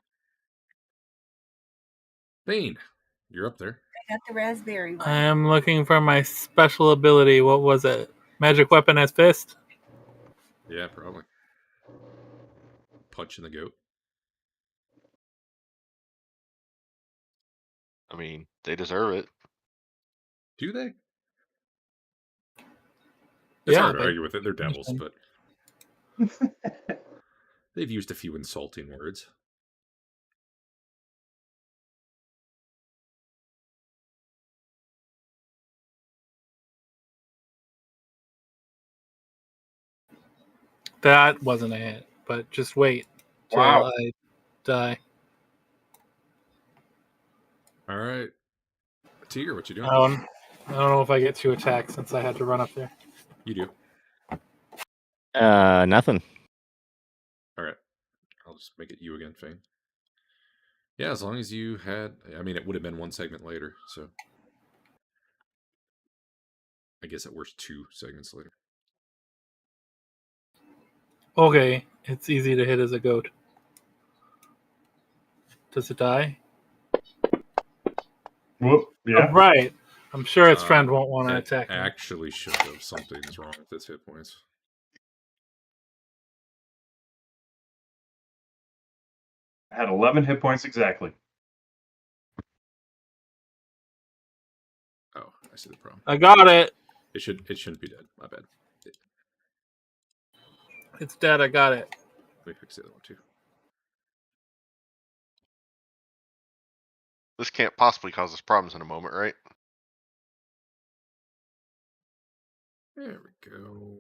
Fain, you're up there. I got the raspberry one. I am looking for my special ability. What was it? Magic weapon as fist? Yeah, probably. Punching the goat. I mean, they deserve it. Do they? It's Yeah, hard to they- argue with it. They're devils, but they've used a few insulting words. That wasn't a hit, but just wait till Wow. I die. All right. Teeger, what you doing? I don't know if I get 2 attacks since I had to run up there. You do. Nothing. All right. I'll just make it you again, Fain. Yeah, as long as you had... I mean, it would have been 1 segment later, so... I guess at worst 2 segments later. Okay, it's easy to hit as a goat. Does it die? Whoop. Yeah. Right. I'm sure its friend won't want to It attack me. actually should have. Something's wrong with its hit points. I had 11 hit points exactly. Oh, I see the problem. I got it. It shouldn't be dead. My bad. It's dead. I got it. Let me fix the other one too. This can't possibly cause us problems in a moment, right? There we go.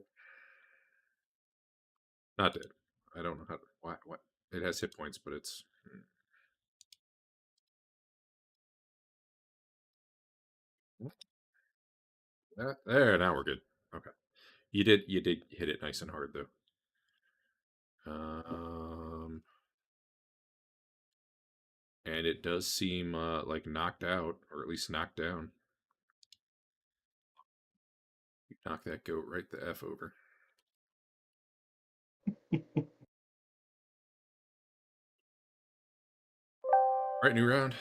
Not dead. I don't know how to... What? It has hit points, but it's... There, now we're good. Okay. You did hit it nice and hard, though. And it does seem like knocked out, or at least knocked down. You knock that goat right the F over. Alright, new round.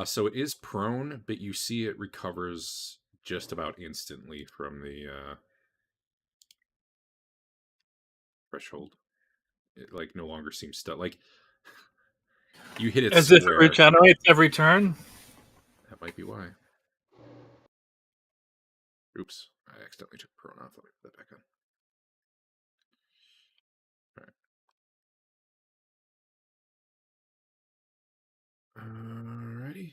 So it is prone, but you see it recovers just about instantly from the threshold. It like no longer seems stuck. Like you hit it As if it square. regenerates every turn. That might be why. Oops, I accidentally took prone off. Let me put that back on. Alrighty.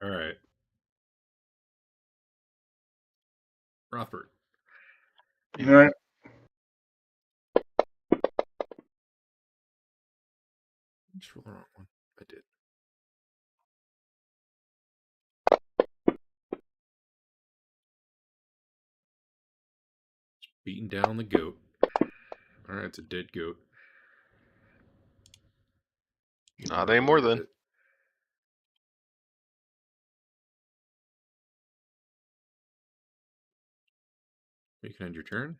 All right. Rothbert. All right. Just roll the wrong one. I did. Just beating down the goat. All right, it's a dead goat. Not anymore then. You can end your turn.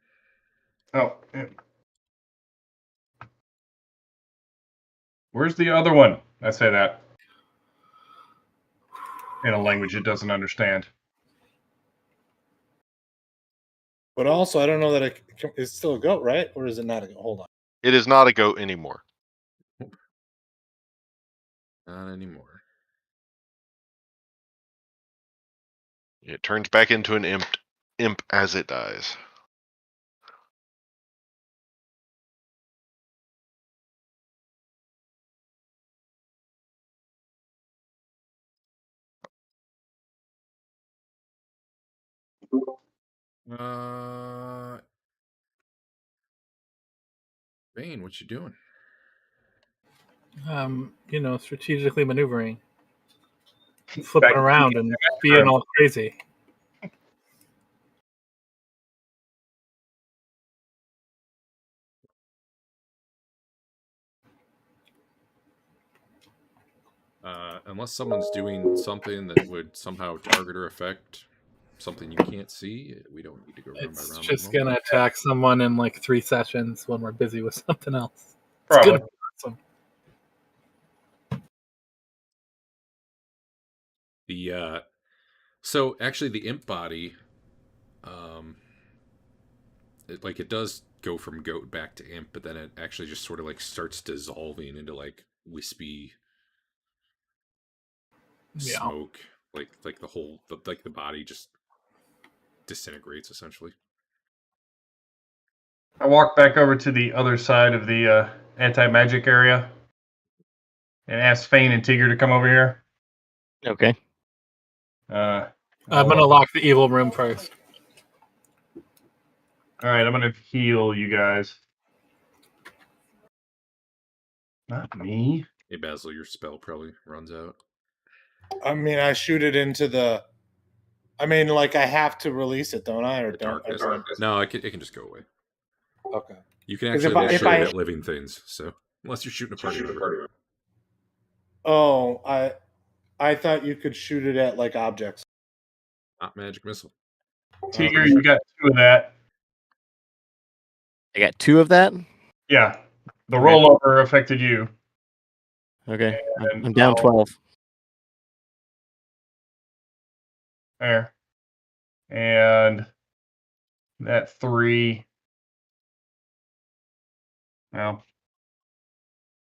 Oh, yeah. Where's the other one? I say that in a language it doesn't understand. But also, I don't know that it's still a goat, right? Or is it not a goat? Hold on. It is not a goat anymore. Not anymore. It turns back into an imp as it dies. Fain, what you doing? Strategically maneuvering, flipping around and being all crazy. Unless someone's doing something that would somehow target or affect something you can't see, we don't need to go round by It's round. just going to attack someone in like 3 sessions when we're busy with something else. Probably. It's gonna be awesome. So actually the imp body, it does go from goat back to imp, but then it actually just sort of like starts dissolving into like wispy smoke, like the whole the body just disintegrates essentially. I walk back over to the other side of the anti-magic area and ask Fain and Teeger to come over here. Okay. I'm going to lock the evil room first. All right, I'm going to heal you guys. Not me. Hey Basil, your spell probably runs out. I mean, I shoot it into the. I mean, like I have to release it, don't I? Or The don't? darkness. No, it can just go away. Okay. You can actually shoot it at living things. So unless you're shooting a party member. Oh, I thought you could shoot it at like objects. Not magic missile. Teeger, you got 2 of that. I got 2 of that. Yeah. The Okay. rollover affected you. Okay, And I'm down I'll- 12. There. And that 3. Well,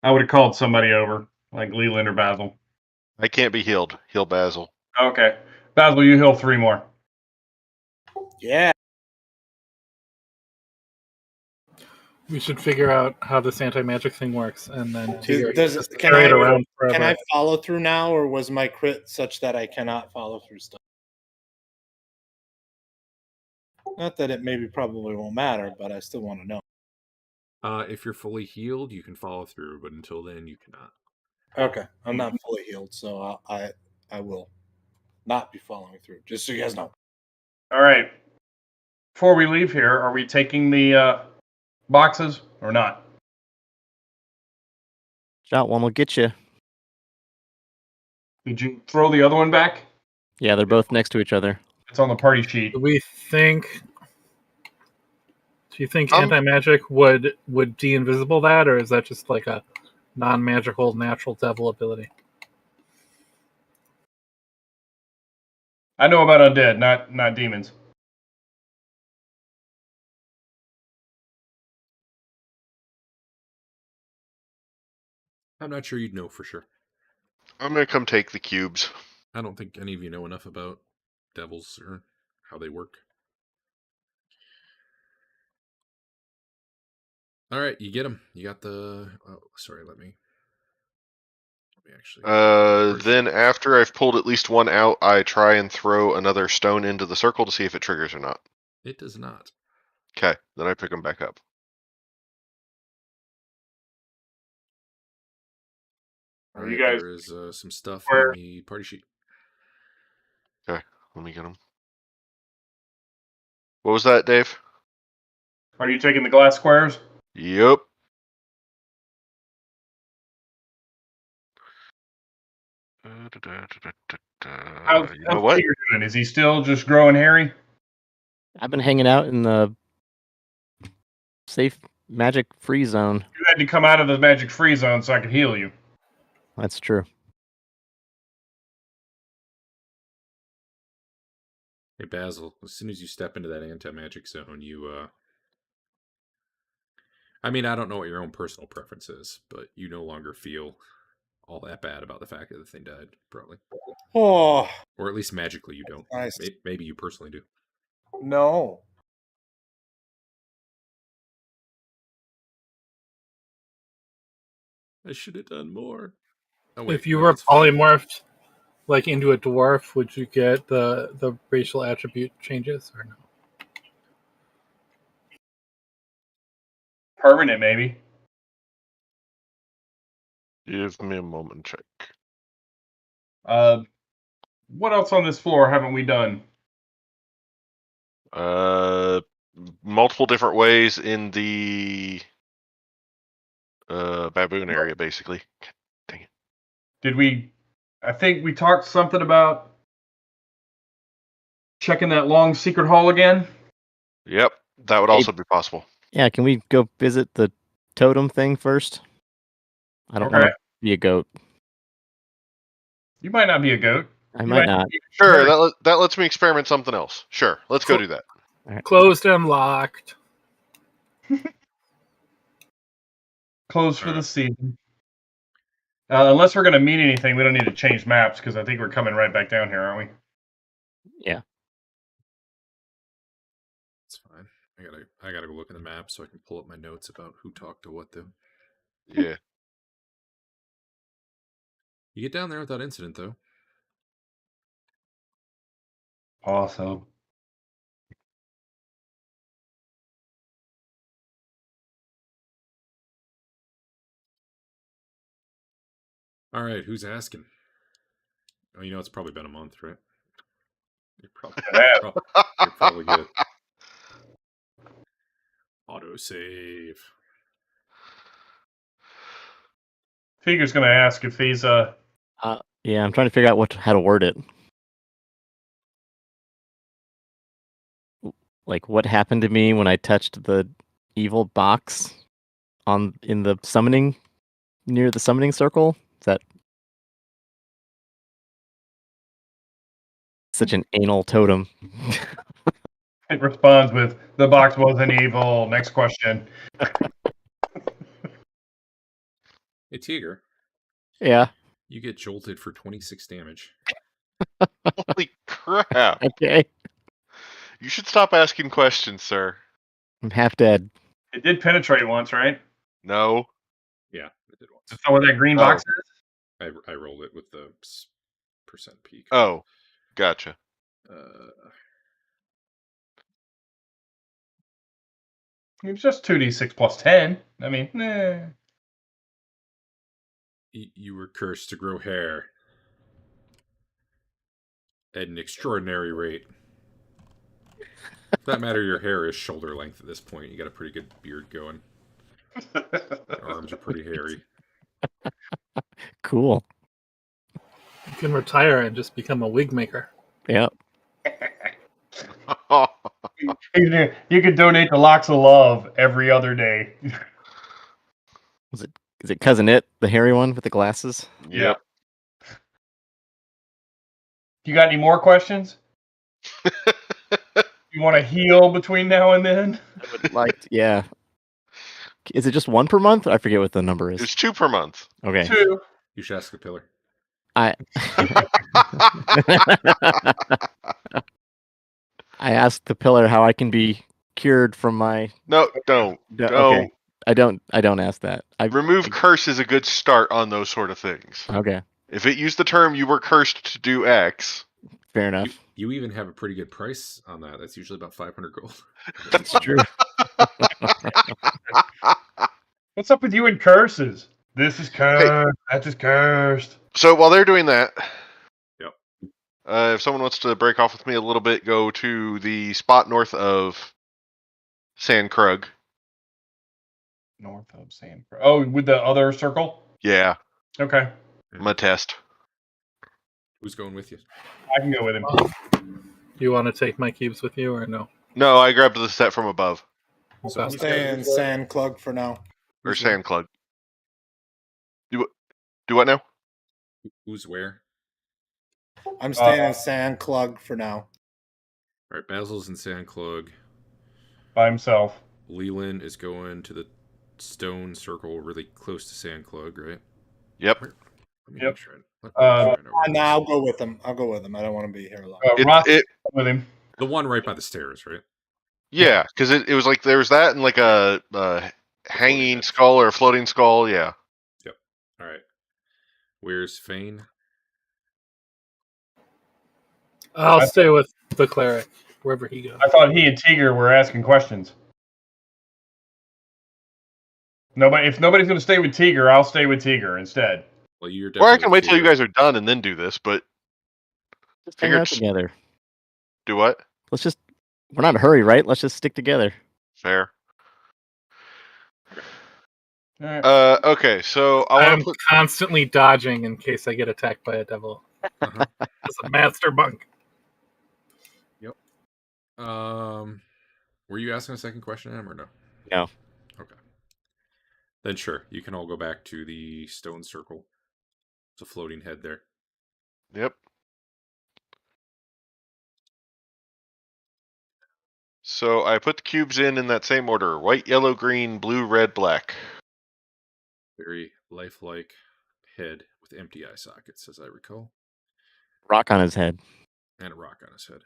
I would have called somebody over, like Leland or Basil. I can't be healed. Heal Basil. Okay. Basil, you heal 3 more. Yeah. We should figure out how this anti-magic thing works, and then Teeger Does, can carry it I around forever. can I follow through now, or was my crit such that I cannot follow through stuff? Not that it maybe probably won't matter, but I still want to know. If you're fully healed, you can follow through, but until then, you cannot. Okay, I'm not fully healed, so I will not be following through. Just so you guys know. All right. Before we leave here, are we taking the boxes or not? Shot one will get you. Did you throw the other one back? Yeah, they're both next to each other. It's on the party sheet. Do we think? Do you think Um, anti-magic would de-invisible that, or is that just like a non-magical natural devil ability? I know about undead, not demons. I'm not sure you'd know for sure. I'm gonna come take the cubes. I don't think any of you know enough about devils or how they work. All right, you get them. You got the. Oh, sorry. Let me actually. Then after I've pulled at least one out, I try and throw another stone into the circle to see if it triggers or not. It does not. Okay, then I pick them back up. All Are right, you guys there is some stuff where- in the party sheet. Okay, let me get them. What was that, Dave? Are you taking the glass squares? Yep. How's You know what? Teeger doing? Is he still just growing hairy? I've been hanging out in the safe magic free zone. You had to come out of the magic free zone so I could heal you. That's true. Hey Basil, as soon as you step into that anti-magic zone, you I mean, I don't know what your own personal preference is, but you no longer feel all that bad about the fact that the thing died, probably. Oh, Or at least magically you don't. nice. Maybe you personally do. No. I should have done more. Oh, wait, If you no, were it's fine. polymorphed like into a dwarf, would you get the racial attribute changes or no? Permanent, maybe. Give me a moment, check. What else on this floor haven't we done? Multiple different ways in the baboon area, basically. Dang it. Did we? I think we talked something about checking that long secret hall again. Yep, that would also be possible. Yeah, can we go visit the totem thing first? I don't want to be a goat. You might not be a goat. I You might not. be Sure, very- that lets me experiment something else. Sure, let's go do that. Closed and locked. Closed for the season. Unless we're going to meet anything, we don't need to change maps because I think we're coming right back down here, aren't we? Yeah. It's fine. I gotta go look at the map so I can pull up my notes about who talked to what though. Yeah. You get down there without incident though. Awesome. All right, who's asking? Oh, you know it's probably been a month, right? You're probably good. Autosave. Teeger's going to ask if he's Yeah, I'm trying to figure out how to word it. like what happened to me when I touched the evil box in the summoning near the summoning circle? Is that such an anal totem? It responds with, "The box wasn't evil." Next question. Hey, Teeger, Yeah. you get jolted for 26 damage. Holy crap! Okay. You should stop asking questions, sir. I'm half dead. It did penetrate once, right? No. Yeah, it did once. That's not what that green box is? I rolled it with the percent peak. Oh, gotcha. It was just 2d6 plus 10. I mean, You were cursed to grow hair at an extraordinary rate. For that matter, your hair is shoulder length at this point. You got a pretty good beard going. Your arms are pretty hairy. Cool. You can retire and just become a wig maker. Yep. You could donate to Locks of Love every other day. Is it Cousin It, the hairy one with the glasses? Yep. You got any more questions? You want to heal between now and then? I would like to, yeah. Is it just one per month? I forget what the number is. It's 2 per month. Okay. 2. You should ask the pillar. I asked the pillar how I can be cured from my. No, don't. No. Okay. I don't ask that. Remove curse is a good start on those sort of things. Okay. If it used the term "you were cursed to do X," Fair enough. You even have a pretty good price on that. That's usually about 500 gold. That's true. What's up with you and curses? This is cursed. That is cursed. So while they're doing that, Yep. If someone wants to break off with me a little bit, go to the spot north of Sandkrug. North of Sandford. Oh, with the other circle? Yeah, Okay. I'm gonna test. Who's going with you? I can go with him. You want to take my cubes with you or no? No, I grabbed the set from above. So I'm staying Sandklug for now. Or Sandklug. Do what now? Who's where? I'm staying in Sandklug for now. All right, Basil's in Sandklug. By himself. Lelion is going to the stone circle really close to Sandklug, right? Yep. Let me Yep. make sure I know where No, I'll go with him. I don't want to be here alone. Roth with him. the one right by the stairs, right? Yeah, because it was like there was that and like a hanging skull or a floating skull. Yeah. Yep. All right. Where's Fain? I'll stay with the cleric wherever he goes. I thought he and Teeger were asking questions. If nobody's going to stay with Teeger, I'll stay with Teeger instead. Well, you're Or I definitely can wait till you Teeger. guys are done and then do this. But Just hang out together. do what? We're not in a hurry, right? Let's just stick together. Fair. All right. Okay, so I I'm want to put. constantly dodging in case I get attacked by a devil. Uh-huh. As a master monk. Were you asking a second question, Em, or no? No. Okay. Then sure, you can all go back to the stone circle. It's a floating head there. Yep. So I put the cubes in that same order: white, yellow, green, blue, red, black. Very lifelike head with empty eye sockets, as I recall, Rock on his head. and a rock on his head.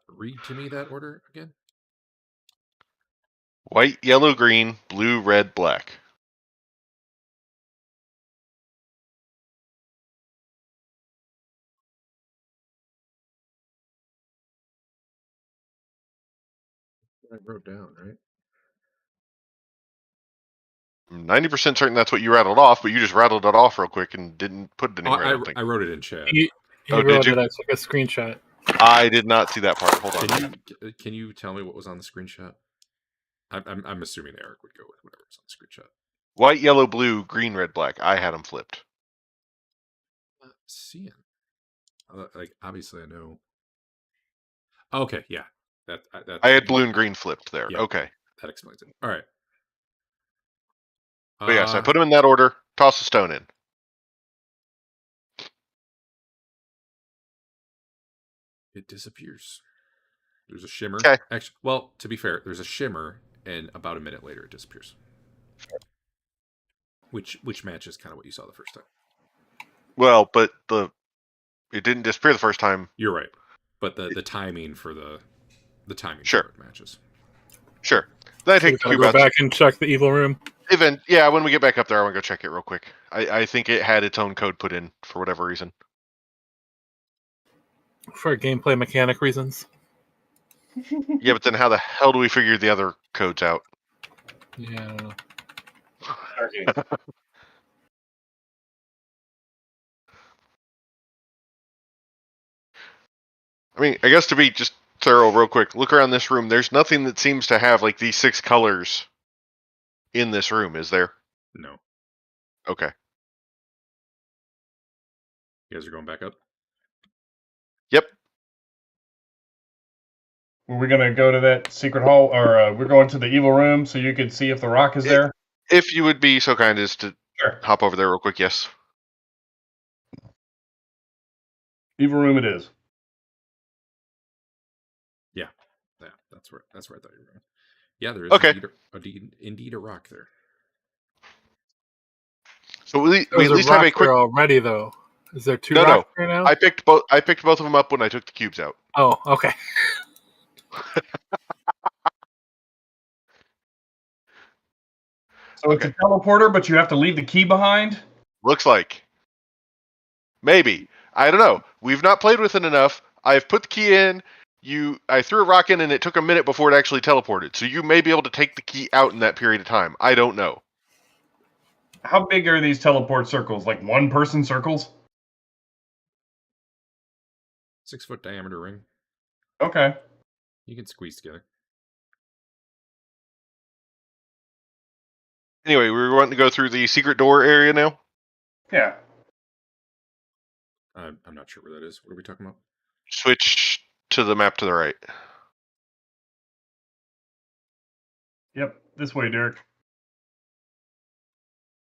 Read to me that order again. White, yellow, green, blue, red, black. I wrote down, right? I'm 90% certain that's what you rattled off, but you just rattled it off real quick and didn't put it anywhere. I don't think. I wrote it in chat. He Oh, wrote did you? it. I took a screenshot. I did not see that part. Hold on. Can you tell me what was on the screenshot? I'm assuming Eric would go with whatever's on the screenshot. White, yellow, blue, green, red, black. I had them flipped. Seeing, like obviously I know Okay, yeah. That I had blue and green flipped there. Yeah. Okay. That explains it. All right. But yes, I put them in that order. Toss a stone in. It disappears. There's a shimmer. Okay. Actually, well, to be fair, there's a shimmer, and about a minute later, it disappears. Which matches kind of what you saw the first time. Well, but it didn't disappear the first time. You're right, but the timing for the timing Sure. for it matches. Sure. Then I So we take the gotta cube go out. back and check the evil room. When we get back up there, I want to go check it real quick. I think it had its own code put in for whatever reason. For gameplay mechanic reasons. Yeah, but then how the hell do we figure the other codes out? Yeah, I don't know. Okay. I mean, I guess to be just thorough real quick, look around this room. There's nothing that seems to have like these 6 colors in this room, is there? No. Okay. You guys are going back up? Yep. Were we gonna go to that secret hall, or we're going to the evil room so you could see if the rock is there? If you would be so kind as to Sure. hop over there real quick, yes. Evil room it is. Yeah, that's where I thought you were going. Yeah, there is Okay. indeed a rock there. So we There's at least have a quick. there already, though. Is there 2 No. rocks there now? I picked both of them up when I took the cubes out. Oh, okay. So it's a teleporter, but you have to leave the key behind? Looks like. Maybe. I don't know. We've not played with it enough. I've put the key in. I threw a rock in and it took a minute before it actually teleported. So you may be able to take the key out in that period of time. I don't know. How big are these teleport circles? Like 1-person circles? 6-foot diameter ring. Okay. You can squeeze together. Anyway, we're wanting to go through the secret door area now. Yeah. I'm not sure where that is. What are we talking about? Switch to the map to the right. Yep. This way, Derek.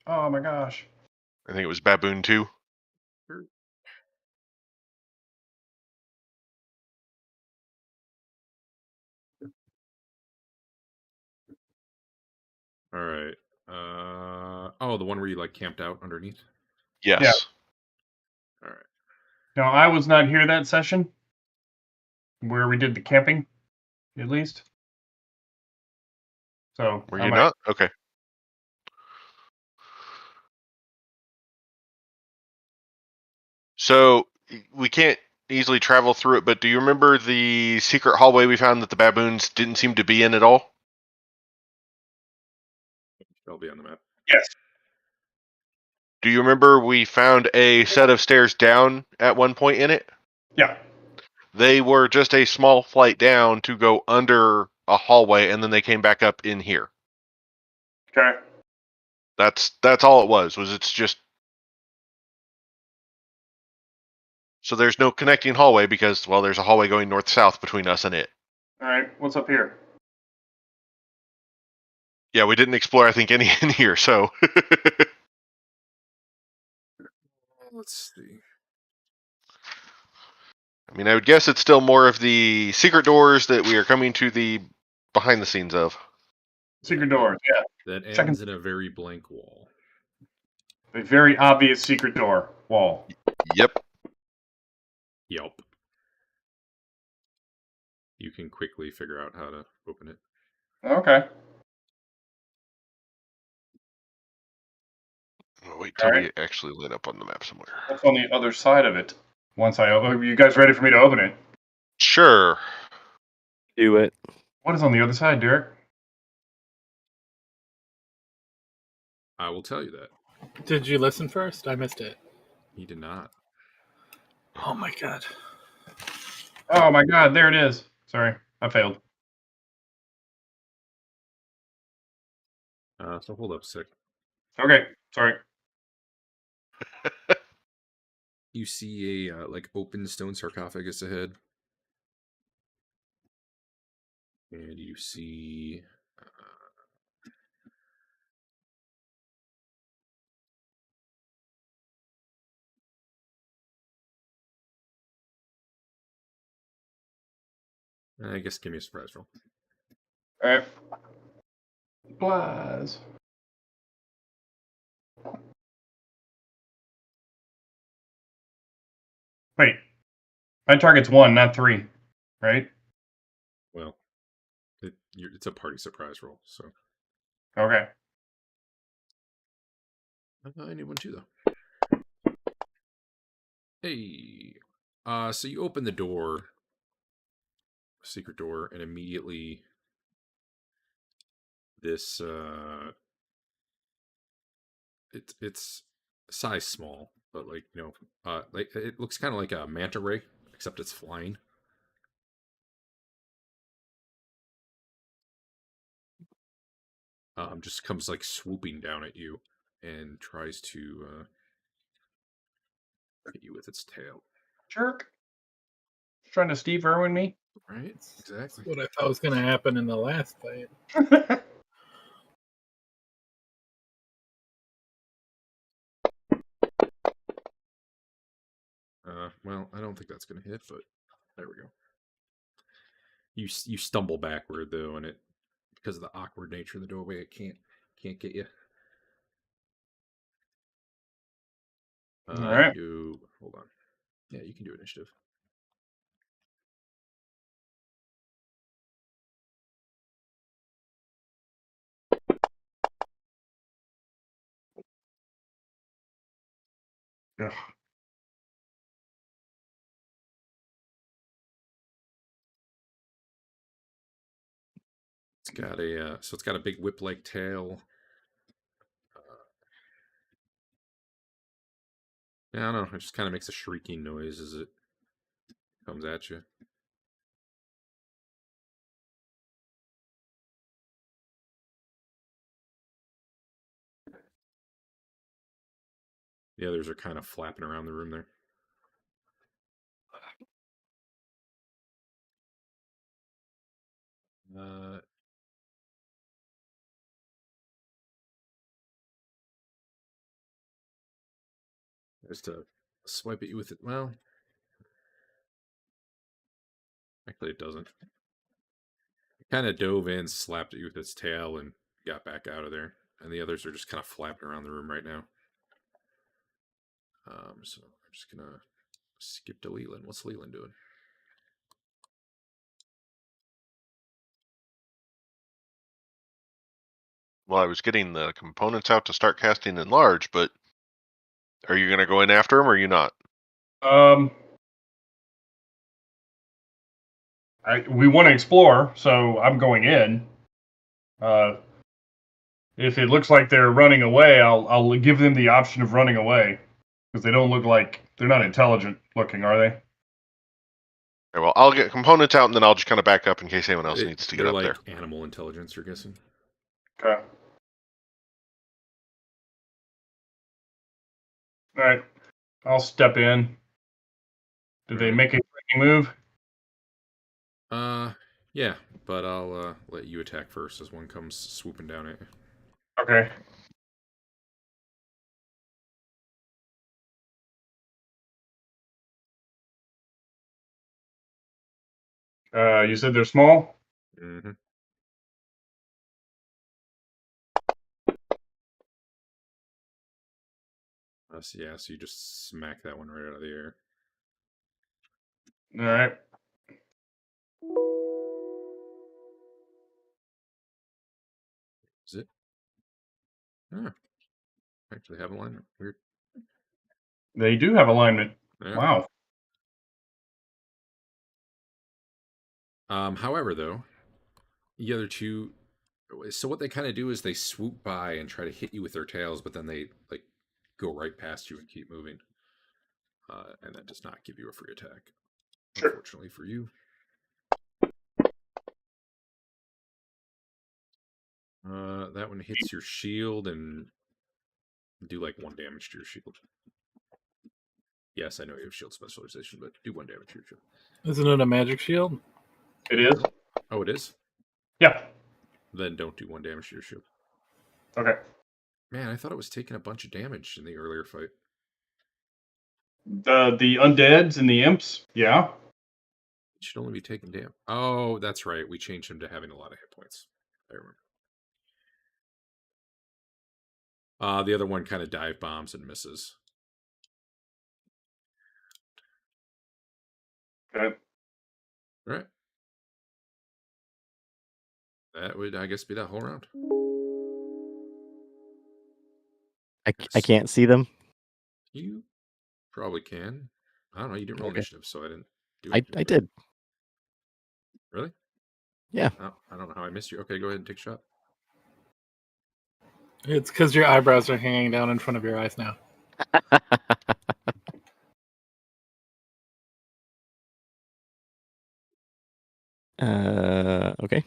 Oh my gosh. I think it was Baboon 2. All right. The one where you like camped out underneath. Yes. Yeah. All right. Now, I was not here that session where we did the camping, at least. So Were you not? Okay. So we can't easily travel through it, but do you remember the secret hallway we found that the baboons didn't seem to be in at all? That'll be on the map. Yes. Do you remember we found a set of stairs down at one point in it? Yeah. They were just a small flight down to go under a hallway, and then they came back up in here. Okay. That's all it was it's just... So there's no connecting hallway because, well, there's a hallway going north-south between us and it. All right. What's up here? Yeah, we didn't explore, I think, any in here, so... Let's see. I mean, I would guess it's still more of the secret doors that we are coming to the behind the scenes of. Secret doors. Yeah. That ends Second. in a very blank wall. A very obvious secret door wall. Yep. Yelp. You can quickly figure out how to open it. Okay. I'll wait till we actually lit up on the map somewhere. What's on the other side of it? Are you guys ready for me to open it? Sure. Do it. What is on the other side, Derek? I will tell you that. Did you listen first? I missed it. He did not. Oh my god. Oh my god, there it is. Sorry, I failed. So hold up a sec. Okay, sorry. You see a like open stone sarcophagus ahead. And you see I guess give me a surprise roll. All right. Supplies. Wait. My target's 1, not 3. Right? Well, it's a party surprise roll, so. Okay. Anyone too, though. Hey. So you open the door, secret door, and immediately this it's size small, but like like it looks kind of like a manta ray, except it's flying. Just comes like swooping down at you and tries to hit you with its tail. Jerk. Trying to Steve Irwin me. Right? Exactly. That's what I thought was going to happen in the last fight. Well, I don't think that's going to hit, but there we go. You stumble backward though, and it, because of the awkward nature of the doorway, it can't get you. All right. You hold on. Yeah, you can do initiative. Ugh. It's got a so it's got a big whip-like tail. Yeah, I don't know. It just kind of makes a shrieking noise as it comes at you. The others are kind of flapping around the room there. Just to swipe at you with it. Well, actually, it doesn't. It kind of dove in, slapped at you with its tail, and got back out of there. And the others are just kind of flapping around the room right now. So I'm just gonna skip to Leland. What's Leland doing? Well, I was getting the components out to start casting enlarge, but are you going to go in after him or are you not? We want to explore, so I'm going in. If it looks like they're running away, I'll give them the option of running away, because they don't look like, they're not intelligent looking, are they? Okay, well, I'll get components out and then I'll just kind of back up in case anyone else needs to get They're up like there. animal intelligence, you're guessing? Okay. All right. I'll step in. Did they make a move? Yeah, but I'll let you attack first as one comes swooping down at you. Okay. You said they're small? Mm-hmm. So yeah, so you just smack that one right out of the air. All right. Is it? Oh, actually have alignment. Weird. They do have alignment. Yeah. Wow. However, though, the other two, so what they kind of do is they swoop by and try to hit you with their tails, but then they like go right past you and keep moving. And that does not give you a free attack, Sure. unfortunately for you. That one hits your shield and do like 1 damage to your shield. Yes, I know you have shield specialization, but do 1 damage to your shield. Isn't it a magic shield? It is. Oh, it is? Yeah. Then don't do 1 damage to your shield. Okay. Man, I thought it was taking a bunch of damage in the earlier fight. The undeads and the imps. Yeah. It should only be taking damage. Oh, that's right. We changed him to having a lot of hit points. I remember. The other one kind of dive bombs and misses. Okay. All right. That would, I guess, be that whole round. I can't see them. You probably can. I don't know. You didn't roll Okay. initiative, so I didn't do I anything. did. Really? Yeah. Oh, I don't know how I missed you. Okay, go ahead and take a shot. It's because your eyebrows are hanging down in front of your eyes now. Okay.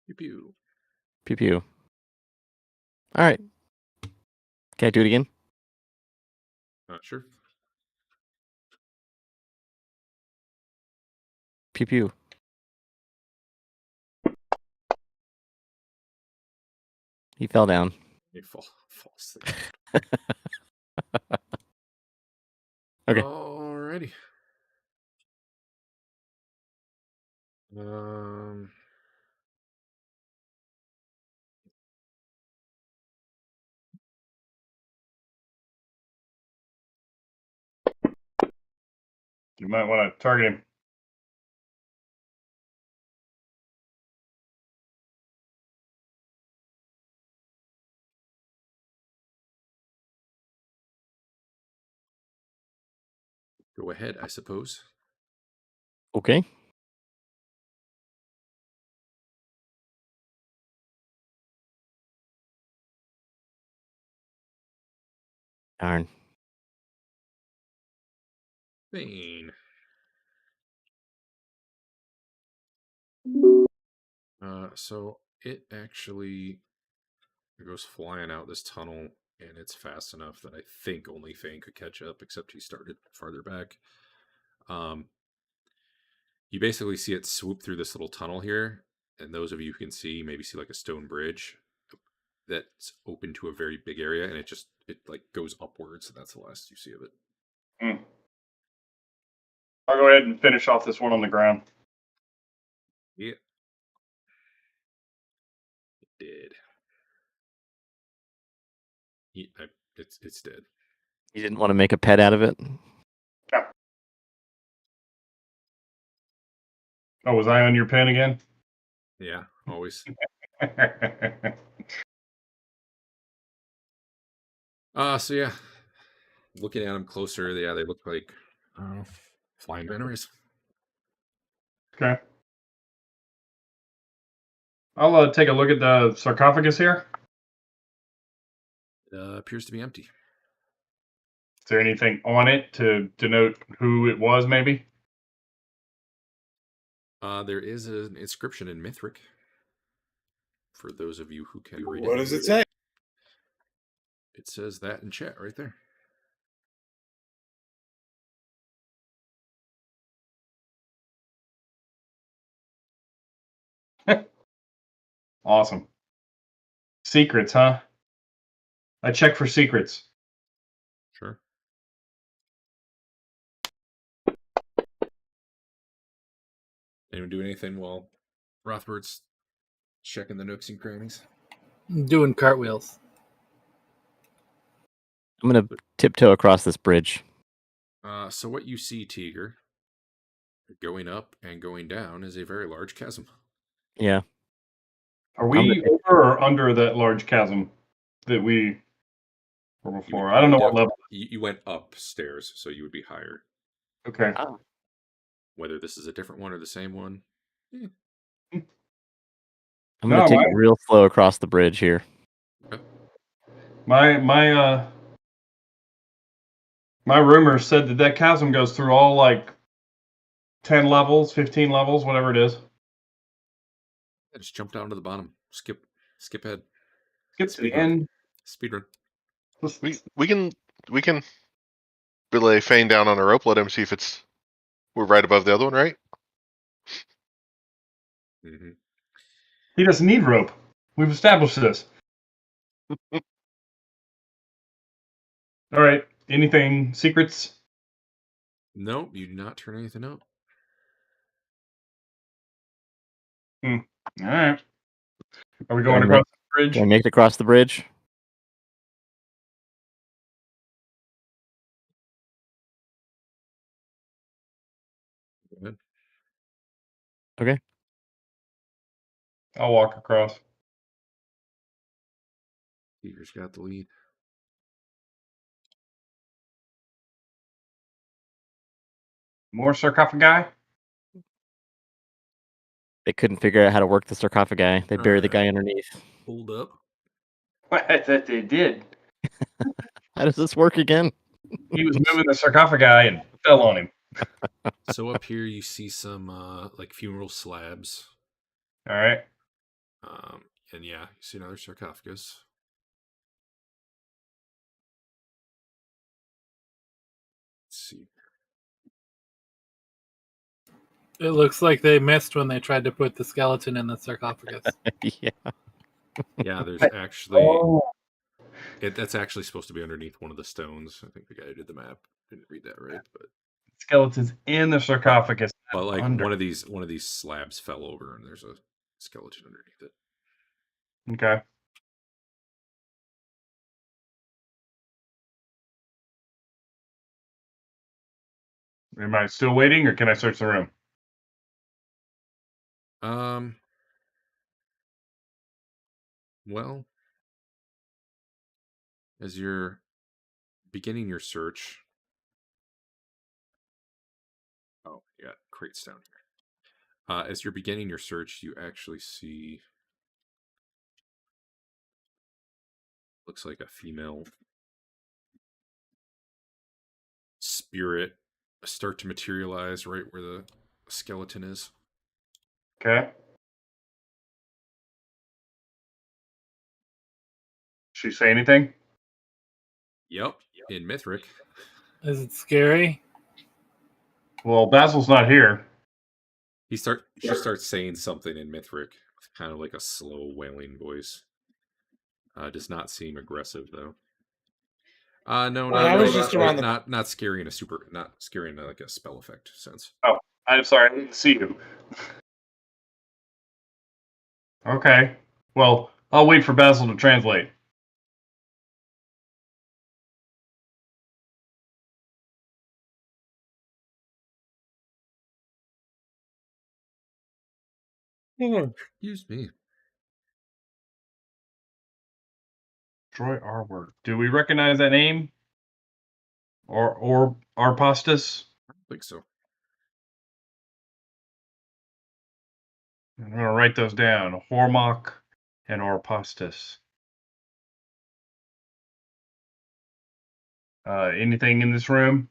Pew pew. Pew pew. All right. Can I do it again? Sure. Pew pew. He fell down. He falls. Okay. Alrighty. You might want to target him. Go ahead, I suppose. Okay. Darn. Fain. So it actually goes flying out this tunnel, and it's fast enough that I think only Fain could catch up, except he started farther back. You basically see it swoop through this little tunnel here, and those of you who can see maybe see like a stone bridge that's open to a very big area, and it like goes upwards, and that's the last you see of it. I'll go ahead and finish off this one on the ground. Yeah. It did. It's dead. You didn't want to make a pet out of it? Yeah. Oh, was I on your pen again? Yeah, always. So yeah, looking at them closer, yeah, they look like flying banners. Okay. I'll take a look at the sarcophagus here. Appears to be empty. Is there anything on it to denote who it was, maybe? There is an inscription in Mithric. For those of you who can read it. What does it say? It says that in chat right there. Awesome. Secrets, huh? I check for secrets. Sure. Anyone do anything while Rothbert's checking the nooks and crannies? Doing cartwheels. I'm going to tiptoe across this bridge. So what you see, Teeger, going up and going down is a very large chasm. Yeah. Are we over or under that large chasm that we were before? I don't know what level. You went upstairs, so you would be higher. Okay. Whether this is a different one or the same one. I'm going to take it real slow across the bridge here. Okay. My rumor said that chasm goes through all like 10 levels, 15 levels, whatever it is. I just jump down to the bottom. Skip ahead. Skip to the end. Speedrun. We can relay Fain down on a rope. Let him see if we're right above the other one, right? Mm-hmm. He doesn't need rope. We've established this. All right. Anything secrets? Nope, you do not turn anything up. All right. Are we Do I going make- across the bridge? Do I make it across the bridge? Go ahead. Okay. I'll walk across. Teeger's got the lead. More sarcophagi? They couldn't figure out how to work the sarcophagi. They buried the Alright. guy underneath. Hold up. I thought they did. How does this work again? He was moving the sarcophagi and fell on him. So up here you see some like funeral slabs. All right. And yeah, you see another sarcophagus. Let's see. It looks like they missed when they tried to put the skeleton in the sarcophagus. Yeah. Yeah, there's actually Oh. that's actually supposed to be underneath one of the stones. I think the guy who did the map didn't read that right, but Skeletons in the sarcophagus. like under. one of these slabs fell over and there's a skeleton underneath it. Okay. Am I still waiting, or can I search the room? Well, as you're beginning your search, oh, yeah, crates down here. As you're beginning your search, you actually see looks like a female spirit start to materialize right where the skeleton is. Okay. She say anything? Yep, in Mithric. Is it scary? Well, Basil's not here. She starts saying something in Mithric, kind of like a slow wailing voice. Does not seem aggressive though. No, Well, I was not, just around the- not scary in a not scary in like a spell effect sense. Oh, I'm sorry. I didn't see you. Okay. Well, I'll wait for Basil to translate. Excuse me. Destroy our work. Do we recognize that name? Or Arpostus? I don't think so. I'm gonna write those down. Hormok and Arpostus. Anything in this room?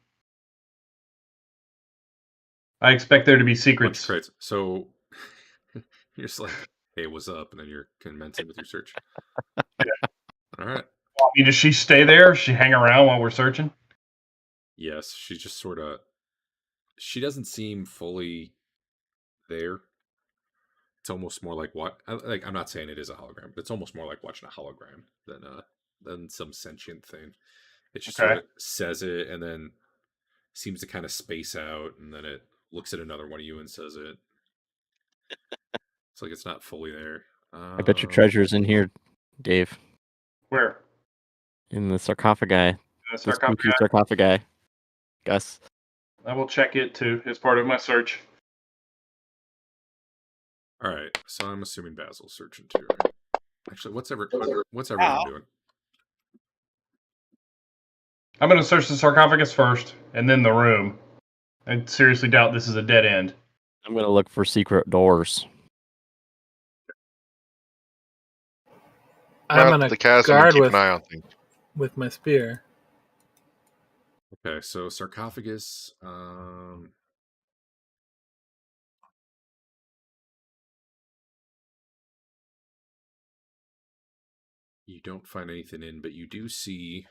I expect there to be Bunch of secrets. crates. So you're just like, hey, what's up? And then you're commencing with your search. Yeah. All right. I mean, does she stay there? Does she hang around while we're searching? Yes, she just sort of. She doesn't seem fully there. It's almost more like what. Like I'm not saying it is a hologram, but it's almost more like watching a hologram than some sentient thing. It just Okay. sort of says it and then seems to kind of space out, and then it looks at another one of you and says it. It's like it's not fully there. I bet your treasure's in here, Dave. Where? In the sarcophagi. The The spooky sarcophagi. sarcophagi. Gus. I will check it too as part of my search. All right, so I'm assuming Basil's searching too. Right? Actually, what's everyone doing? I'm going to search the sarcophagus first, and then the room. I seriously doubt this is a dead end. I'm going to look for secret doors. I'm Out gonna the chasm and guard keep an eye on things. with my spear. Okay, so sarcophagus. You don't find anything in, but you do see,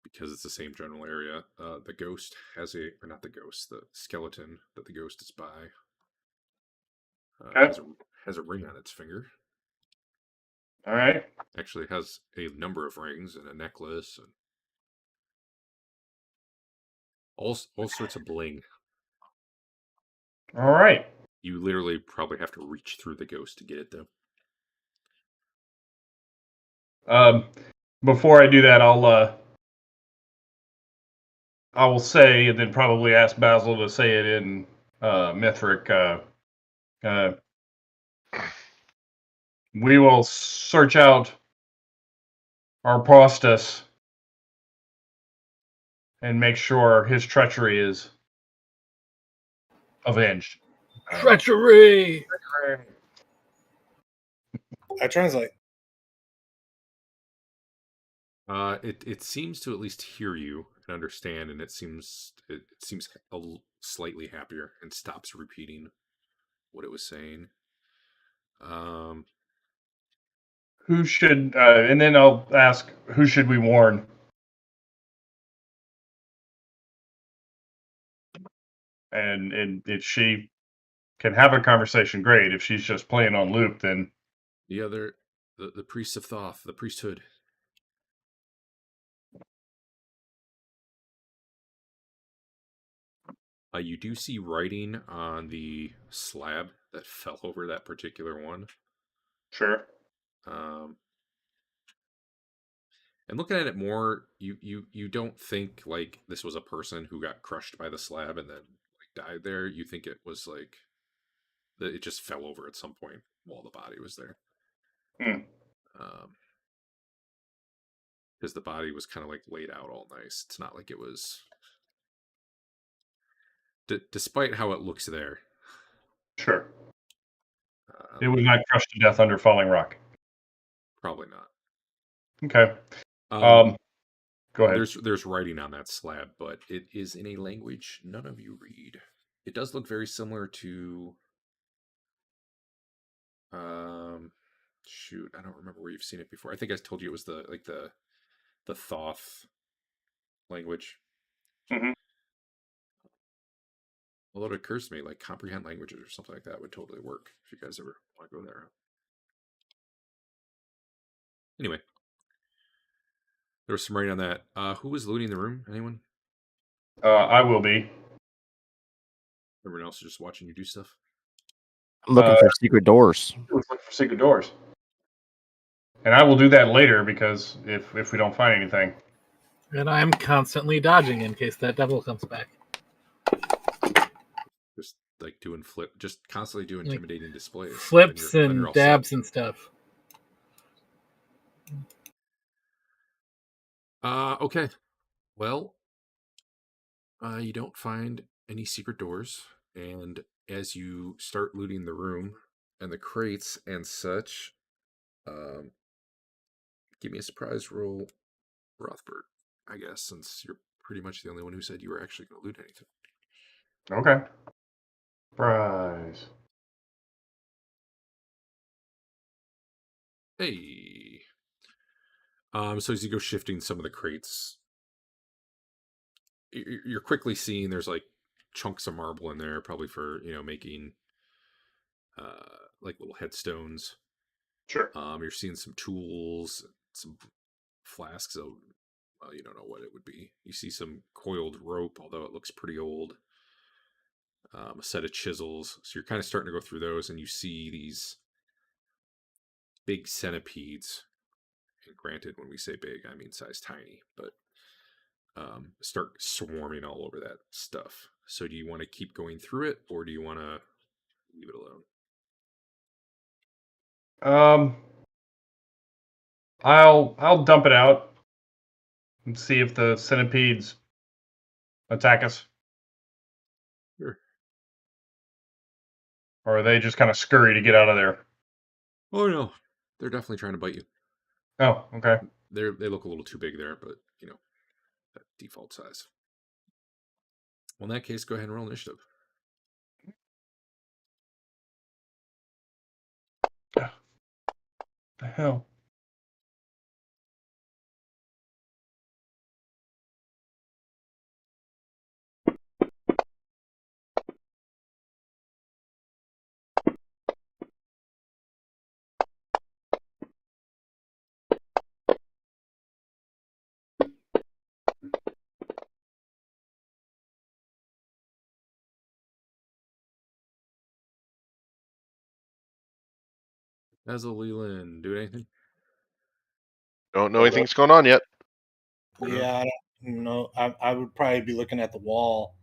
because it's the same general area, the ghost has or not the ghost, the skeleton that the ghost is by has a ring on its finger. All right. Actually, it has a number of rings and a necklace and all sorts of bling. All right. You literally probably have to reach through the ghost to get it, though. Before I do that, I will say, and then probably ask Basil to say it in Mithric. We will search out our Prostus and make sure his treachery is avenged. Treachery! I translate. It seems to at least hear you and understand, and it seems slightly happier and stops repeating what it was saying. Who should, and then I'll ask, who should we warn? And if she can have a conversation, great. If she's just playing on loop, then the priests of Thoth, the priesthood. You do see writing on the slab that fell over that particular one. sure. And looking at it more, you don't think like this was a person who got crushed by the slab and then like died there. You think it was like that it just fell over at some point while the body was there. Because the body was kind of like laid out all nice. It's not like it was. Despite how it looks there. Sure. It was not crushed to death under falling rock. Probably not. Okay. Go ahead. There's writing on that slab, but it is in a language none of you read. It does look very similar to. Shoot, I don't remember where you've seen it before. I think I told you it was the Thoth language. Mm-hmm. Although it occurs to me, like comprehend languages or something like that would totally work if you guys ever want to go there. Anyway, there was some writing on that. Who was looting the room? Anyone? I will be. Everyone else is just watching you do stuff. I'm looking for secret doors. Let's look for secret doors. And I will do that later because if we don't find anything. And I'm constantly dodging in case that devil comes back. Just like just constantly do intimidating displays. Flips then you're and all dabs set. and stuff. Okay. Well, you don't find any secret doors, and as you start looting the room and the crates and such, give me a surprise roll, Rothbert, I guess, since you're pretty much the only one who said you were actually going to loot anything. Okay. Surprise. Hey. So as you go shifting some of the crates, you're quickly seeing there's like chunks of marble in there, probably for making like little headstones. Sure. You're seeing some tools, some flasks of you don't know what it would be. You see some coiled rope, although it looks pretty old. A set of chisels. So you're kind of starting to go through those, and you see these big centipedes. And granted, when we say big, I mean size tiny, but start swarming all over that stuff. So do you want to keep going through it, or do you want to leave it alone? I'll dump it out and see if the centipedes attack us. Sure. Or are they just kind of scurry to get out of there? Oh no, they're definitely trying to bite you. Oh, okay. They look a little too big there, but that default size. Well, in that case, go ahead and roll initiative. The hell? Basil, Leland, do anything? Don't know anything's going on yet. Yeah, I don't know. I would probably be looking at the wall,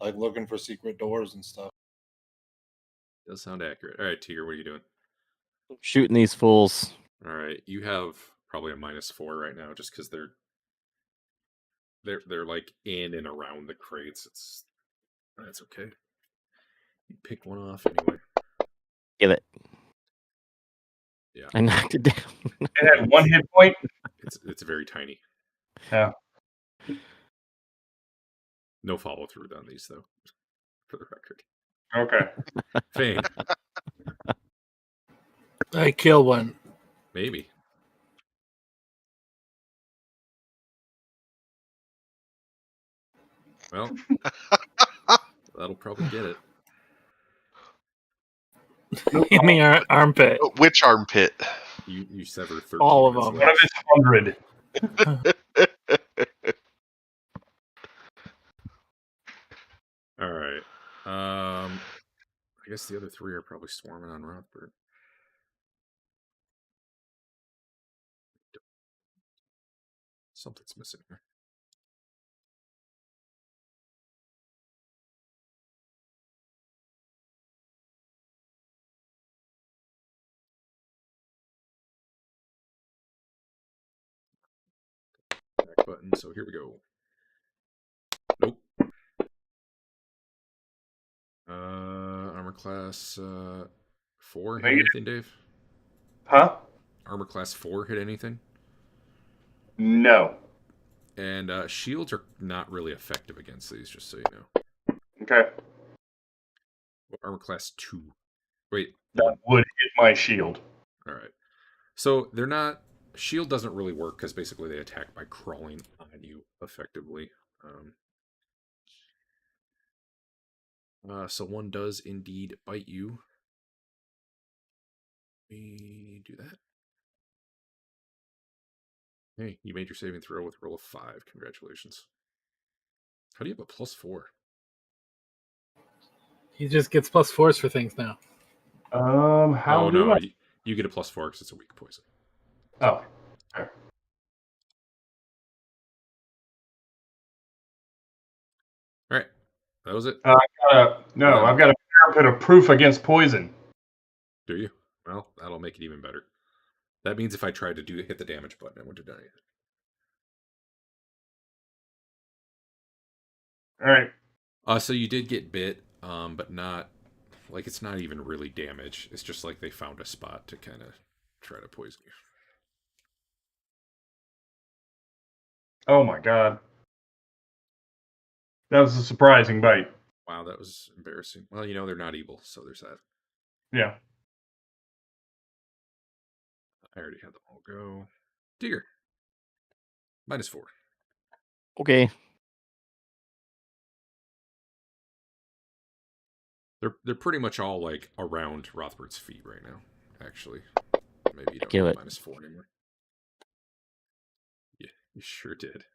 like looking for secret doors and stuff. Does sound accurate. All right, Teeger, what are you doing? Shooting these fools. All right, you have probably a -4 right now, just because they're like in and around the crates. That's okay. You pick one off anyway. Give it. Yeah. I knocked it down. It had 1 hit point. It's very tiny. Yeah. No follow through on these though, for the record. Okay. Fain, I kill one. maybe. Well, that'll probably get it. In the armpit. Which armpit? You sever 13. All of its them. One of legs. its 100. All right. I guess the other 3 are probably swarming on Rothbert. Something's missing here. Back button. So here we go. Nope. Armor class 4 hit Negative. anything, Dave? Huh? Armor class 4 hit anything? No. And shields are not really effective against these, just so you know. Okay. Armor class 2. Wait. That would hit my shield. All right. So they're not. Shield doesn't really work because basically they attack by crawling on you effectively. So one does indeed bite you. We do that. Hey, you made your saving throw with a roll of 5. Congratulations. How do you have a +4? He just gets +4s for things now. How do I? You get a +4 because it's a weak poison. Oh. Okay. All right. That was it. I've got a parapet of proof against poison. Do you? Well, that'll make it even better. That means if I tried to hit the damage button, I wouldn't have done anything. All right. So you did get bit, but not like it's not even really damage. It's just like they found a spot to kind of try to poison you. Oh my god. That was a surprising bite. Wow, that was embarrassing. Well, they're not evil, so there's that. Yeah. I already had them all go. Teeger. -4. Okay. They're pretty much all like around Rothbert's feet right now. Actually, maybe you don't Kill have it. -4 anymore. Yeah, you sure did.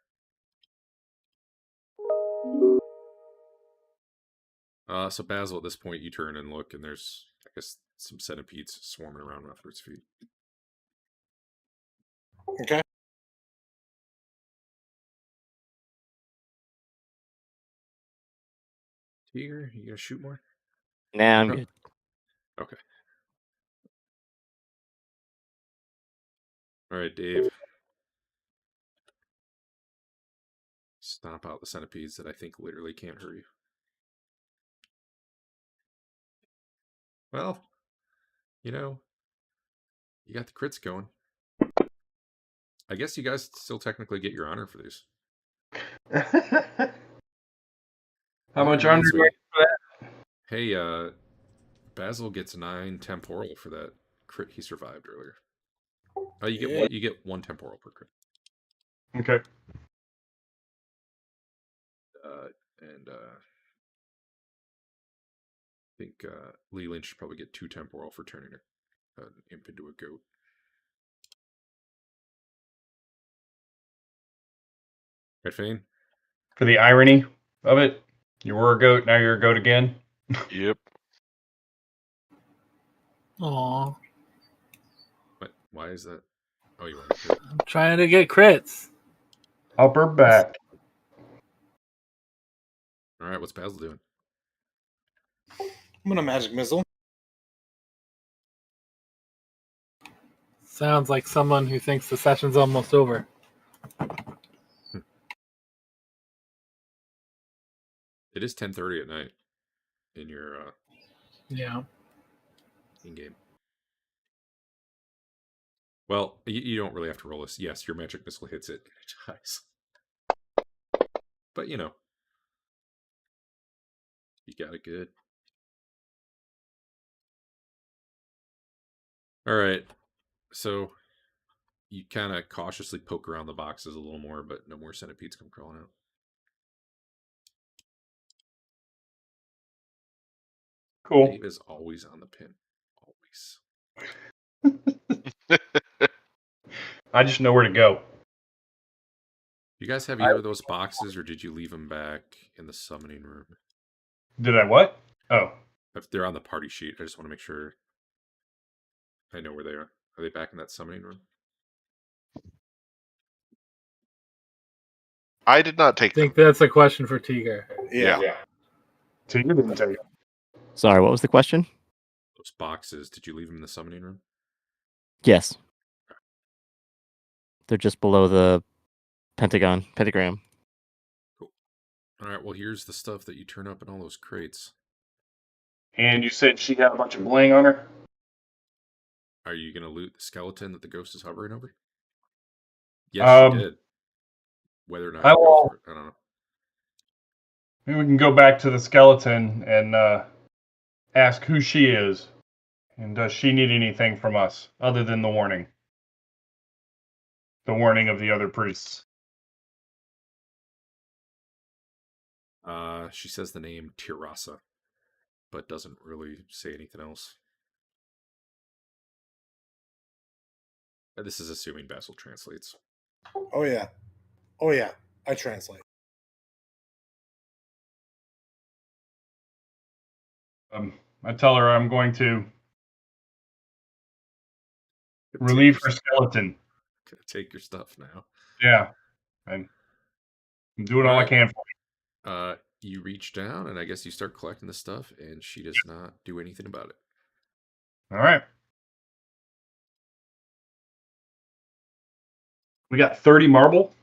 So Basil, at this point, you turn and look, and there's, I guess, some centipedes swarming around Rothbert's feet. Okay. Teeger, you gonna shoot more? Nah, I'm No. good. Okay. All right, Dave. Stomp out the centipedes that I think literally can't hurt you. Well, you got the crits going. I guess you guys still technically get your honor for these. How much honor do I get for that? Hey, Basil gets 9 temporal for that crit he survived earlier. You get 1 temporal per crit. Okay. And I think Lelion should probably get 2 temporal for turning an imp into a goat. Right, Fain? For the irony of it, you were a goat, now you're a goat again. Yep. Aw. Why is that? Oh, you want to crit? I'm trying to get crits. Upper back. All right, what's Basil doing? I'm gonna magic missile. Sounds like someone who thinks the session's almost over. It is 10:30 at night in your Yeah. in-game. Well, you don't really have to roll this. Yes, your magic missile hits it and it dies. But, you know, you got it good. All right. So you kind of cautiously poke around the boxes a little more, but no more centipedes come crawling out. Cool. Dave is always on the pin. Always. I just know where to go. You guys have either of those boxes, or did you leave them back in the summoning room? Did I what? Oh. If they're on the party sheet, I just want to make sure I know where they are. Are they back in that summoning room? I did not I take think them. that's a question for Teeger. Yeah. So you didn't take it. Sorry, what was the question? Those boxes, did you leave them in the summoning room? Yes. They're just below the pentagram. Cool. All right, well, here's the stuff that you turn up in all those crates. And you said she had a bunch of bling on her? Are you going to loot the skeleton that the ghost is hovering over? Yes, she did. Whether or not you go for it, I don't know. Maybe we can go back to the skeleton and ask who she is. And does she need anything from us other than the warning? The warning of the other priests. She says the name Tirasa, but doesn't really say anything else. This is assuming Basil translates. Oh yeah. Oh yeah. I translate. I tell her I'm going to relieve her skeleton. Gonna take your stuff now. Yeah. I'm doing all I can for you. You reach down, and I guess you start collecting the stuff, and she does not do anything about it. All right. We got 30 marble.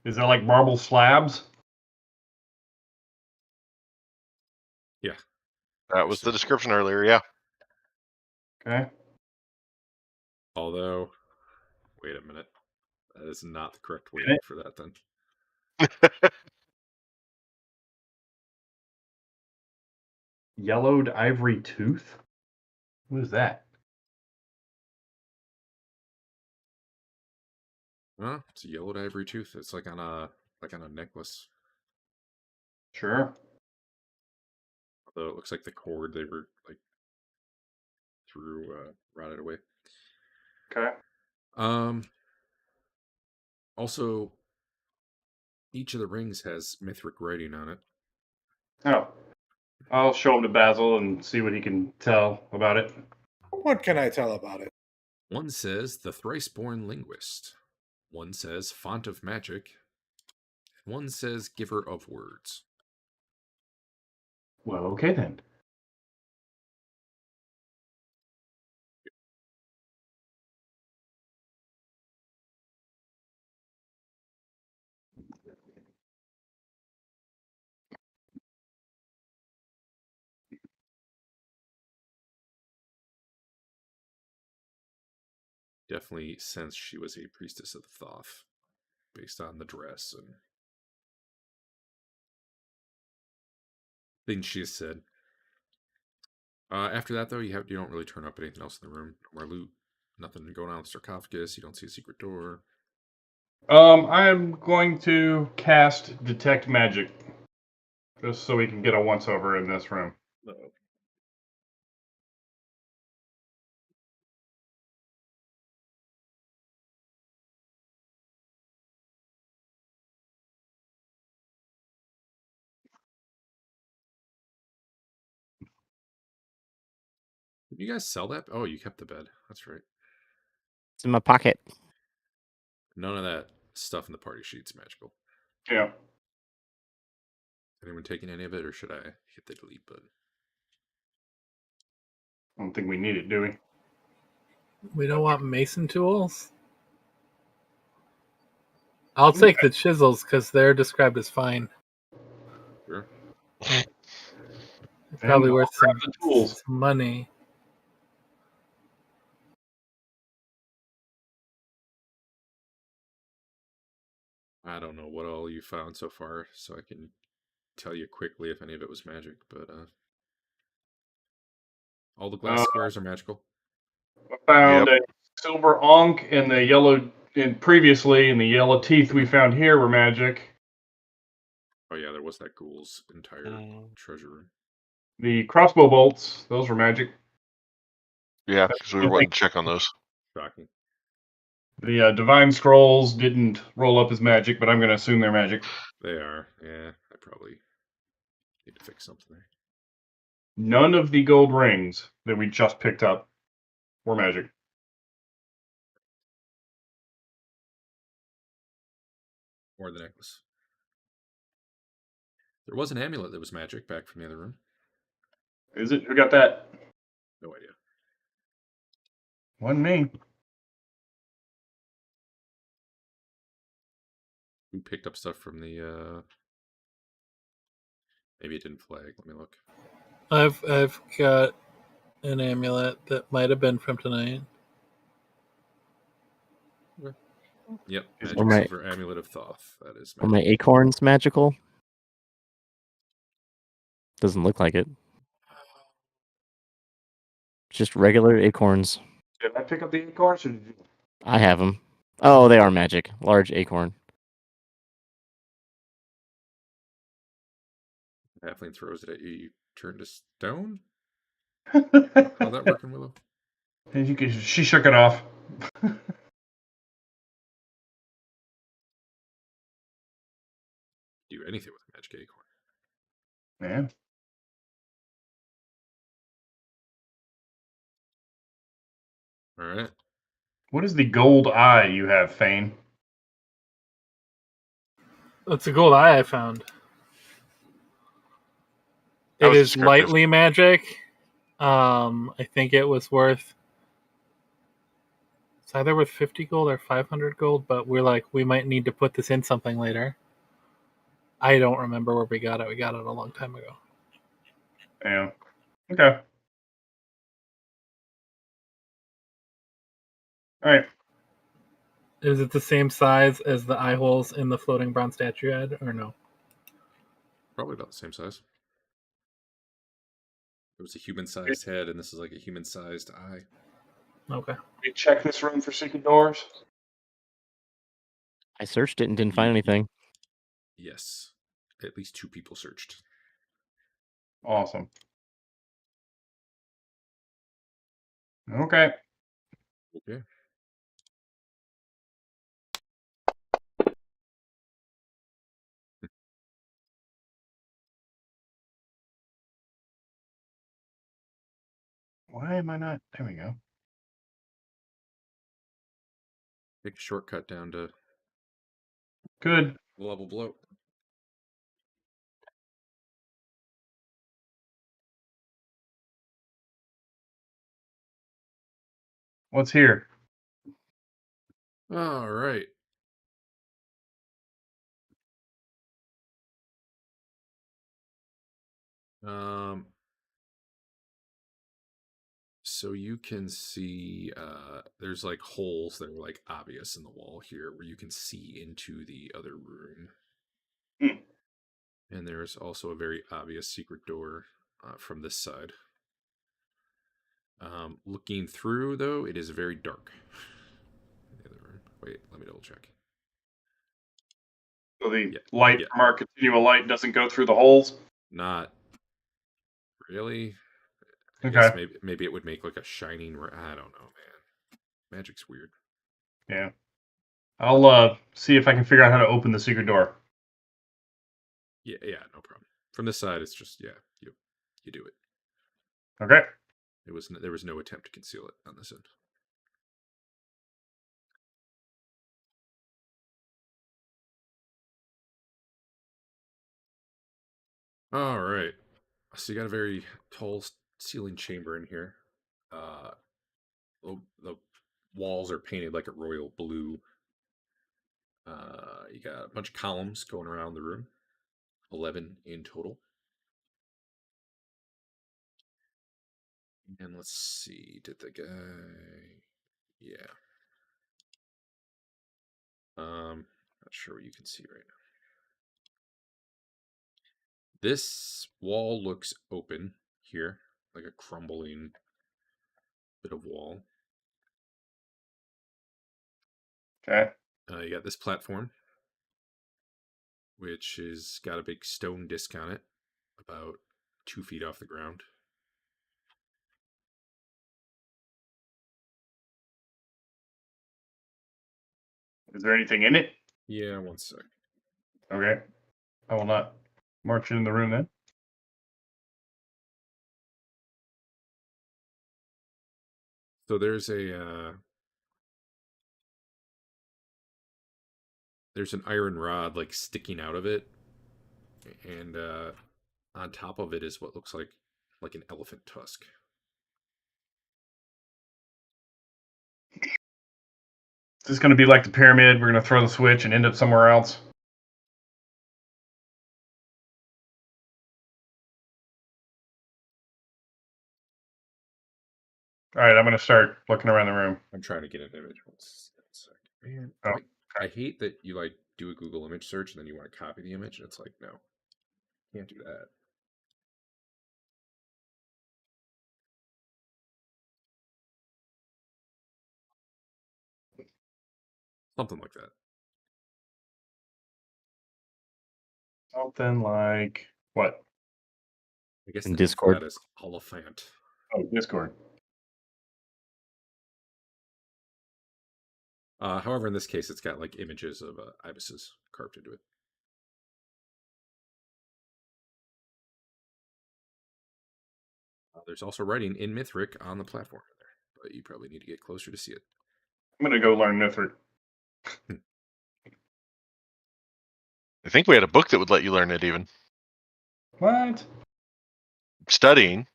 Is that like marble slabs? Yeah. That was the description earlier, yeah. Okay. Although, wait a minute. That is not the correct word for that, then. Yellowed ivory tooth? What is that? Well, it's a yellowed ivory tooth. It's like on a necklace. Sure. Although it looks like the cord they were like threw rotted away. Okay. Also, each of the rings has Mithric writing on it. Oh. I'll show him to Basil and see what he can tell about it. What can I tell about it? One says the thrice-born linguist. One says font of magic. And one says giver of words. Well, okay then. Definitely sense she was a priestess of the Thoth, based on the dress and things she has said. After that, though, you don't really turn up anything else in the room. No more loot. Nothing going on with the sarcophagus. You don't see a secret door. I'm going to cast Detect Magic. Just so we can get a once-over in this room. Uh-oh. Did you guys sell that? Oh, you kept the bed. That's right. It's in my pocket. None of that stuff in the party sheet's magical. Yeah. Anyone taking any of it, or should I hit the delete button? I don't think we need it, do we? We don't want mason tools. I'll take the chisels because they're described as fine. Sure. It's probably And worth I'll grab the tools. some money. I don't know what all you found so far, so I can tell you quickly if any of it was magic, but all the glass squares are magical. I found a silver ankh and the yellow, and previously in the yellow teeth we found here were magic. Oh yeah, there was that ghoul's entire treasure room. The crossbow bolts, those were magic. Yeah, because we were wanting to check on those. Shocking. The divine scrolls didn't roll up as magic, but I'm going to assume they're magic. They are. Yeah, I probably need to fix something there. None of the gold rings that we just picked up were magic. Or the necklace. There was an amulet that was magic back from the other room. Is it? Who got that? No idea. Wasn't me. Who picked up stuff from the maybe it didn't flag. Let me look. I've got an amulet that might have been from tonight. Yep, Is magic my- silver amulet of Thoth. That is Are magic. my acorns magical? Doesn't look like it. Just regular acorns. Did I pick up the acorns? Or did you? I have them. Oh, they are magic. Large acorn. Halfling throws it at you. You turn to stone? How's that working, Willow? She shook it off. Do anything with a magic acorn. Man. Alright. What is the gold eye you have, Fain? It's a gold eye I found. That It was is descriptive. lightly magic. I think it was worth. It's either worth 50 gold or 500 gold, but we're like, we might need to put this in something later. I don't remember where we got it. We got it a long time ago. Yeah. Okay. All right. Is it the same size as the eye holes in the floating bronze statue head, or no? Probably about the same size. It was a human-sized head, and this is like a human-sized eye. Okay. We check this room for secret doors. I searched it and didn't find anything. Yes. At least 2 people searched. Awesome. Okay. Okay. Why am I not? There we go. Take a shortcut down to Good. the level below. What's here? All right. So you can see there's like holes that are like obvious in the wall here where you can see into the other room. Hmm. And there's also a very obvious secret door from this side. Looking through, though, it is very dark. The other room. Wait, let me double check. So the Yeah, light yeah. from our continual light doesn't go through the holes? Not really. I Okay. guess maybe it would make like a shining. I don't know, man. Magic's weird. Yeah. I'll see if I can figure out how to open the secret door. Yeah, no problem. From this side, it's just you do it. Okay. There was no attempt to conceal it on this end. All right. So you got a very tall ceiling chamber in here. The walls are painted like a royal blue. You got a bunch of columns going around the room, 11 in total. And let's see, did the guy... Yeah. Not sure what you can see right now. This wall looks open here, like a crumbling bit of wall. Okay. You got this platform, which has got a big stone disc on it, about 2 feet off the ground. Is there anything in it? Yeah, one sec. Okay. I will not march in the room then. So there's an iron rod like sticking out of it, and on top of it is what looks like an elephant tusk. Is this going to be like the pyramid? We're going to throw the switch and end up somewhere else? All right, I'm going to start looking around the room. I'm trying to get an image. One sec. Man, Oh, I hate that you like do a Google image search and then you want to copy the image, and it's like, no, can't do that. Something like that. Something like what? I guess In the name for Discord? that is Oliphant. Oh, Discord. However, in this case, it's got like images of ibises carved into it. There's also writing in Mithric on the platform there, but you probably need to get closer to see it. I'm going to go learn Mithric. I think we had a book that would let you learn it even. What? Studying.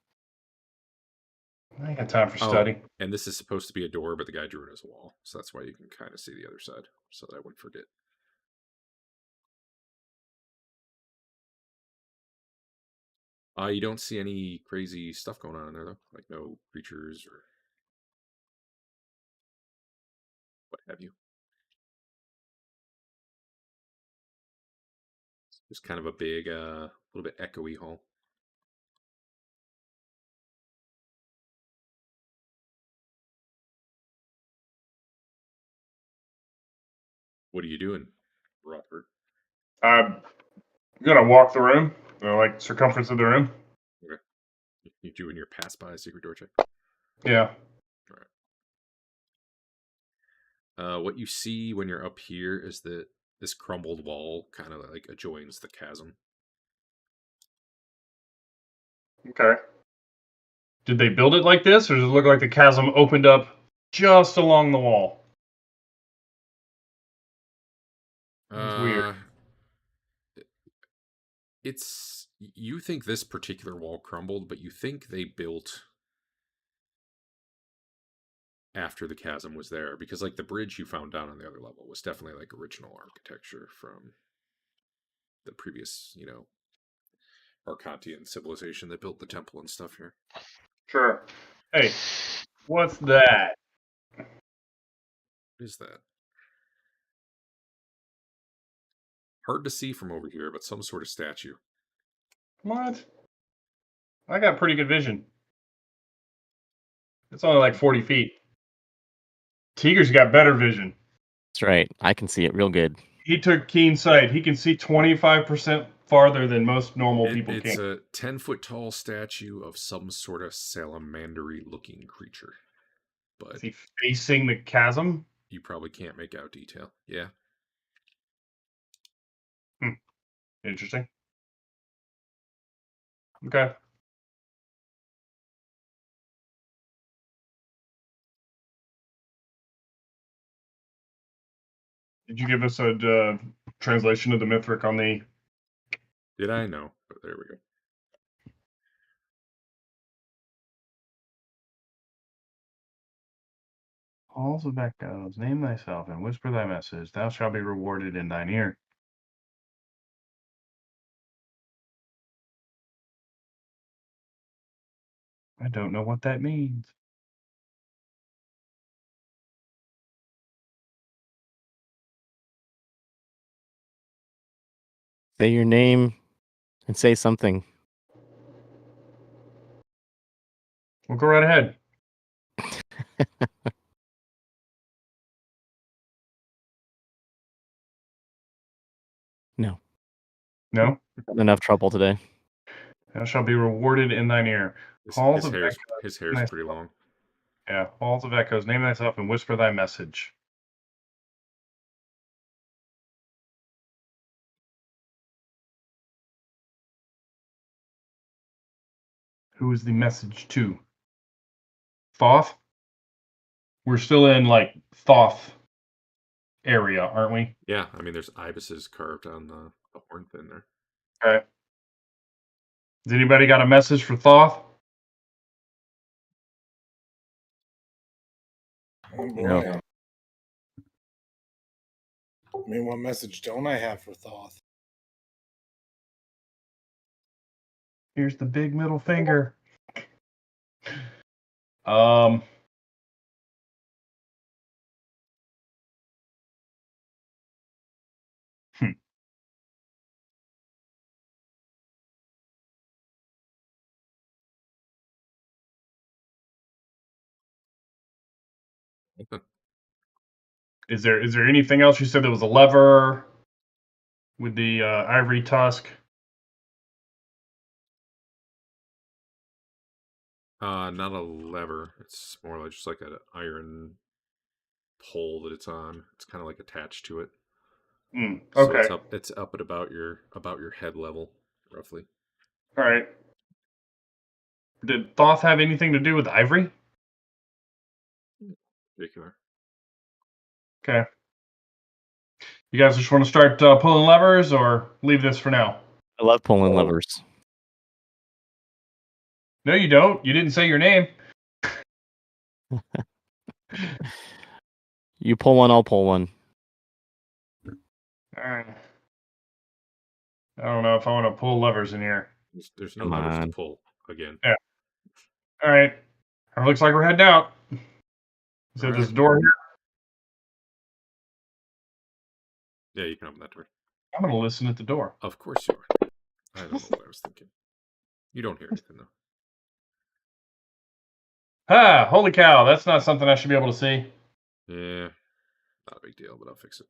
I ain't got time for study. And this is supposed to be a door, but the guy drew it as a wall, so that's why you can kind of see the other side, so that I wouldn't forget. You don't see any crazy stuff going on in there, though? Like no creatures or what have you? It's kind of a big, little bit echoey hall. What are you doing, Rothbert? I'm going to walk the room, like circumference of the room. Okay. You doing your pass by secret door check? Yeah. All right. What you see when you're up here is that this crumbled wall kind of like adjoins the chasm. Okay. Did they build it like this, or does it look like the chasm opened up just along the wall? It's weird. You think this particular wall crumbled, but you think they built after the chasm was there, because like the bridge you found down on the other level was definitely like original architecture from the previous, Arcantian civilization that built the temple and stuff here. Sure. Hey, what's that? What is that? Hard to see from over here, but some sort of statue. What? I got pretty good vision. It's only like 40 feet. Teeger's got better vision. That's right. I can see it real good. He took keen sight. He can see 25% farther than most normal people It's can. a 10-foot tall statue of some sort of salamandery looking creature. But Is he facing the chasm? you probably can't make out detail. Yeah. Interesting. Okay. Did you give us a translation of the Mithric on the... Did I know? Oh, there we go. Halls of Echoes, name thyself and whisper thy message. Thou shalt be rewarded in thine ear. I don't know what that means. Say your name and say something. We'll go right ahead. No, No? not enough trouble today. Thou shalt be rewarded in thine ear. His, Halls his of hair's Echoes. his hair's Nice. pretty long. Yeah, Halls of Echoes, name thyself and whisper thy message. Who is the message to? Thoth? We're still in, like, Thoth area, aren't we? Yeah, I mean, there's ibises carved on the horn fin there. Okay. Has anybody got a message for Thoth? Oh, boy. No. I mean, what message don't I have for Thoth? Here's the big middle finger. Um. Is there anything else? You said there was a lever with the ivory tusk. Not a lever. It's more like just like an iron pole that it's on. It's kind of like attached to it. So Okay. it's up at about your head level, roughly. All right. Did Thoth have anything to do with ivory? Particular. Okay. You guys just want to start pulling levers, or leave this for now? I love pulling levers. No, you don't. You didn't say your name. You pull one, I'll pull one. All right. I don't know if I want to pull levers in here. There's no Come levers to on. pull again. Yeah. All right. It looks like we're heading out. So All there's right. a door here. Yeah, you can open that door. I'm going to listen at the door. Of course you are. I don't know what I was thinking. You don't hear anything though. Ah, holy cow. That's not something I should be able to see. Yeah, not a big deal, but I'll fix it.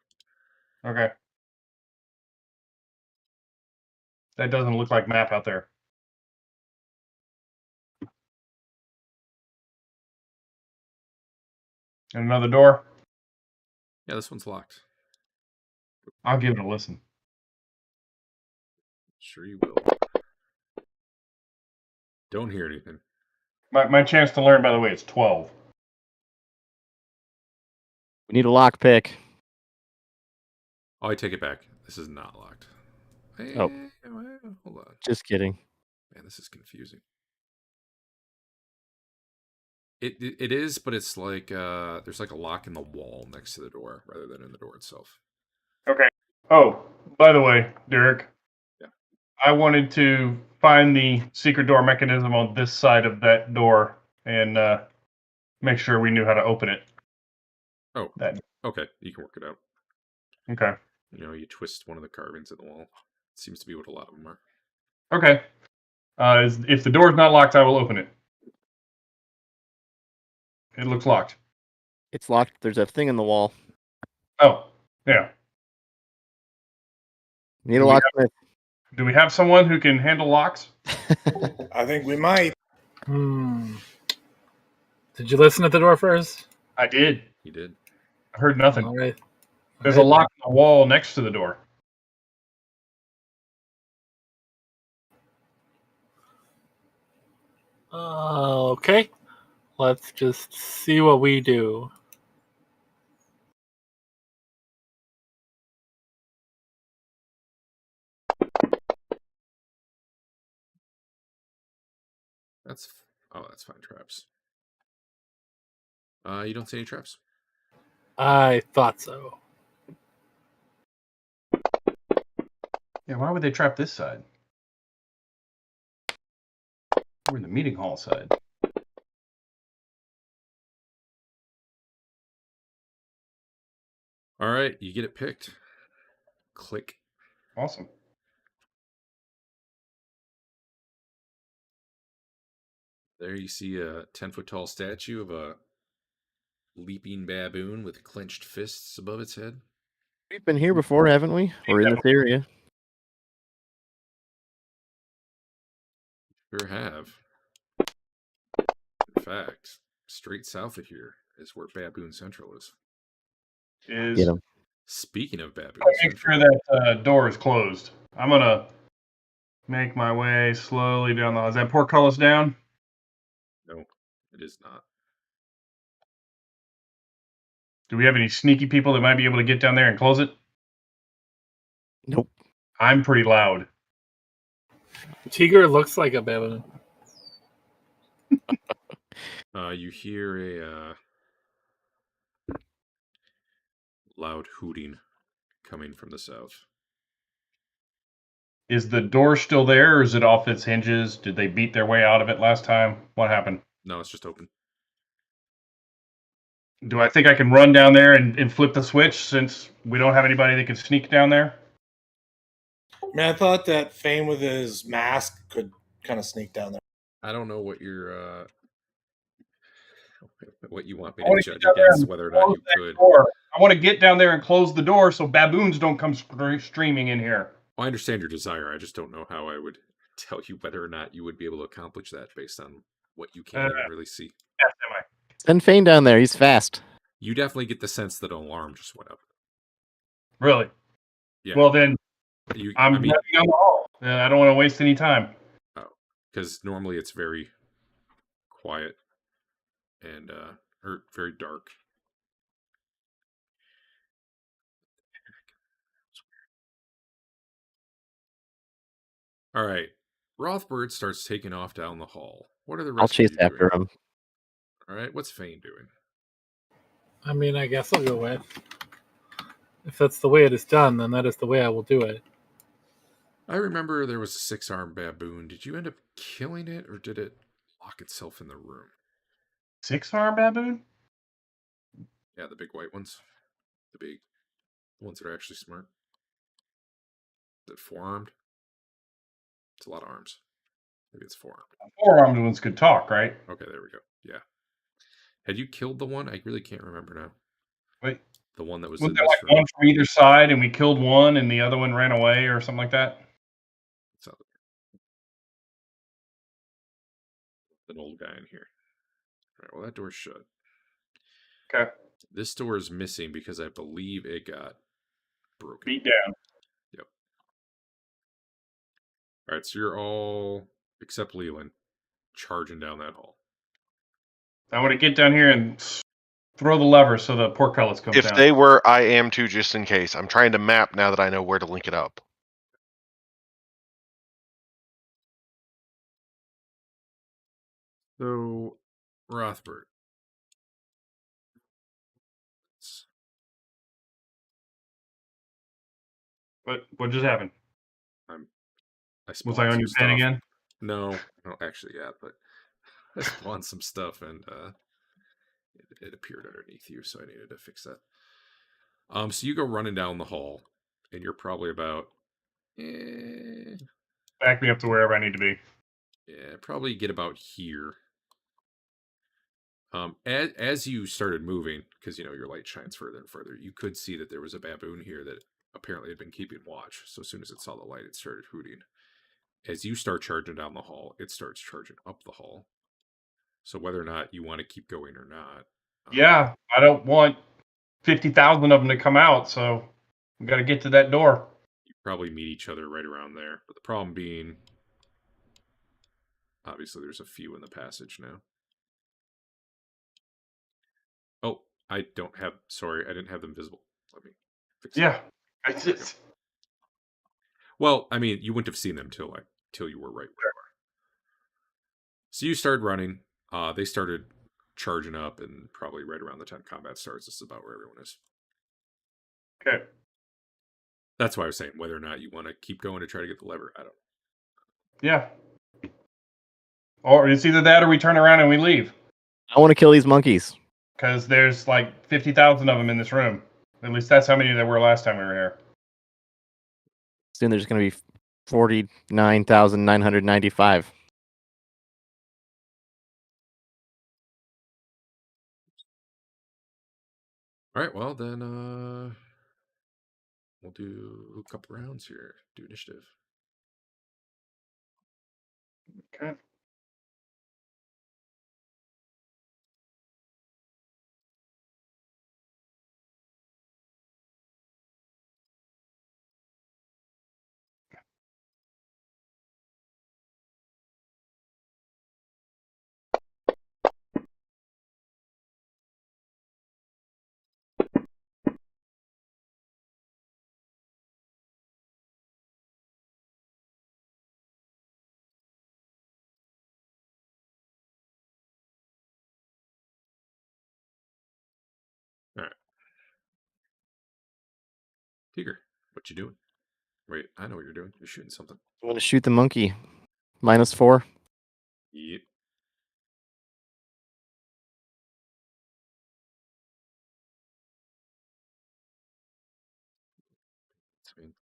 Okay. That doesn't look like map out there. And another door. Yeah, this one's locked. I'll give it a listen. Sure you will. Don't hear anything. My chance to learn, by the way, is 12. We need a lockpick. Oh, I take it back. This is not locked. Oh. Hold on. Just kidding. Man, this is confusing. It is, but it's like there's like a lock in the wall next to the door rather than in the door itself. Okay. Oh, by the way, Derek. Yeah. I wanted to find the secret door mechanism on this side of that door and make sure we knew how to open it. Oh, That. okay. You can work it out. Okay. You know, you twist one of the carvings in the wall. It seems to be what a lot of them are. Okay. If the door's not locked, I will open it. It looks locked. It's locked. There's a thing in the wall. Oh, yeah. Need a Do we have- locksmith. Do we have someone who can handle locks? I think we might. Did you listen at the door first? I did. He did. I heard nothing. All right. There's a lock on the wall next to the door. Okay. Let's just see what we do. That's fine. Traps. You don't see any traps? I thought so. Yeah, why would they trap this side? We're in the meeting hall side. All right, you get it picked. Click. Awesome. There you see a 10-foot tall statue of a leaping baboon with clenched fists above its head. We've been here before, haven't we? We're in this area. Sure have. In fact, straight south of here is where Baboon Central is. Get him. Speaking of Baboon Make Central, sure that door is closed. I'm gonna make my way slowly down the hall. Is that portcullis down? no, it is not. Do we have any sneaky people that might be able to get down there and close it? Nope. I'm pretty loud. Teeger looks like a baboon. You hear a loud hooting coming from the south. Is the door still there, or is it off its hinges? Did they beat their way out of it last time? What happened? No, it's just open. Do I think I can run down there and flip the switch since we don't have anybody that can sneak down there? I mean, I thought that Fain with his mask could kind of sneak down there. I don't know what your what you want me I wanna to get judge down there against and whether or not close you that could. door. I want to get down there and close the door so baboons don't come streaming in here. I understand your desire. I just don't know how I would tell you whether or not you would be able to accomplish that based on what you can't even really see. Yes, am I? Send Fain down there. He's fast. You definitely get the sense that an alarm just went up. Really? Yeah. Well, then I I'm mean, running down the hall. I don't want to waste any time. because normally it's very quiet and or very dark. All right. Rothbert starts taking off down the hall. What are the I'll rest of chase you after doing? him. All right. What's Fain doing? I mean, I guess I'll go with. If that's the way it is done, then that is the way I will do it. I remember there was a 6-armed baboon. Did you end up killing it, or did it lock itself in the room? 6-arm baboon? Yeah, the big white ones. The ones that are actually smart. Is it 4-armed? It's a lot of arms. Maybe it's 4-armed. 4-armed ones could talk, right? Okay, there we go. Yeah. Had you killed the one? I really can't remember now. Wait. The one that was Wasn't in there this like room. one from either side and we killed one and the other one ran away or something like that? It's an old guy in here. All right, well, that door's shut. Okay. This door is missing because I believe it got broken. Beat down. Yep. All right, so you're all, except Lelion, charging down that hall. I want to get down here and throw the lever so the portcullis comes If down. they were, I am too, just in case. I'm trying to map now that I know where to link it up. So, Rothbert. What just happened? I Was I on your pen again? No, actually, yeah, but I spawned some stuff and it appeared underneath you, so I needed to fix that. So you go running down the hall, and you're probably about, Back me up to wherever I need to be. yeah, probably get about here. As you started moving, because your light shines further and further, you could see that there was a baboon here that apparently had been keeping watch. So as soon as it saw the light, it started hooting. As you start charging down the hall, it starts charging up the hall. So whether or not you want to keep going or not. Yeah, I don't want 50,000 of them to come out, so we got to get to that door. You probably meet each other right around there. But the problem being, obviously there's a few in the passage now. Oh, I didn't have them visible. Let me fix that. Yeah. Well, I mean, you wouldn't have seen them till you were right where you are. So you started running. They started charging up, and probably right around the time combat starts, this is about where everyone is. Okay. That's why I was saying whether or not you want to keep going to try to get the lever. I don't. Yeah. Or it's either that or we turn around and we leave. I want to kill these monkeys. Because there's like 50,000 of them in this room. At least that's how many there were last time we were here. Soon there's going to be 49,995. All right. Well, then we'll do a couple rounds here. Do initiative. Okay. All right. Teeger, what you doing? Wait, I know what you're doing. You're shooting something. I'm going to shoot the monkey. -4. Yep. I mean,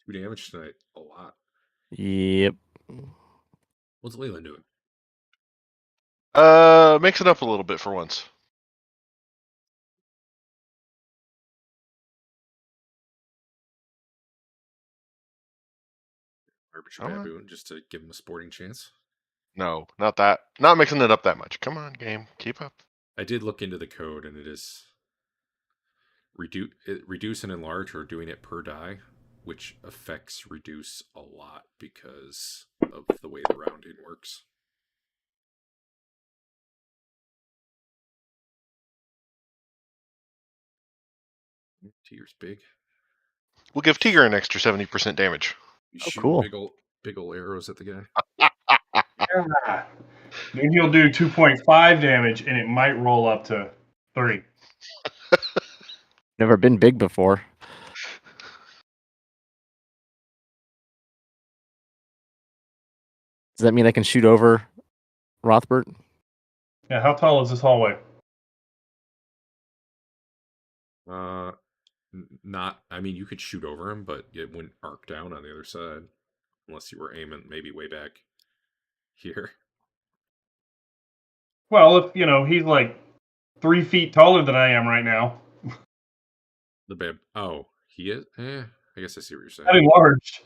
2 damage tonight. A lot. Yep. What's Lelion doing? Mix it up a little bit for once. Arbiter Come on. baboon just to give him a sporting chance. No, not that. Not mixing it up that much. Come on, game. Keep up. I did look into the code, and it is reduce and enlarge, or doing it per die, which affects reduce a lot because of the way the rounding works. Teeger's big. We'll give Teeger an extra 70% damage. You Oh, shoot cool. big ol' arrows at the guy. Yeah. Then he'll do 2.5 damage, and it might roll up to 3. Never been big before. Does that mean I can shoot over Rothbert? Yeah, how tall is this hallway? Not. I mean, you could shoot over him, but it wouldn't arc down on the other side unless you were aiming maybe way back here. Well, if, he's like 3 feet taller than I am right now. The bab. Oh, he is. I guess I see what you're saying. Not enlarged.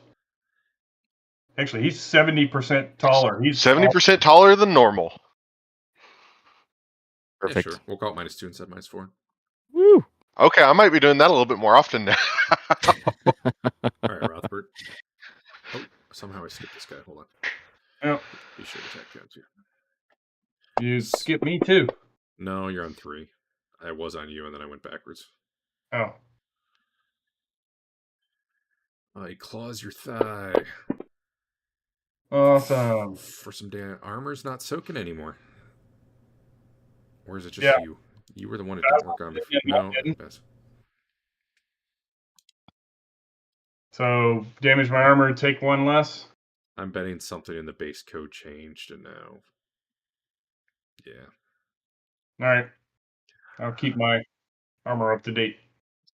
Actually, he's 70% taller. He's 70% taller than normal. Perfect. Yeah, sure. We'll call it -2 instead of -4. Woo! Okay, I might be doing that a little bit more often now. All right, Rothbert. Oh, somehow I skipped this guy. Hold on. Yep. He should attack down too. You skip me too. No, you're on 3. I was on you, and then I went backwards. Oh. He claws your thigh. Awesome. For some damn armor's not soaking anymore. Or is it just Yeah. you? You were the one who didn't work on before. No, didn't. Basil. So damage my armor, take 1 less. I'm betting something in the base code changed, and now, yeah. All right. I'll keep my armor up to date.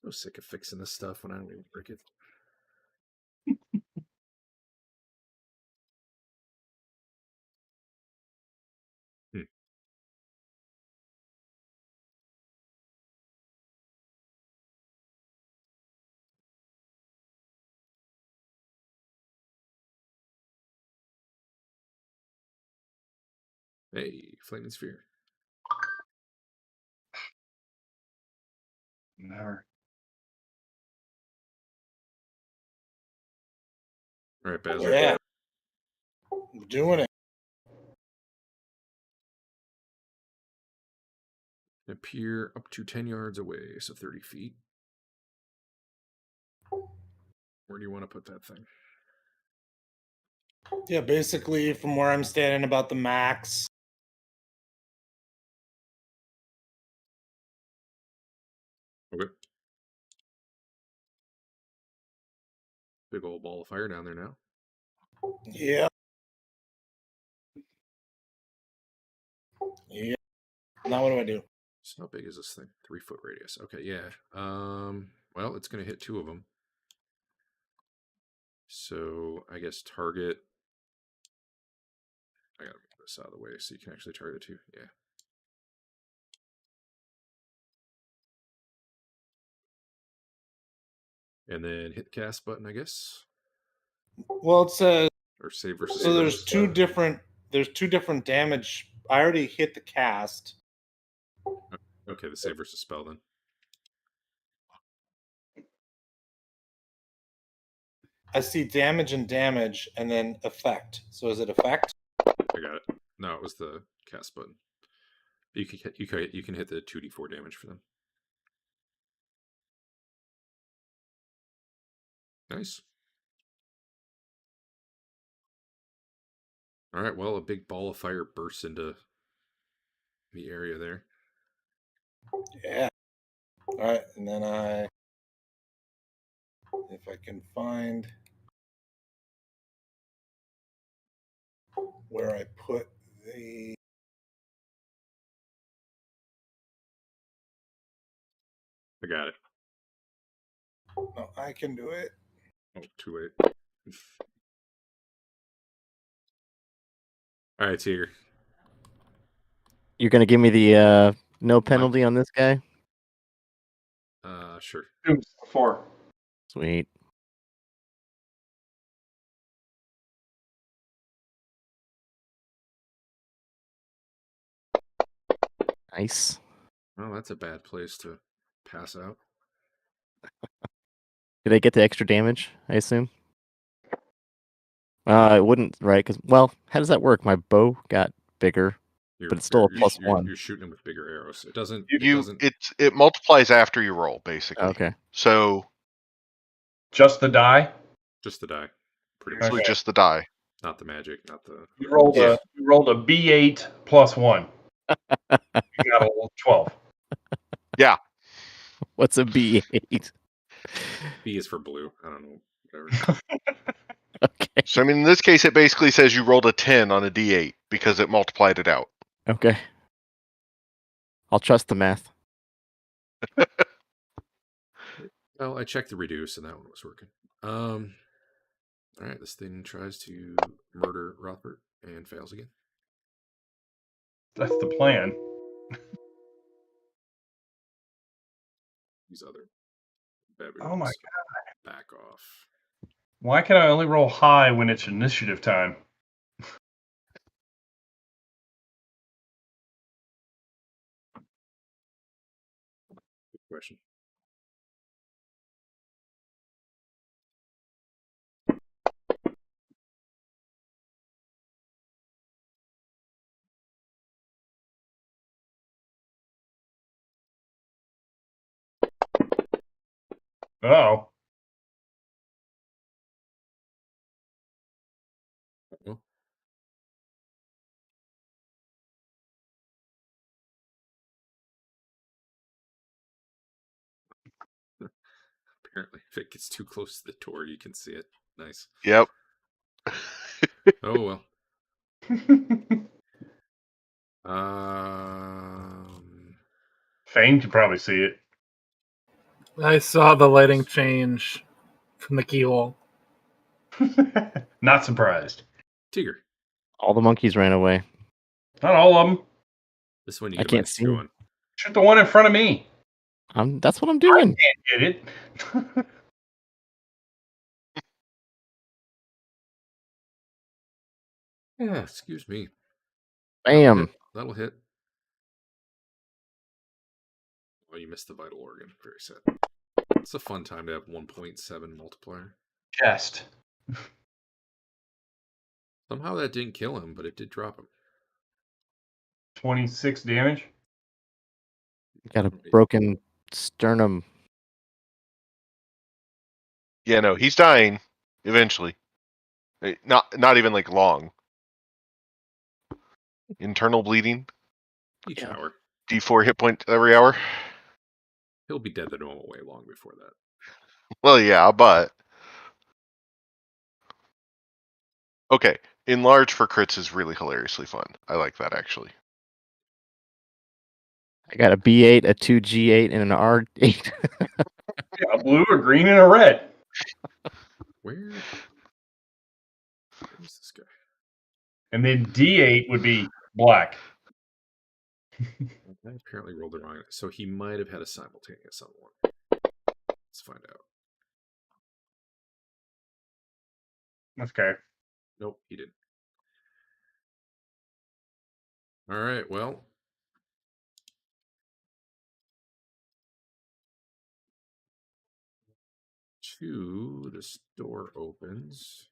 I'm so sick of fixing this stuff when I don't even break it. Hey, flaming sphere. Never. All right, Basil. Yeah. I'm doing it. Appear up to 10 yards away, so 30 feet. Where do you want to put that thing? Yeah, basically from where I'm standing, about the max. Okay. Big old ball of fire down there now. Yeah. Yeah. Now what do I do? So how big is this thing? 3-foot radius. Okay, yeah. Well, it's gonna hit 2 of them. So I guess target. I gotta move this out of the way so you can actually target 2. Yeah. And then hit the cast button, I guess. Well, it says Or save versus so. There's spell. two different damage. I already hit the cast. Okay, the save versus spell then. I see damage and damage, and then effect. So is it effect? I got it. No, it was the cast button. You can hit the 2d4 damage for them. Nice. All right. Well, a big ball of fire bursts into the area there. Yeah. All right, and then if I can find where I put the. I got it. No, I can do it. Oh, too late. All right, Teeger. You're gonna give me the no penalty on this guy? Sure. 4. Sweet. Nice. Well, that's a bad place to pass out. Did I get the extra damage, I assume? It wouldn't, right? Because, well, how does that work? My bow got bigger, but it's still a +1. You're shooting them with bigger arrows. It doesn't. It multiplies after you roll, basically. Okay. So Just the die? Just the die. Pretty usually much. just the die. Not the magic. Not the. You rolled Yeah. a B8 +1. You got a 12. Yeah. What's a B8? B is for blue. I don't know. Whatever. Okay. So I mean, in this case, it basically says you rolled a 10 on a D8 because it multiplied it out. Okay. I'll trust the math. Well, I checked the reduce, and that one was working. All right, this thing tries to murder Rothbert and fails again. That's the plan. These other baboons. Oh my god! Back off. Why can I only roll high when it's initiative time? Good question. Oh. Well, apparently, if it gets too close to the door, you can see it. Nice. Yep. Oh well. Fain can probably see it. I saw the lighting change from the keyhole. Not surprised. Teeger. All the monkeys ran away. Not all of them. This one you I get a can't minus see 2 him. on. Shoot the one in front of me. That's what I'm doing. Can't hit it. Yeah, excuse me. Bam. That'll hit. Oh, you missed the vital organ. Very sad. It's a fun time to have 1.7 multiplier. Chest. Somehow that didn't kill him, but it did drop him. 26 damage. Got a broken sternum. Yeah, no, he's dying eventually. Not even like long. Internal bleeding. Each Yeah. hour. D4 hit point every hour. He'll be dead the normal way long before that. Well, yeah, but okay. Enlarge for crits is really hilariously fun. I like that actually. I got a B8, a 2G8, and an R8. Yeah, a blue, a green, and a red. Where is this guy? And then D8 would be black. I apparently rolled the wrong. So he might have had a simultaneous on one. Let's find out. Okay. Nope, he didn't. All right, well. This door opens.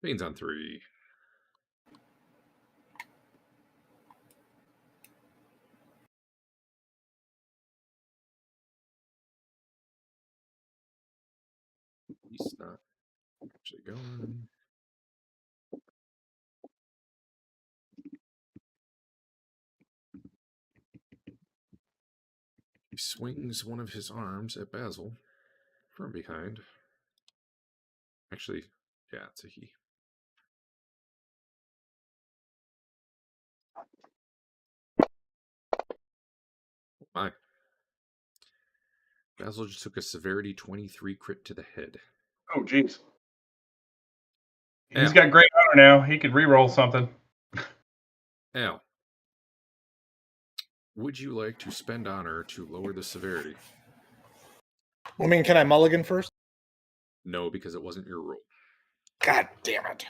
Fain's on 3. He's not actually going. He swings one of his arms at Basil from behind. Actually, yeah, it's a he. My. Basil just took a severity 23 crit to the head. Oh, jeez. Ow. He's got great honor now. He could re-roll something. Al, would you like to spend honor to lower the severity? I mean, can I mulligan first? No, because it wasn't your roll. God damn it.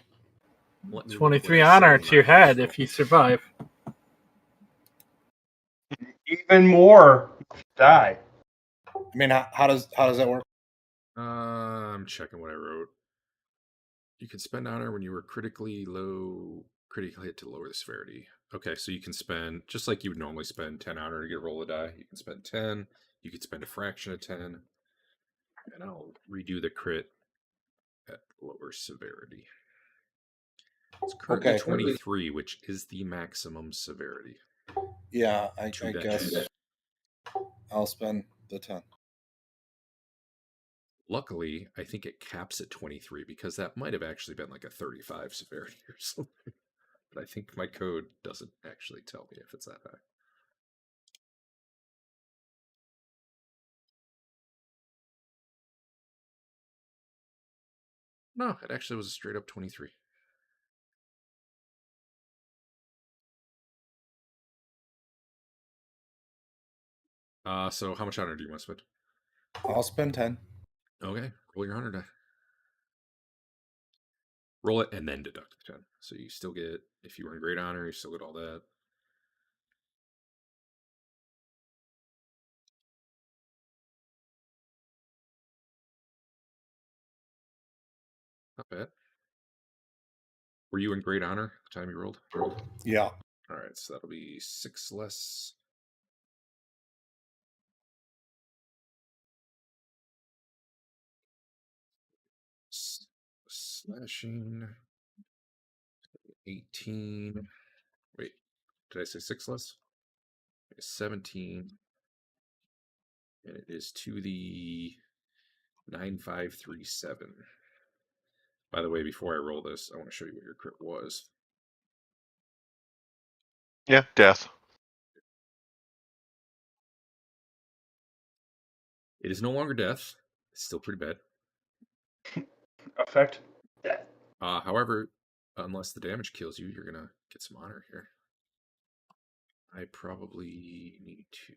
Let me look 23 what I honor said to your in my first head if you survive. Even more die. I mean, how does that work? roll. I'm checking what I wrote. You can spend honor when you were critically hit to lower the severity. Okay, so you can spend, just like you would normally spend 10 honor to get a roll of die, you can spend 10, you could spend a fraction of 10, and I'll redo the crit at lower severity. It's currently Okay. 23, which is the maximum severity. Yeah, I Two guess dice. I'll spend the 10. Luckily, I think it caps at 23 because that might have actually been like a 35 severity or something. But I think my code doesn't actually tell me if it's that high. No, it actually was a straight up 23. So how much honor do you want to spend? I'll spend 10. Okay, roll your honor die. Roll it and then deduct the 10. So you still get, if you were in great honor, you still get all that. Not bad. Were you in great honor the time you rolled? Yeah. All right, so that'll be 6 less. Slashing. 18. Wait, did I say 6 less? 17. And it is to the 9537. By the way, before I roll this, I want to show you what your crit was. Yeah, death. It is no longer death. It's still pretty bad. Effect. However, unless the damage kills you, you're going to get some honor here. I probably need to...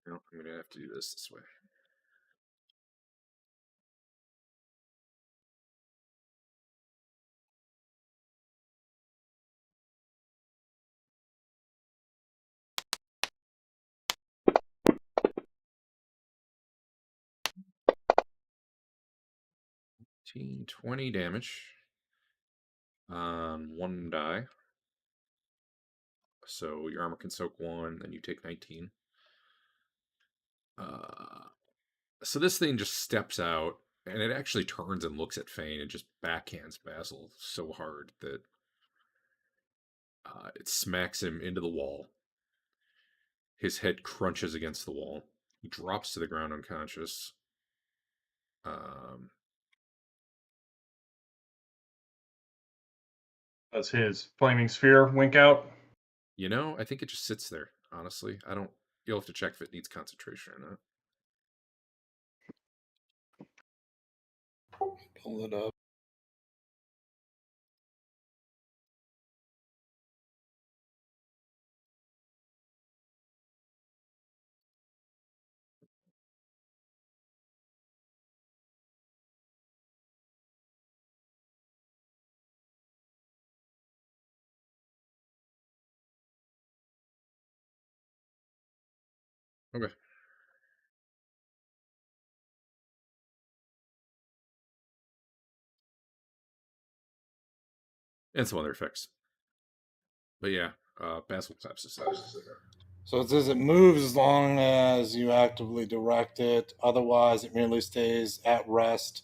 No, I'm going to have to do this way. $20 damage on 1 die. So your armor can soak 1, then you take 19. So this thing just steps out, and it actually turns and looks at Fain and just backhands Basil so hard that it smacks him into the wall. His head crunches against the wall. He drops to the ground unconscious. Does his flaming sphere wink out? You know, I think it just sits there, honestly. I don't... You'll have to check if it needs concentration or not. Pull it up. Okay. And some other effects. But yeah, Basil claps his eyes. So it says it moves as long as you actively direct it. Otherwise, it merely stays at rest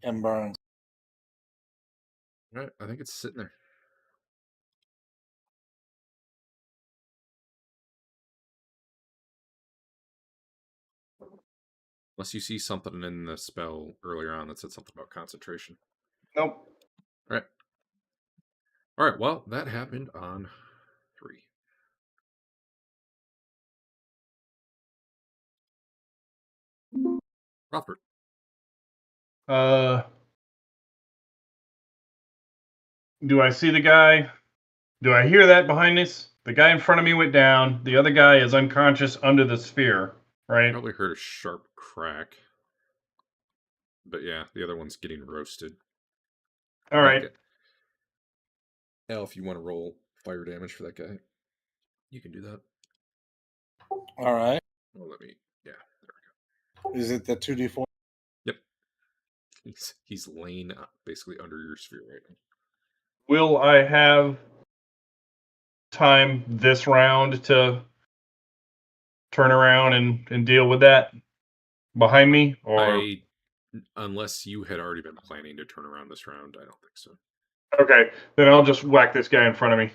and burns. All right, I think it's sitting there. Unless you see something in the spell earlier on that said something about concentration. Nope. All right. All right, well, that happened on 3. Rothbert. Do I see the guy? Do I hear that behind us? The guy in front of me went down. The other guy is unconscious under the sphere, right? Probably heard a sharp crack. But yeah, the other one's getting roasted. All right. Okay. Al, if you want to roll fire damage for that guy, you can do that. All right. Well, let me... Yeah, there we go. Is it the 2d4? Yep. He's laying basically under your sphere right now. Will I have time this round to turn around and deal with that behind me? Or unless you had already been planning to turn around this round, I don't think so. okay, then I'll just whack this guy in front of me.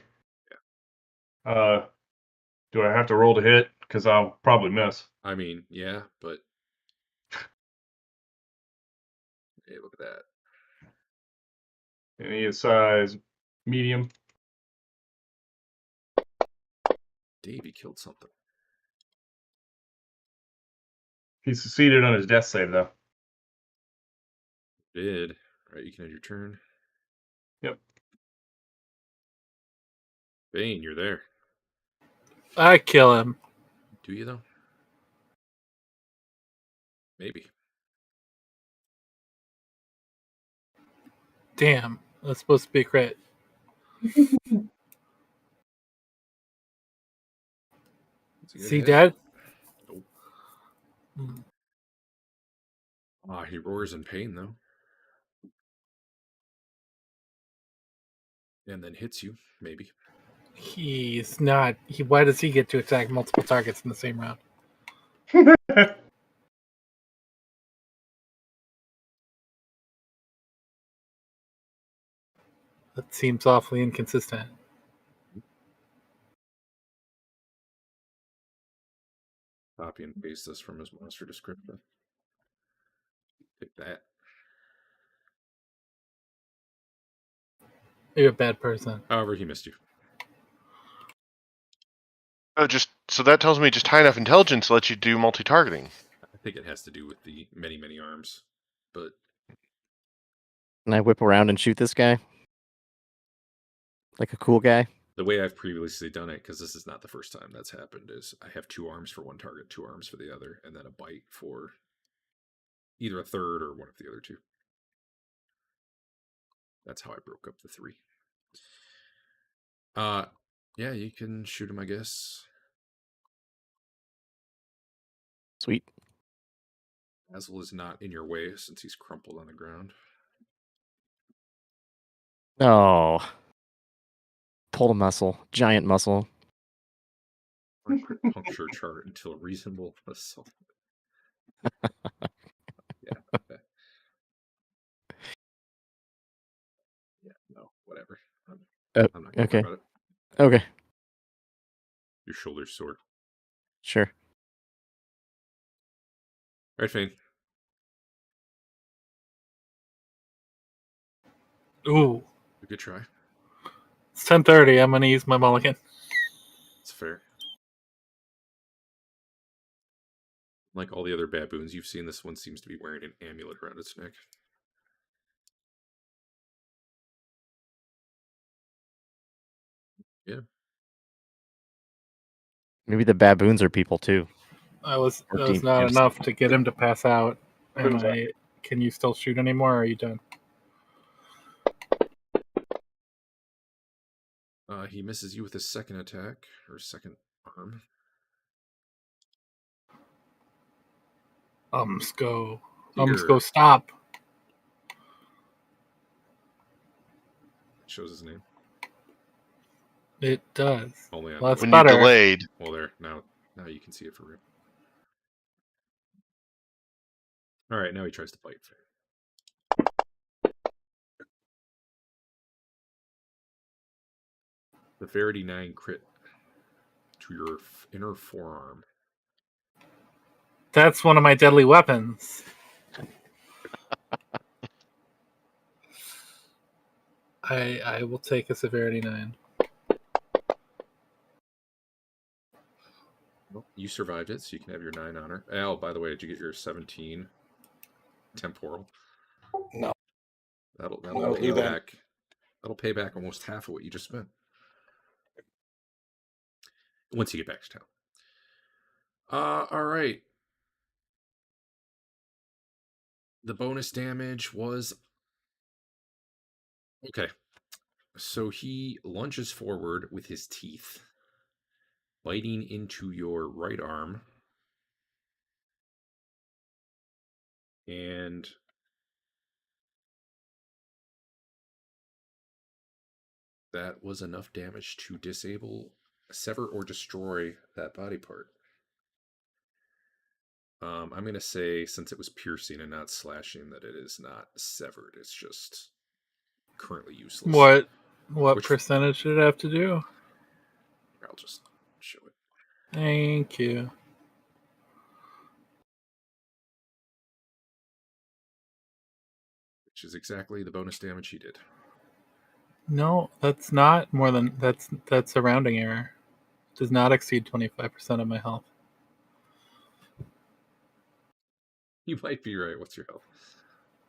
Yeah. Do I have to roll to hit? Because I'll probably miss. I mean, yeah, but hey, look at that. And he is size medium. Davey killed something. He succeeded on his death save, though. Did. All right, you can have your turn. Yep. Fain, you're there. I kill him. Do you, though? Maybe. Damn, that's supposed to be a crit. Is he dead? Nope. Hmm. He roars in pain, though. And then hits you, maybe. He's not. Why does he get to attack multiple targets in the same round? That seems awfully inconsistent. Copy and paste this from his monster description. Take that. You're a bad person. However, he missed you. Oh, so that tells me just high enough intelligence lets you do multi-targeting. I think it has to do with the many, many arms. But Can I whip around and shoot this guy? Like a cool guy? the way I've previously done it, because this is not the first time that's happened, is I have 2 arms for one target, 2 arms for the other, and then a bite for either a third or one of the other 2. That's how I broke up the 3. Yeah, you can shoot him, I guess. Sweet. Basil is not in your way since he's crumpled on the ground. Oh. Pulled a muscle. Giant muscle. Puncture chart until reasonable assault. Yeah. Yeah. No. Whatever. I'm not going to Okay. worry about it. Okay. Your shoulder's sore. Sure. All right, Fain. Ooh, A good try. it's 10:30. I'm gonna use my mulligan. It's fair. Like all the other baboons you've seen, this one seems to be wearing an amulet around its neck. Yeah. Maybe the baboons are people too. That was Working not imps. enough to get him to pass out. Who's that? Can you still shoot anymore, or are you done? He misses you with his second attack, or second arm. Go. Teeger Go, stop. shows his name. It does. Only on Well, that's When better. you delayed, Well, there. Now you can see it for real. All right, now he tries to bite. The Verity 9 crit to your inner forearm. That's one of my deadly weapons. I will take a severity 9. Well, you survived it, so you can have your 9 honor. Oh, by the way, did you get your 17 temporal? No. That'll No, pay leave that. back. That'll pay back almost half of what you just spent. Once you get back to town. All right. The bonus damage was okay. So he lunges forward with his teeth, biting into your right arm. And that was enough damage to disable, sever, or destroy that body part. I'm going to say, since it was piercing and not slashing, that it is not severed. It's just currently useless. What percentage did it have to do? I'll just show it. Thank you. Which is exactly the bonus damage he did. No, that's not more than that's a rounding error. Does not exceed 25% of my health. You might be right. What's your health?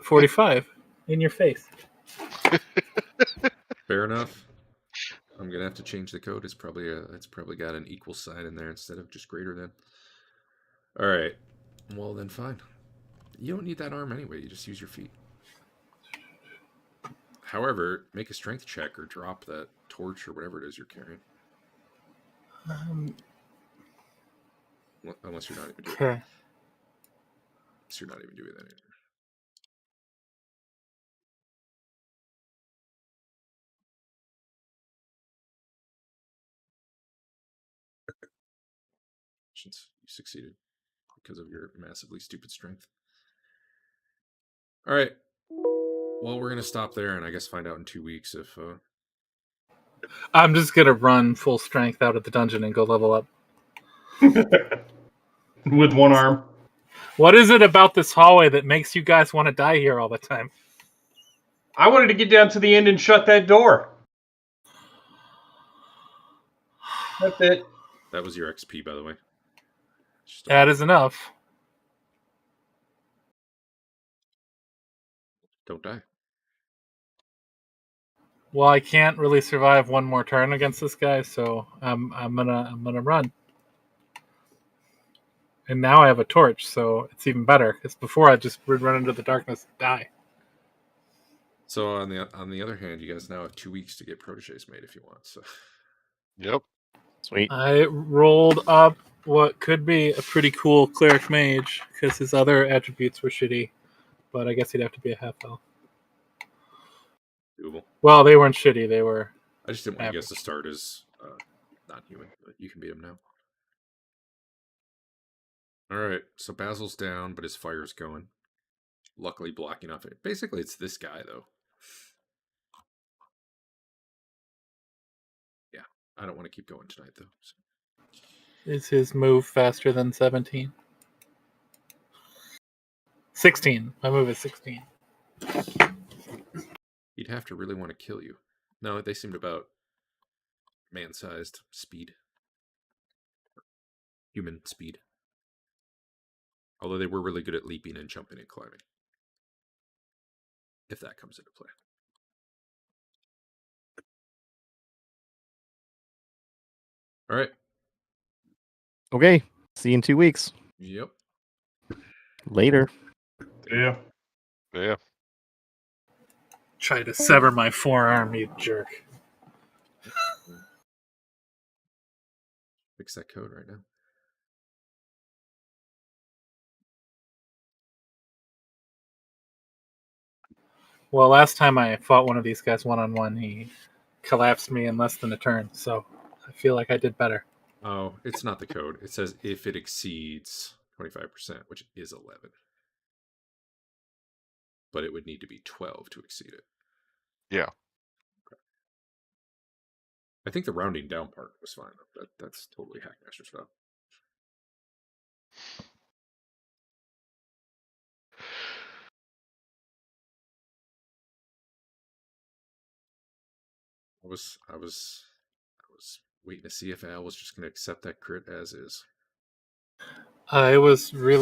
45 in your face. Fair enough. I'm gonna have to change the code. It's probably got an equal sign in there instead of just greater than. All right. Well then, fine. You don't need that arm anyway. You just use your feet. However, make a strength check or drop that torch or whatever it is you're carrying. Unless you're not even doing Okay. So you're not even doing that anymore. You succeeded because of your massively stupid strength. All right. Well, we're gonna stop there, and I guess find out in 2 weeks if. I'm just gonna run full strength out of the dungeon and go level up. With one arm. What is it about this hallway that makes you guys want to die here all the time? I wanted to get down to the end and shut that door. That's it. That was your XP, by the way. That is enough. Don't die. Well, I can't really survive one more turn against this guy, so I'm gonna run. And now I have a torch, so it's even better. Because before I just would run into the darkness and die. So on the other hand, you guys now have 2 weeks to get proteges made if you want. So. yep. Sweet. I rolled up what could be a pretty cool Cleric Mage, because his other attributes were shitty. But I guess he'd have to be a half elf. Doable. Well, they weren't shitty. They were. I just didn't want you guys to start as non-human, but you can beat him now. All right, so Basil's down, but his fire's going. Luckily blocking off it. Basically, it's this guy, though. Yeah, I don't want to keep going tonight, though. So. Is his move faster than 17? 16. My move is 16. He'd have to really want to kill you. No, they seemed about man-sized speed. Human speed. Although they were really good at leaping and jumping and climbing. If that comes into play. All right. Okay. See you in 2 weeks. Yep. Later. Yeah. Yeah. Try to sever my forearm, you jerk. Fix that code right now. Well, last time I fought one of these guys one-on-one, he collapsed me in less than a turn, so I feel like I did better. Oh, it's not the code. It says if it exceeds 25%, which is 11. But it would need to be 12 to exceed it. Yeah. Okay. I think the rounding down part was fine. That's totally Hackmaster stuff. I was waiting to see if Al was just going to accept that crit as is. It was really